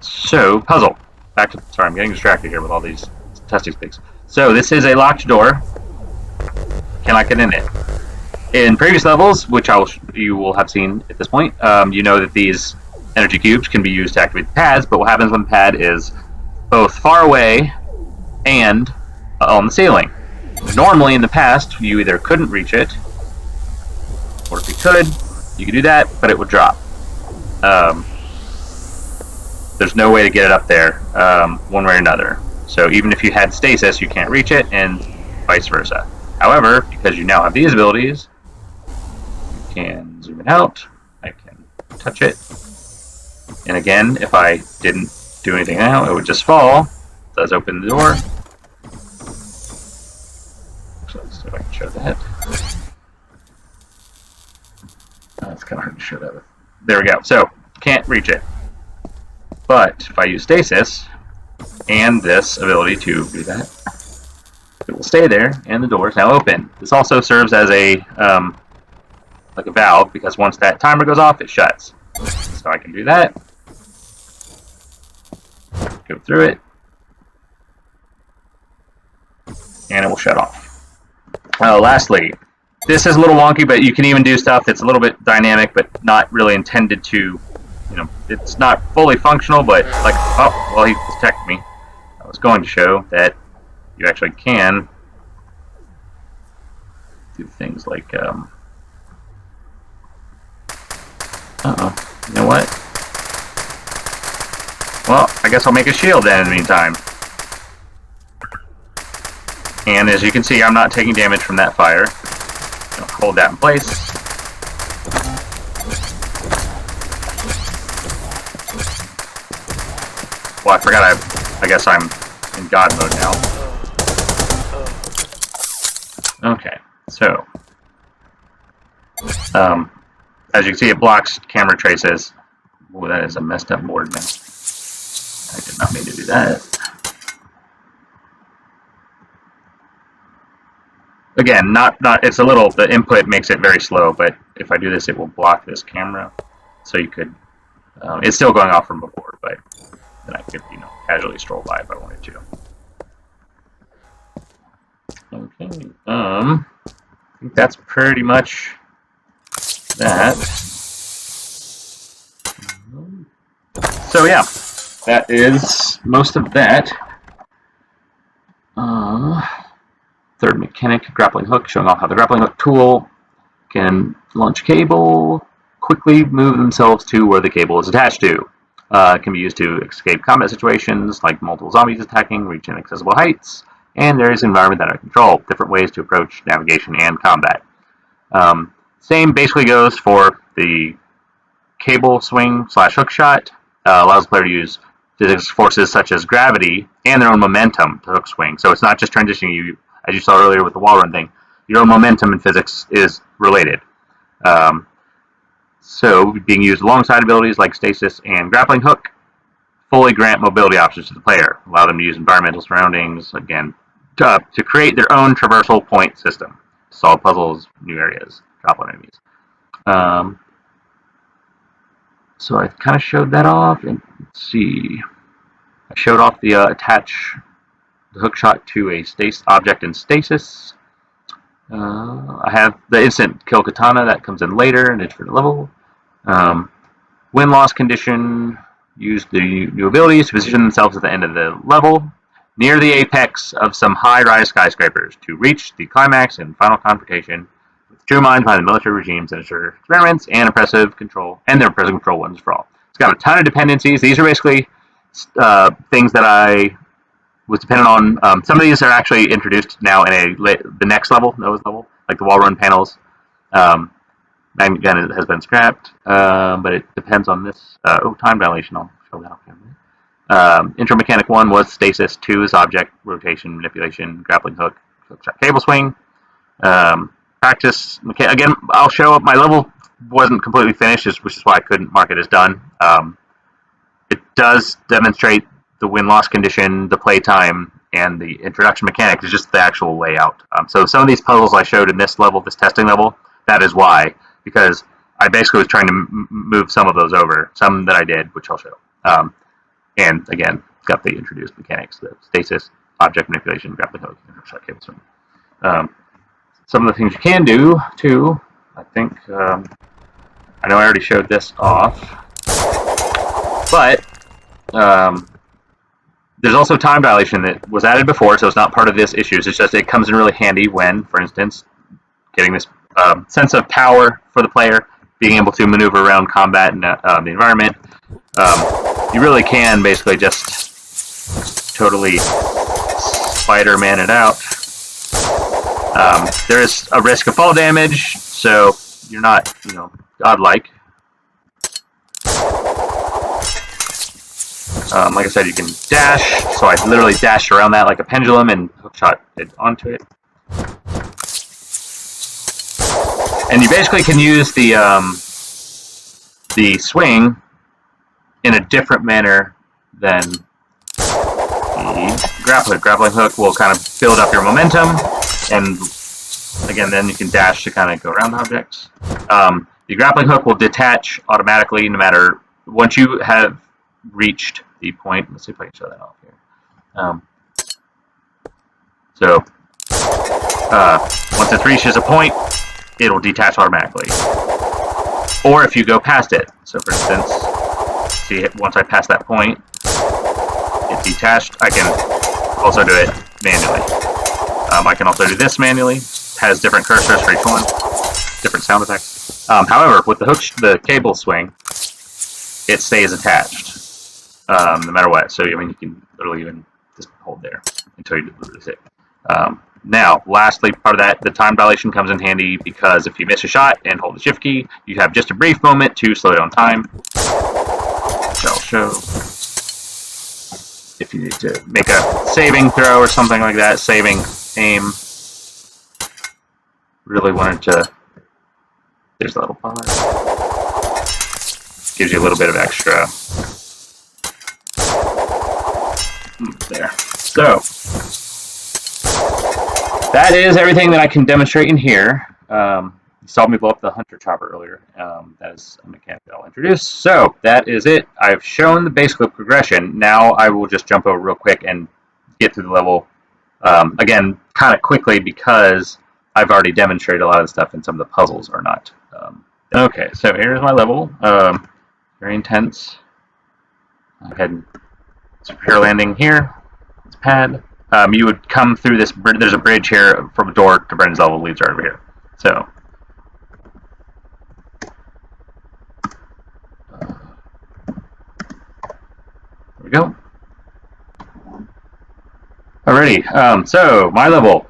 [SPEAKER 8] So, puzzle. Back to. Sorry, I'm getting distracted here with all these testing things. So, this is a locked door. Can I get in it? In previous levels, which you will have seen at this point, you know that these energy cubes can be used to activate the pads, but what happens when the pad is both far away and on the ceiling? Normally, in the past, you either couldn't reach it, or if you could do that, but it would drop. There's no way to get it up there, one way or another. So even if you had stasis, you can't reach it, and vice versa. However, because you now have these abilities, you can zoom it out, I can touch it, and again, if I didn't do anything now, it would just fall. It does open the door. So let's see if I can show that. It's kind of hard to show that with. There we go. So, can't reach it. But if I use stasis and this ability to do that, it will stay there, and the door is now open. This also serves as a like a valve, because once that timer goes off, it shuts. So I can do that. Go through it, and it will shut off. Lastly, this is a little wonky, but you can even do stuff that's a little bit dynamic, but not really intended to, it's not fully functional, but like, oh, well, he detected me. I was going to show that you actually can do things like, you know what? Well, I guess I'll make a shield then in the meantime. And as you can see, I'm not taking damage from that fire. hold that in place. Well, I forgot I guess I'm in God mode now. Okay, so as you can see, it blocks camera traces. Oh, that is a messed up board now. I did not mean to do that. Again, it's a little, the input makes it very slow, but if I do this, it will block this camera. So you could, it's still going off from before, but then I could, casually stroll by if I wanted to. Okay, I think that's pretty much that. So yeah, that is most of that. Third mechanic, grappling hook, showing off how the grappling hook tool can launch cable, quickly move themselves to where the cable is attached to. It can be used to escape combat situations, like multiple zombies attacking, reach inaccessible heights, and there is environment that I control. Different ways to approach navigation and combat. Same basically goes for the cable swing / hook shot. Allows the player to use physics forces such as gravity and their own momentum to hook swing. So it's not just transitioning you, as you saw earlier with the wall run thing. Your own momentum in physics is related. So being used alongside abilities like stasis and grappling hook, fully grant mobility options to the player. Allow them to use environmental surroundings, again, to create their own traversal point system. Solve puzzles, new areas, drop on enemies. So I kind of showed that off, and let's see. I showed off the attach the hook shot to a object in stasis. I have the instant kill katana that comes in later and it's for the level. Win loss condition. Use the new abilities to position themselves at the end of the level, near the apex of some high-rise skyscrapers, to reach the climax and final confrontation with true minds behind the military regimes that ensure experiments and oppressive control, and their oppressive control once for all. It's got a ton of dependencies. These are basically things that I was dependent on. Some of these are actually introduced now in the next level, Noah's level, like the wall run panels. Magnet gun has been scrapped, but it depends on this. Time dilation, I'll show that off. Intro mechanic 1 was stasis, 2 is object rotation, manipulation, grappling hook, cable swing. Practice, again, I'll show up, my level wasn't completely finished, which is why I couldn't mark it as done. It does demonstrate the win-loss condition, the playtime, and the introduction mechanics. It's just the actual layout. So some of these puzzles I showed in this level, this testing level, that is why, because I basically was trying to move some of those over, some that I did, which I'll show. And again, got the introduced mechanics, the stasis, object manipulation, grappling hook, and shot cable swing. Some of the things you can do, too, I think, I know I already showed this off, but there's also time dilation that was added before, so it's not part of this issue. It's just it comes in really handy when, for instance, getting this sense of power for the player, being able to maneuver around combat and the environment. You really can basically just totally Spider-Man it out. There is a risk of fall damage, so you're not, godlike. Like I said, you can dash, so I literally dashed around that like a pendulum and hookshot it onto it. And you basically can use the swing in a different manner than the grappling hook. Grappling hook will kind of build up your momentum, and again, then you can dash to kind of go around the objects. The grappling hook will detach automatically no matter, once you have reached the point. Let's see if I can show that off here. Once it reaches a point, it'll detach automatically. Or if you go past it. So for instance, see, once I pass that point, it detached. I can also do it manually. I can also do this manually. It has different cursors for each one, different sound effects. However, with the cable swing, it stays attached no matter what. So I mean, you can literally even just hold there until you lose it. Now, lastly, part of that, the time dilation comes in handy because if you miss a shot and hold the shift key, you have just a brief moment to slow down time. Which I'll show. If you need to make a saving throw or something like that, saving aim. Really wanted to. There's a little pause. Gives you a little bit of extra. There. So. That is everything that I can demonstrate in here. You saw me blow up the Hunter Chopper earlier. That is a mechanic that I'll introduce. So that is it. I've shown the basic progression. Now I will just jump over real quick and get through the level again kind of quickly because I've already demonstrated a lot of the stuff and some of the puzzles are not. Okay, so here's my level. Very intense. Go ahead and superhero landing here. It's pad. You would come through this. There's a bridge here from a door to Brendan's level. Leads right over here. So, there we go. Alrighty. So my level,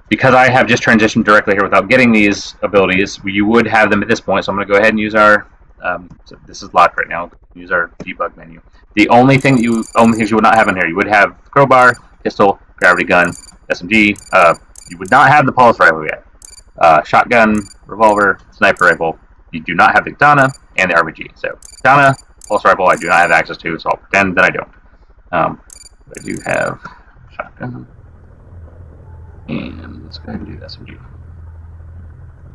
[SPEAKER 8] because I have just transitioned directly here without getting these abilities, you would have them at this point. So I'm going to go ahead and use our. So this is locked right now. Use our debug menu. The only things you would not have in here, you would have crowbar, pistol, gravity gun, SMG. You would not have the pulse rifle yet. Shotgun, revolver, sniper rifle. You do not have the katana and the RPG. So katana, pulse rifle, I do not have access to, so I'll pretend that I don't. But I do have shotgun. And let's go ahead and do the SMG.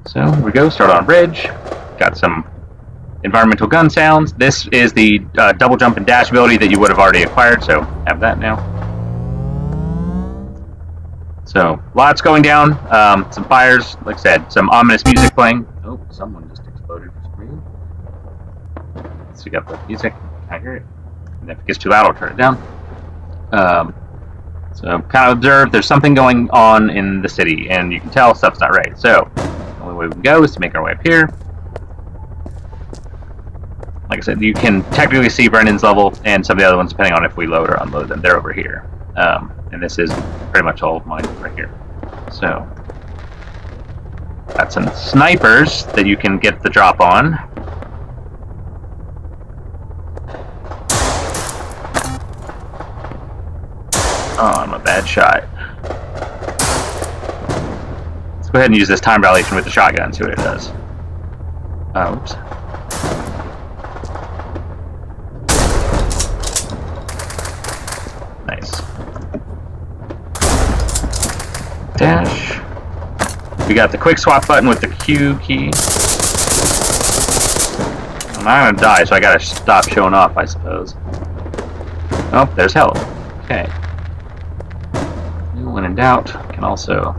[SPEAKER 8] So here we go. Start on bridge. Got some environmental gun sounds. This is the double jump and dash ability that you would have already acquired, so have that now. So, lots going down, some fires, like I said, some ominous music playing. Oh, someone just exploded for some reason. So we got the music, I hear it. And if it gets too loud, I'll turn it down. So, kind of observe, there's something going on in the city, and you can tell stuff's not right. So, the only way we can go is to make our way up here. Like I said, you can technically see Brendan's level and some of the other ones depending on if we load or unload them. They're over here. And this is pretty much all of mine right here. So, got some snipers that you can get the drop on. Oh, I'm a bad shot. Let's go ahead and use this time dilation with the shotgun, see what it does. Oops. Nice. Dash. We got the quick swap button with the Q key. I'm not gonna die, so I gotta stop showing off, I suppose. Oh, there's health. Okay. When in doubt, can also.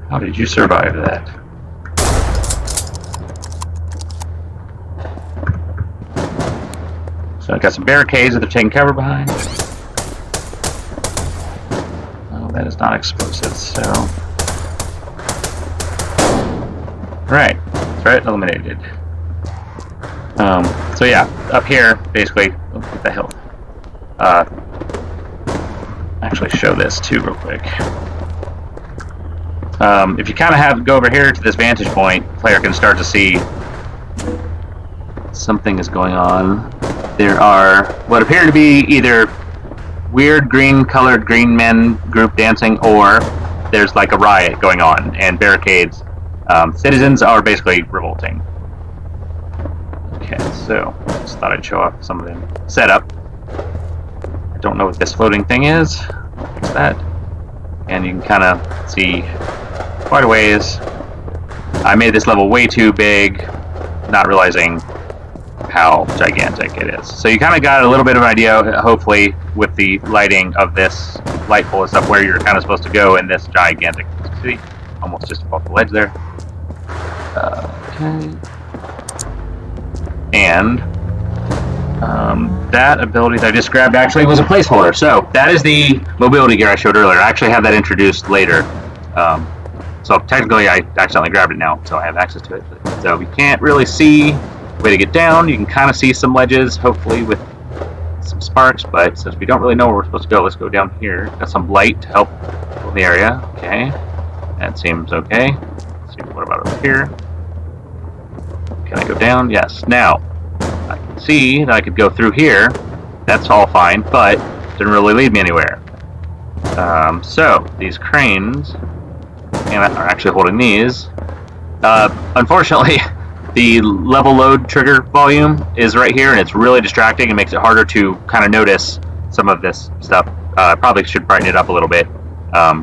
[SPEAKER 8] How did you survive that? So I got some barricades that they're taking cover behind. Oh, that is not explosive, so. Right, threat eliminated. So yeah, up here, basically, what the hell? Actually show this too real quick. If you kind of go over here to this vantage point, the player can start to see something is going on. There are what appear to be either weird green-colored green men group dancing, or there's like a riot going on and barricades. Citizens are basically revolting. Okay, so just thought I'd show off some of the setup. I don't know what this floating thing is. Fix that. And you can kind of see quite a ways. I made this level way too big, not realizing how gigantic it is. So you kind of got a little bit of an idea, hopefully, with the lighting of this light pole and stuff, where you're kind of supposed to go in this gigantic city. Almost just above the ledge there. Okay. And that ability that I just grabbed actually was a placeholder. So that is the mobility gear I showed earlier. I actually have that introduced later. So technically I accidentally grabbed it now, so I have access to it. So we can't really see way to get down. You can kind of see some ledges, hopefully with some sparks, but since we don't really know where we're supposed to go, let's go down here. Got some light to help in the area. Okay, that seems okay. Let's see, what about over here? Can I go down? Yes. Now, I can see that I could go through here. That's all fine, but didn't really lead me anywhere. So, these cranes are actually holding these. Unfortunately, the level load trigger volume is right here, and it's really distracting and makes it harder to kind of notice some of this stuff. Probably should brighten it up a little bit,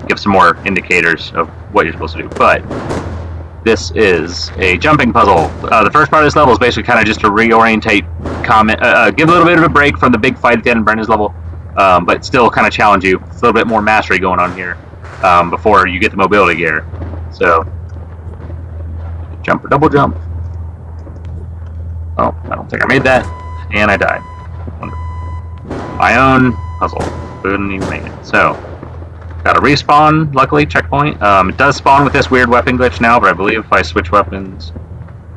[SPEAKER 8] give some more indicators of what you're supposed to do. But this is a jumping puzzle. The first part of this level is basically kind of just to reorientate, give a little bit of a break from the big fight at the end of Brendan's level, but still kind of challenge you. It's a little bit more mastery going on here before you get the mobility gear. So, jump or double jump. Oh, I don't think I made that, and I died. Wonderful. My own puzzle. Couldn't even make it. So, got a respawn, luckily, checkpoint. It does spawn with this weird weapon glitch now, but I believe if I switch weapons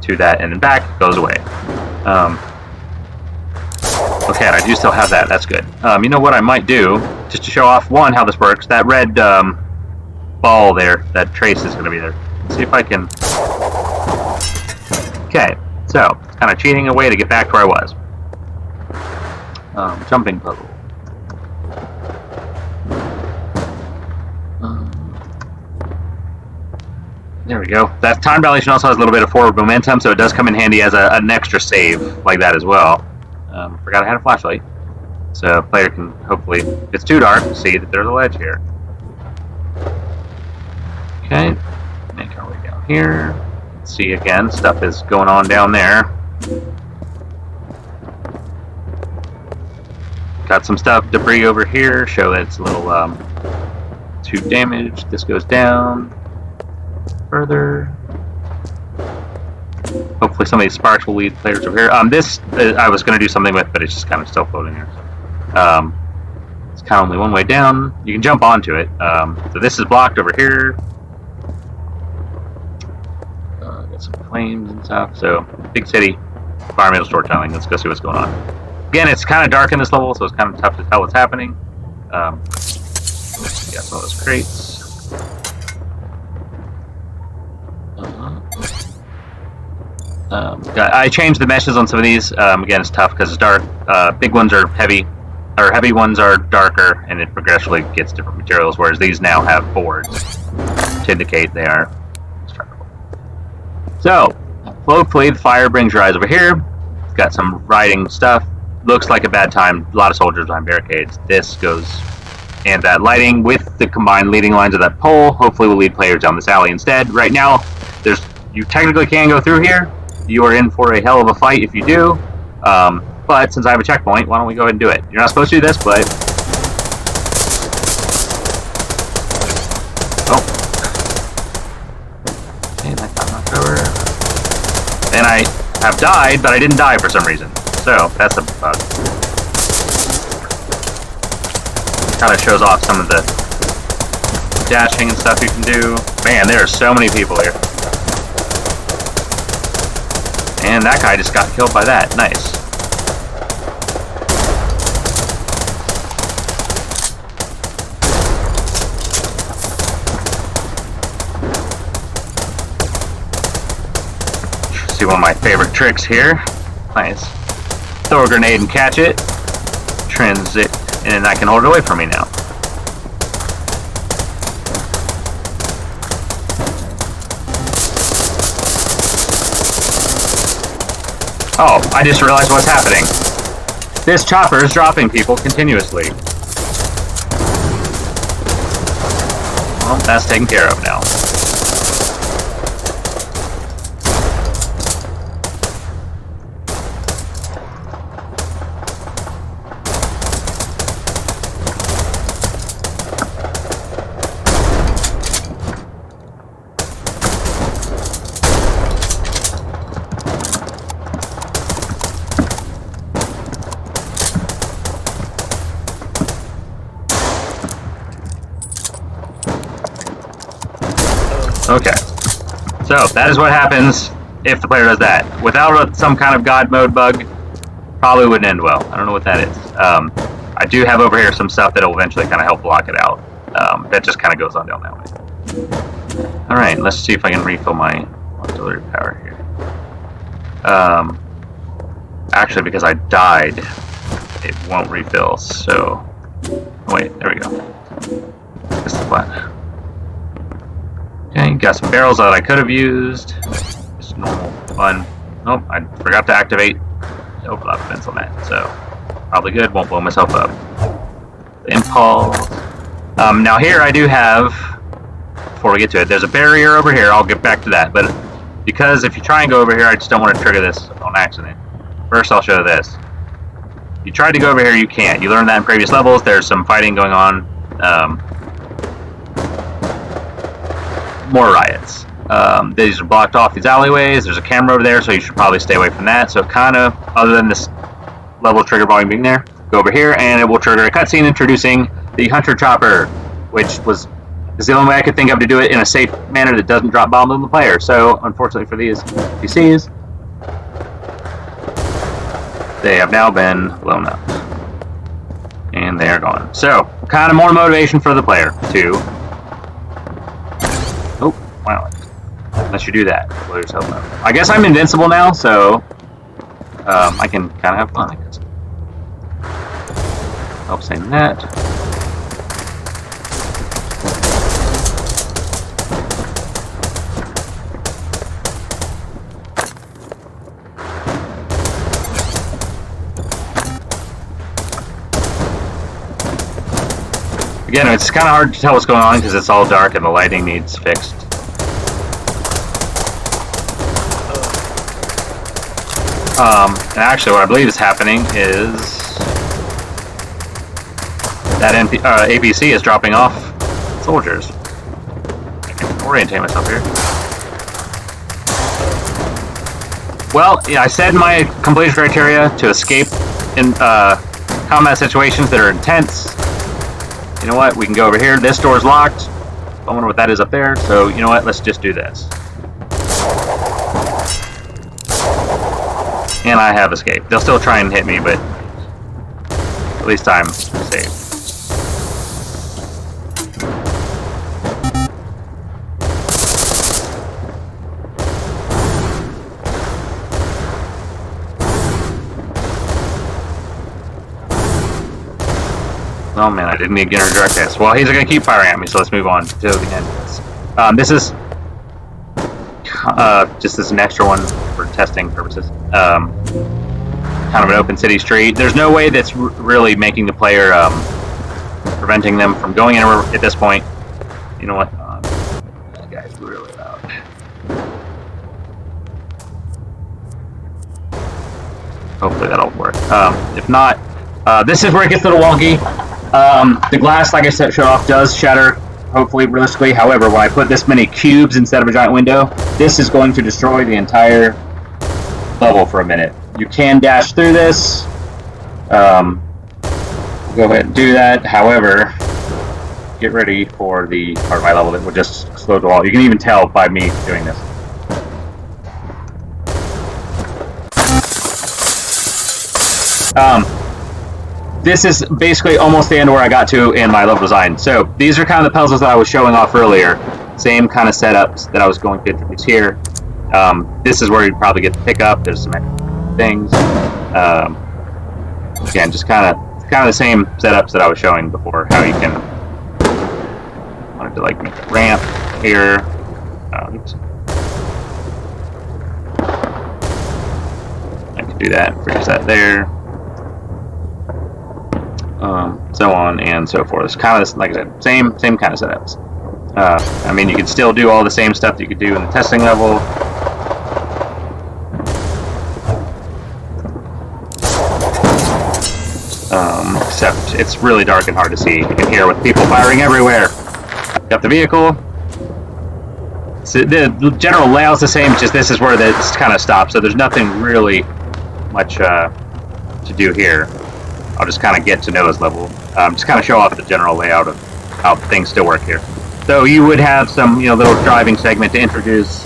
[SPEAKER 8] to that and then back, it goes away. Okay, and I do still have that. That's good. You know what I might do, just to show off, one, how this works. That red ball there, that trace is going to be there. Let's see if I can... Okay, so, it's kind of cheating a way to get back to where I was. Jumping puzzle. There we go. That time dilation also has a little bit of forward momentum, so it does come in handy as an extra save like that as well. Forgot I had a flashlight, so player can hopefully, if it's too dark, see that there's a ledge here. Okay, make our way down here. Let's see again, stuff is going on down there. Got some stuff, debris over here, show that it's a little too damaged. This goes down further. Hopefully some of these sparks will lead players over here. This I was going to do something with, but it's just kind of still floating there. It's kind of only one way down. You can jump onto it. So this is blocked over here. Got some flames and stuff. So, big city, environmental storytelling. Let's go see what's going on. Again, it's kind of dark in this level, so it's kind of tough to tell what's happening. Got some of those crates. I changed the meshes on some of these. Again, it's tough because it's dark. Big ones are heavy, or heavy ones are darker, and it progressively gets different materials, whereas these now have boards to indicate they are destructible. So, hopefully the fire brings your eyes over here. It's got some riding stuff. Looks like a bad time. A lot of soldiers behind barricades. This goes... And that lighting with the combined leading lines of that pole hopefully will lead players down this alley instead. Right now, you technically can go through here. You are in for a hell of a fight if you do. But since I have a checkpoint, why don't we go ahead and do it? You're not supposed to do this, but... Oh. Okay, that got knocked over. And I have died, but I didn't die for some reason. So, that's a bug. Kind of shows off some of the dashing and stuff you can do. Man, there are so many people here. And that guy just got killed by that. Nice. See one of my favorite tricks here. Nice. Throw a grenade and catch it. Transit, and I can hold it away from me now. Oh, I just realized what's happening. This chopper is dropping people continuously. Well, that's taken care of now. Okay, so that is what happens if the player does that. Without some kind of God mode bug, probably wouldn't end well. I don't know what that is. I do have over here some stuff that will eventually kind of help block it out. That just kind of goes on down that way. Alright, let's see if I can refill my auxiliary power here. Actually, because I died, it won't refill, so... Oh, wait, there we go. This is flat. Okay, got some barrels that I could have used. Just normal fun. Nope, I forgot to activate the overlap fence on that, so probably good, won't blow myself up. The impulse. Now here I do have, before we get to it, there's a barrier over here, I'll get back to that, but because if you try and go over here, I just don't want to trigger this on accident. First I'll show this. You tried to go over here, you can't. You learned that in previous levels, there's some fighting going on. More riots. These are blocked off, these alleyways, there's a camera over there, so you should probably stay away from that. So kind of, other than this level trigger volume being there, go over here and it will trigger a cutscene introducing the Hunter Chopper, which is the only way I could think of to do it in a safe manner that doesn't drop bombs on the player. So, unfortunately for these PCs, they have now been blown up. And they are gone. So, kind of more motivation for the player to... Oh, wow. Unless you do that, blow yourself up. I guess I'm invincible now, so... I can kind of have fun, I guess. Help saying that. Again, it's kind of hard to tell what's going on because it's all dark and the lighting needs fixed. And actually what I believe is happening is that APC is dropping off soldiers. I can orientate myself here. Well, yeah, I said my completion criteria to escape in combat situations that are intense. You know what? We can go over here. This door's locked. I wonder what that is up there. So, you know what? Let's just do this. And I have escaped. They'll still try and hit me, but at least I'm safe. Oh man, I didn't need to get a direct hit. Well, he's going to keep firing at me, so let's move on to the end of this. This is just as an extra one for testing purposes. Kind of an open city street. There's no way that's really making the player, preventing them from going anywhere at this point. You know what? That guy's really loud. Hopefully that'll work. If not, this is where it gets a little wonky. The glass, like I said, showed off, does shatter, hopefully, realistically. However, when I put this many cubes instead of a giant window, this is going to destroy the entire level for a minute. You can dash through this. Go ahead and do that. However, get ready for the part of my level that will just explode the wall. You can even tell by me doing this. This is basically almost the end where I got to in my level design. So these are kind of the puzzles that I was showing off earlier. Same kind of setups that I was going to introduce here. This is where you'd probably get the pickup. There's some extra things. Again, just kind of the same setups that I was showing before. How you can wanted to like make a ramp here. Oops. I can do that. Freeze that there. So on and so forth. It's kind of, like I said, same kind of setups. I mean, you can still do all the same stuff that you could do in the testing level. Except it's really dark and hard to see. You can hear with people firing everywhere. Got the vehicle. So the general layout's the same, just this is where this kind of stops. So there's nothing really much to do here. I'll just kind of get to know this level. Just kind of show off the general layout of how things still work here. So you would have some, little driving segment to introduce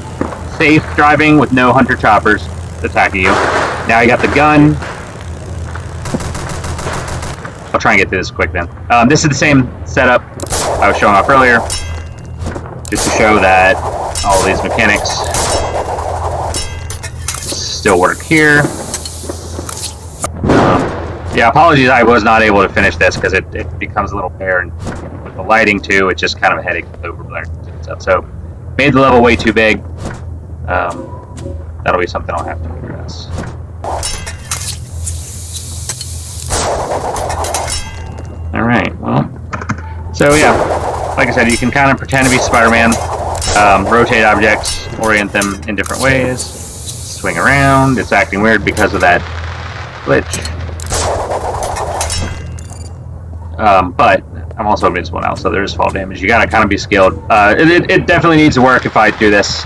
[SPEAKER 8] safe driving with no hunter choppers attacking you. Now you got the gun. I'll try and get through this quick then. This is the same setup I was showing off earlier, just to show that all these mechanics still work here. Yeah, apologies, I was not able to finish this because it becomes a little bare, and with the lighting too, it's just kind of a headache over there and stuff. So, made the level way too big. That'll be something I'll have to address. Alright, well, so yeah, like I said, you can kind of pretend to be Spider-Man, rotate objects, orient them in different ways, swing around. It's acting weird because of that glitch. But I'm also invincible now, so there's fall damage. You gotta kind of be skilled. It definitely needs to work if I do this.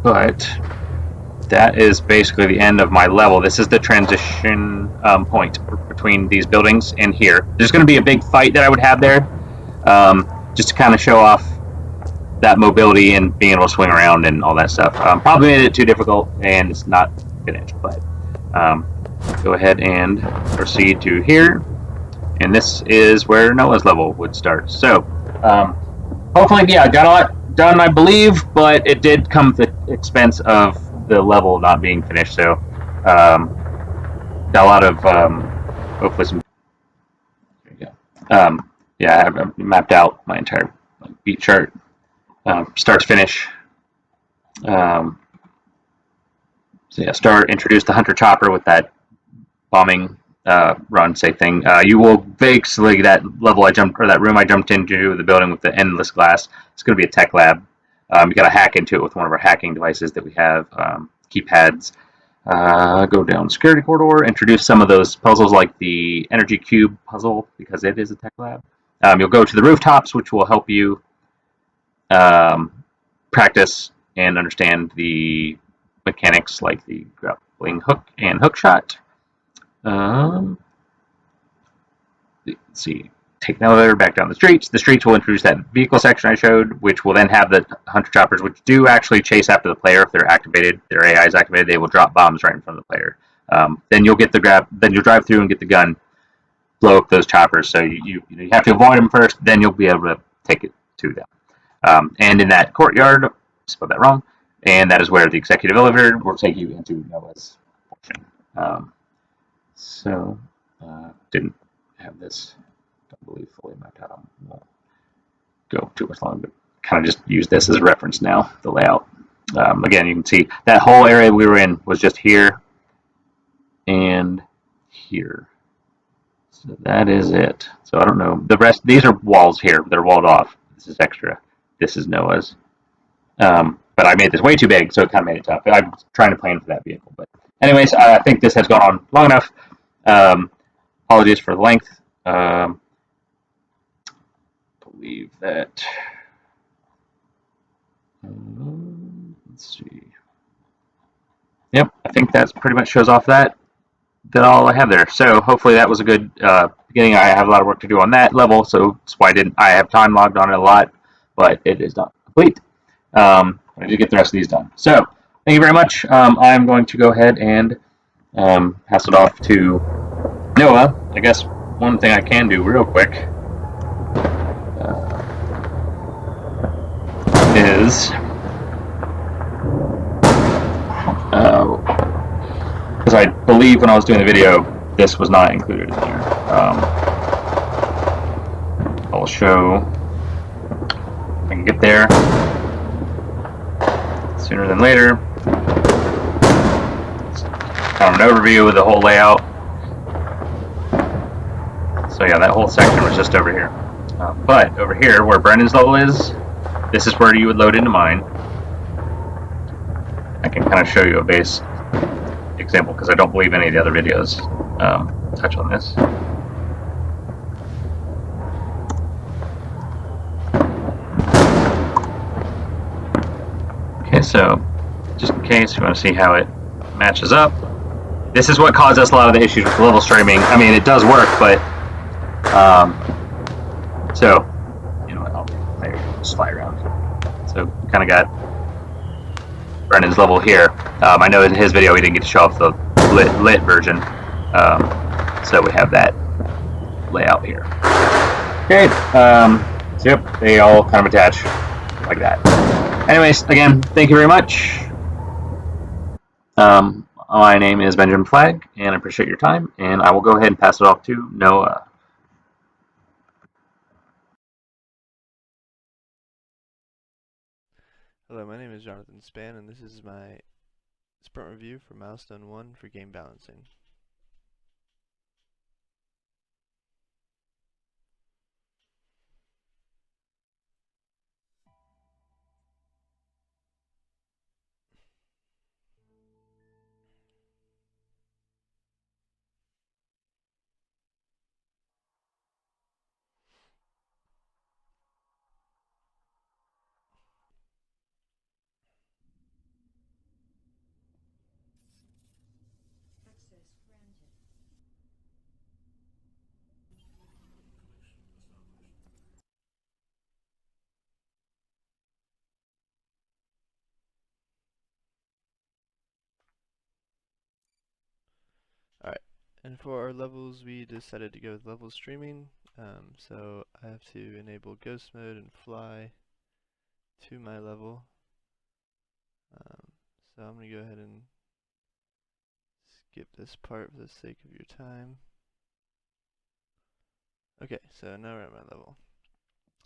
[SPEAKER 8] But that is basically the end of my level. This is the transition point between these buildings and here. There's going to be a big fight that I would have there, just to kind of show off that mobility and being able to swing around and all that stuff. Probably made it too difficult, and it's not finished, but go ahead and proceed to here, and this is where Noah's level would start. So hopefully, yeah, got a lot done, I believe, but it did come at the expense of the level not being finished. So got a lot of hopefully some. There you go. Yeah, I've mapped out my entire beat chart, start to finish. So yeah, introduce the hunter chopper with that bombing run safe thing. You will basically that level I jumped, or that room I jumped into, the building with the endless glass. It's going to be a tech lab. You got to hack into it with one of our hacking devices that we have, keypads. Go down security corridor, introduce some of those puzzles like the energy cube puzzle because it is a tech lab. You'll go to the rooftops, which will help you practice and understand the mechanics like the grappling hook and hook shot. Let's see. Take an elevator back down the streets. The streets will introduce that vehicle section I showed, which will then have the hunter choppers, which do actually chase after the player if they're activated. Their AI is activated. They will drop bombs right in front of the player. Then you'll get the grab. Then you'll drive through and get the gun, blow up those choppers. So you have to avoid them first. Then you'll be able to take it to them. And in that courtyard, spelled that wrong. And that is where the executive elevator will take you into Noah's portion. Didn't have this. Don't believe fully mapped out. I won't go too much longer, but kind of just use this as a reference now, the layout. Again, you can see that whole area we were in was just here and here. So that is it. So I don't know. The rest, these are walls here. They're walled off. This is extra. This is Noah's. But I made this way too big, so it kind of made it tough. I'm trying to plan for that vehicle. But anyways, I think this has gone on long enough. Apologies for the length. Believe that. Let's see. Yep, I think that pretty much shows off that all I have there. So hopefully that was a good beginning. I have a lot of work to do on that level, so that's why I have time logged on it a lot, but it is not complete. I need to get the rest of these done. So thank you very much. I'm going to go ahead and pass it off to Noah. I guess one thing I can do real quick is because I believe when I was doing the video this was not included in there. I'll show if I can get there sooner than later. It's kind of an overview of the whole layout. So yeah, that whole section was just over here. But over here, where Brendan's level is, this is where you would load into mine. I can kind of show you a base example because I don't believe any of the other videos touch on this. Okay, so just in case you want to see how it matches up, this is what caused us a lot of the issues with level streaming. I mean, it does work, but so you know what? I'll just fly around. So kind of got Brennan's level here. I know in his video he didn't get to show off the lit version, so we have that layout here. Okay, so yep, they all kind of attach like that. Anyways, again, thank you very much. My name is Benjamin Flagg, and I appreciate your time, and I will go ahead and pass it off to Noah.
[SPEAKER 9] Hello, my name is Jonathan Span, and this is my sprint review for Milestone 1 for game balancing. Alright, and for our levels, we decided to go with level streaming. So I have to enable ghost mode and fly to my level. So I'm going to go ahead and skip this part for the sake of your time. Okay, so now we're at my level.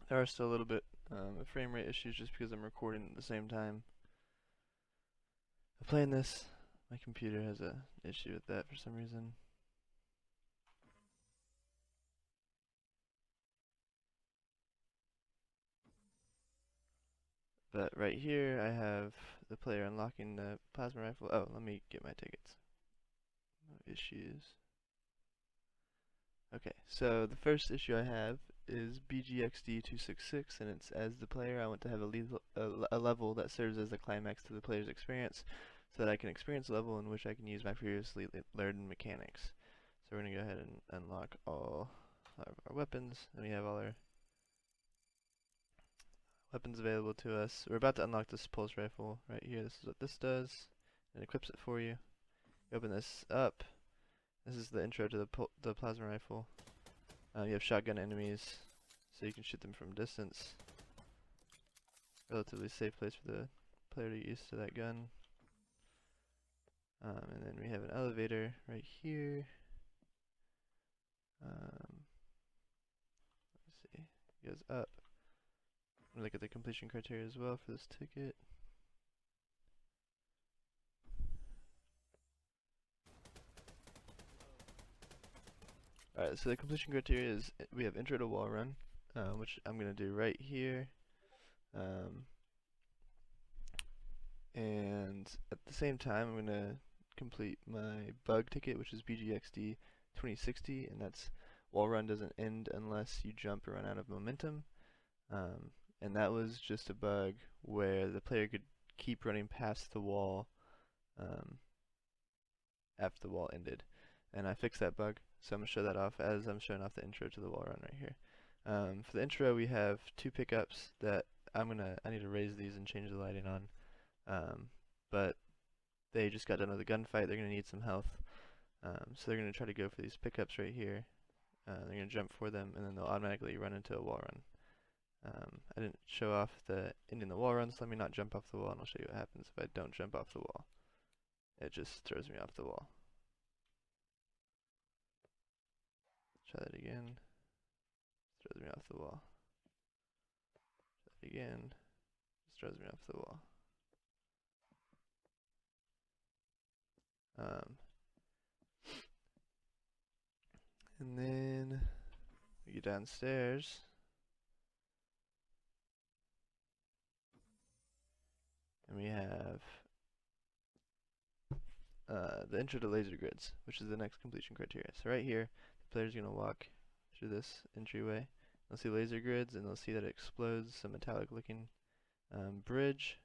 [SPEAKER 9] There are still a little bit of frame rate issues just because I'm recording at the same time of playing this. My computer has an issue with that for some reason. But right here I have the player unlocking the plasma rifle. Oh, let me get my tickets. No issues. Okay, so the first issue I have is BGXD266, and it's as the player I want to have a level that serves as the climax to the player's experience, so that I can experience a level in which I can use my previously learned mechanics. So we're going to go ahead and unlock all of our weapons, and we have all our weapons available to us. We're about to unlock this pulse rifle right here. This is what this does. It equips it for you. You open this up. This is the intro to the plasma rifle. You have shotgun enemies, so you can shoot them from distance. Relatively safe place for the player to get used to that gun. And then we have an elevator right here. Let's see, it goes up. Look at the completion criteria as well for this ticket. Alright, so the completion criteria is we have intro to wall run, which I'm going to do right here. And at the same time, I'm going to complete my bug ticket, which is BGXD 2060, and that's wall run doesn't end unless you jump or run out of momentum. And that was just a bug where the player could keep running past the wall after the wall ended. And I fixed that bug, so I'm going to show that off as I'm showing off the intro to the wall run right here. For the intro, we have two pickups that I need to raise these and change the lighting on. But they just got done with a gunfight. They're going to need some health. So they're going to try to go for these pickups right here. They're going to jump for them, and then they'll automatically run into a wall run. I didn't show off the ending the wall run, so let me not jump off the wall, and I'll show you what happens if I don't jump off the wall. It just throws me off the wall. Try that again. Throws me off the wall. Try that again. Just throws me off the wall. And then we get downstairs. And we have the intro to laser grids, which is the next completion criteria. So right here, the player's going to walk through this entryway. They'll see laser grids, and they'll see that it explodes some metallic looking bridge.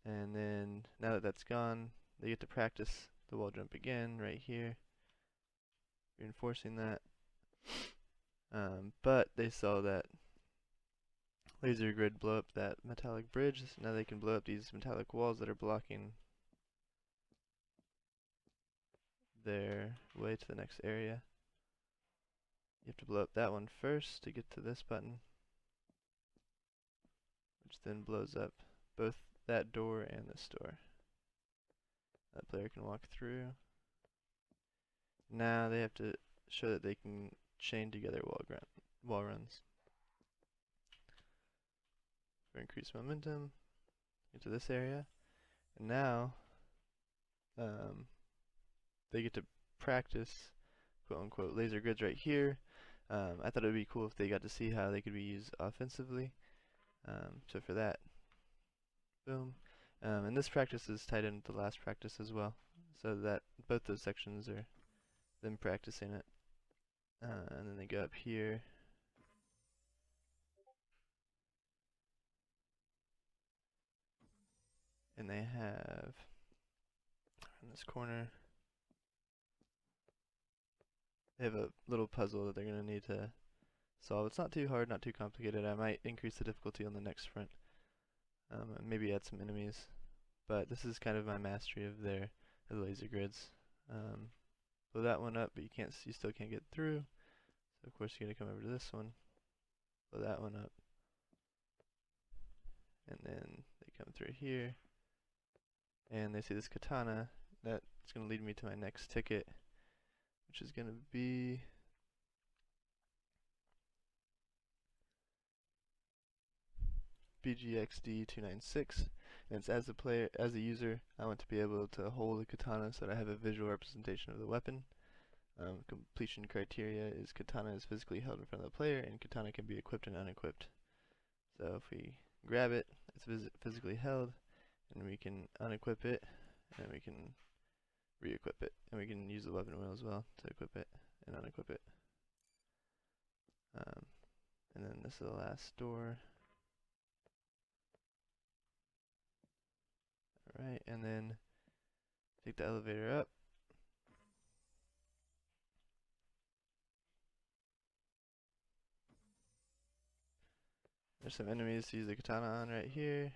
[SPEAKER 9] And then, now that that's gone, they get to practice the wall jump again right here, reinforcing that. But they saw that laser grid blow up that metallic bridge. Now they can blow up these metallic walls that are blocking their way to the next area. You have to blow up that one first to get to this button, which then blows up both that door and this door. That player can walk through. Now they have to show that they can chain together wall runs. For increased momentum, get to this area, and now they get to practice quote unquote laser grids right here. I thought it would be cool if they got to see how they could be used offensively. So for that, boom. And this practice is tied into the last practice as well, so that both those sections are them practicing it. And then they go up here. And they have, in this corner, they have a little puzzle that they're going to need to solve. It's not too hard, not too complicated. I might increase the difficulty on the next sprint. And maybe add some enemies. But this is kind of my mastery of the laser grids. Blow that one up, but you still can't get through. So of course you're going to come over to this one. Blow that one up. And then they come through here. And they see this katana. That's going to lead me to my next ticket, which is going to be BGXD 296. And it's as a user, I want to be able to hold the katana so that I have a visual representation of the weapon. Completion criteria is katana is physically held in front of the player, and katana can be equipped and unequipped. So if we grab it, it's physically held, and we can unequip it, and we can re-equip it, and we can use the weapon wheel as well to equip it and unequip it. And then this is the last door. Alright, and then take the elevator up. There's some enemies to use the katana on right here.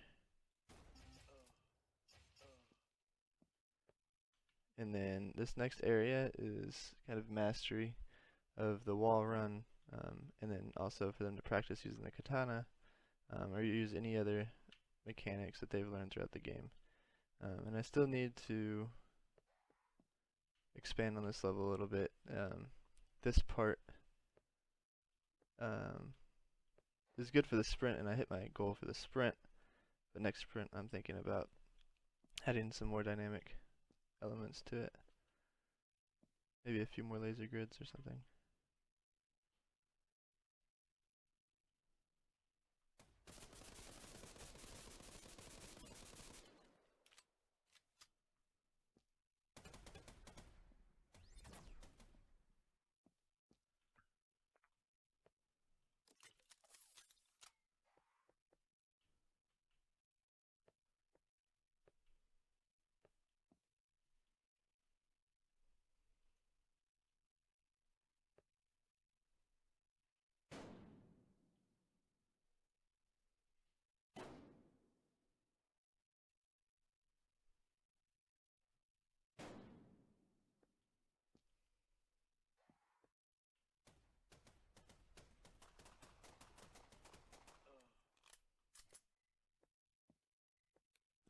[SPEAKER 9] And then this next area is kind of mastery of the wall run, and then also for them to practice using the katana, or use any other mechanics that they've learned throughout the game. And I still need to expand on this level a little bit. This part is good for the sprint, and I hit my goal for the sprint. But next sprint, I'm thinking about adding some more dynamic elements to it. Maybe a few more laser grids or something.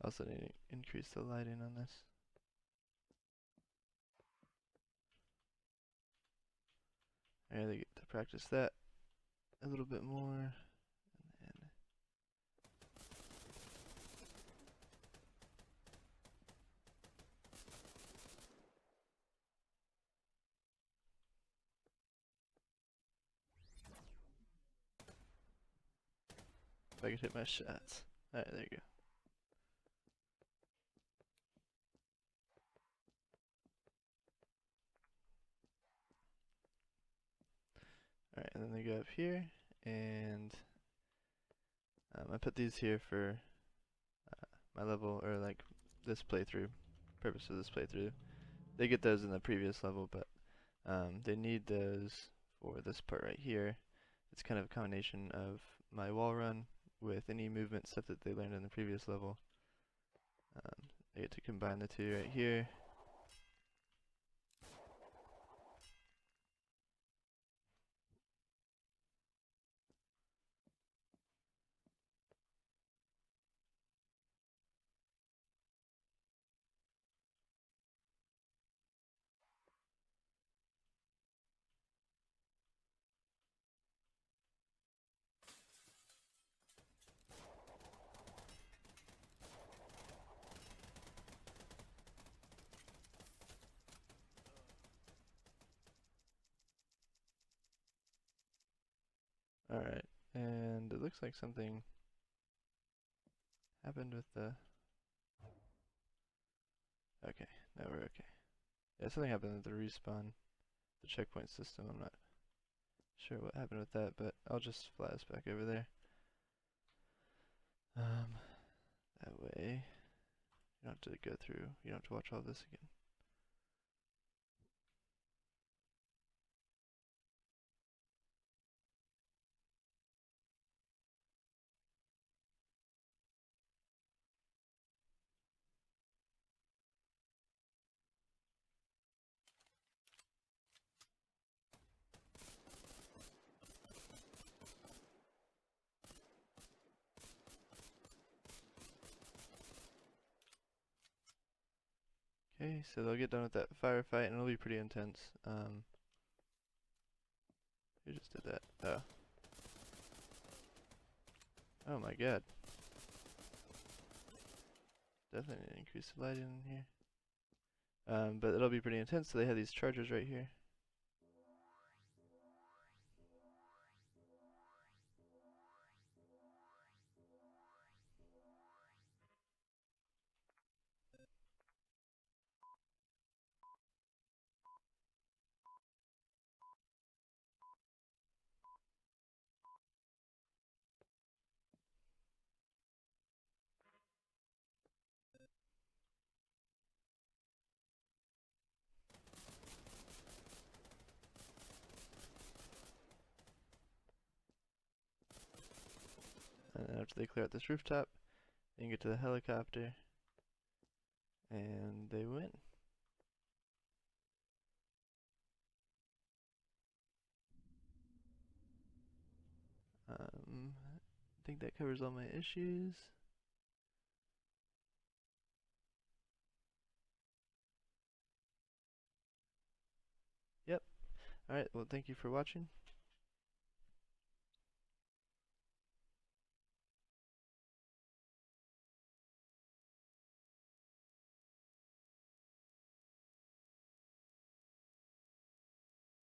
[SPEAKER 9] Also need to increase the lighting on this. Alright, they get to practice that a little bit more. And then if I could hit my shots. Alright, there you go. Alright, and then they go up here, and I put these here for my level, or like this playthrough, purpose of this playthrough. They get those in the previous level, but they need those for this part right here. It's kind of a combination of my wall run with any movement stuff that they learned in the previous level. They get to combine the two right here. Alright, and it looks like something happened with the... Okay, now we're okay. Yeah, something happened with the respawn, the checkpoint system. I'm not sure what happened with that, but I'll just fly us back over there. That way, you don't have to go through, you don't have to watch all this again. Okay, so they'll get done with that firefight and it'll be pretty intense. Who just did that? Oh. Oh my god. Definitely need to increase the lighting in here. But it'll be pretty intense, so they have these chargers right here. And then after they clear out this rooftop, they can get to the helicopter, and they win. I think that covers all my issues. Yep. Alright, well thank you for watching.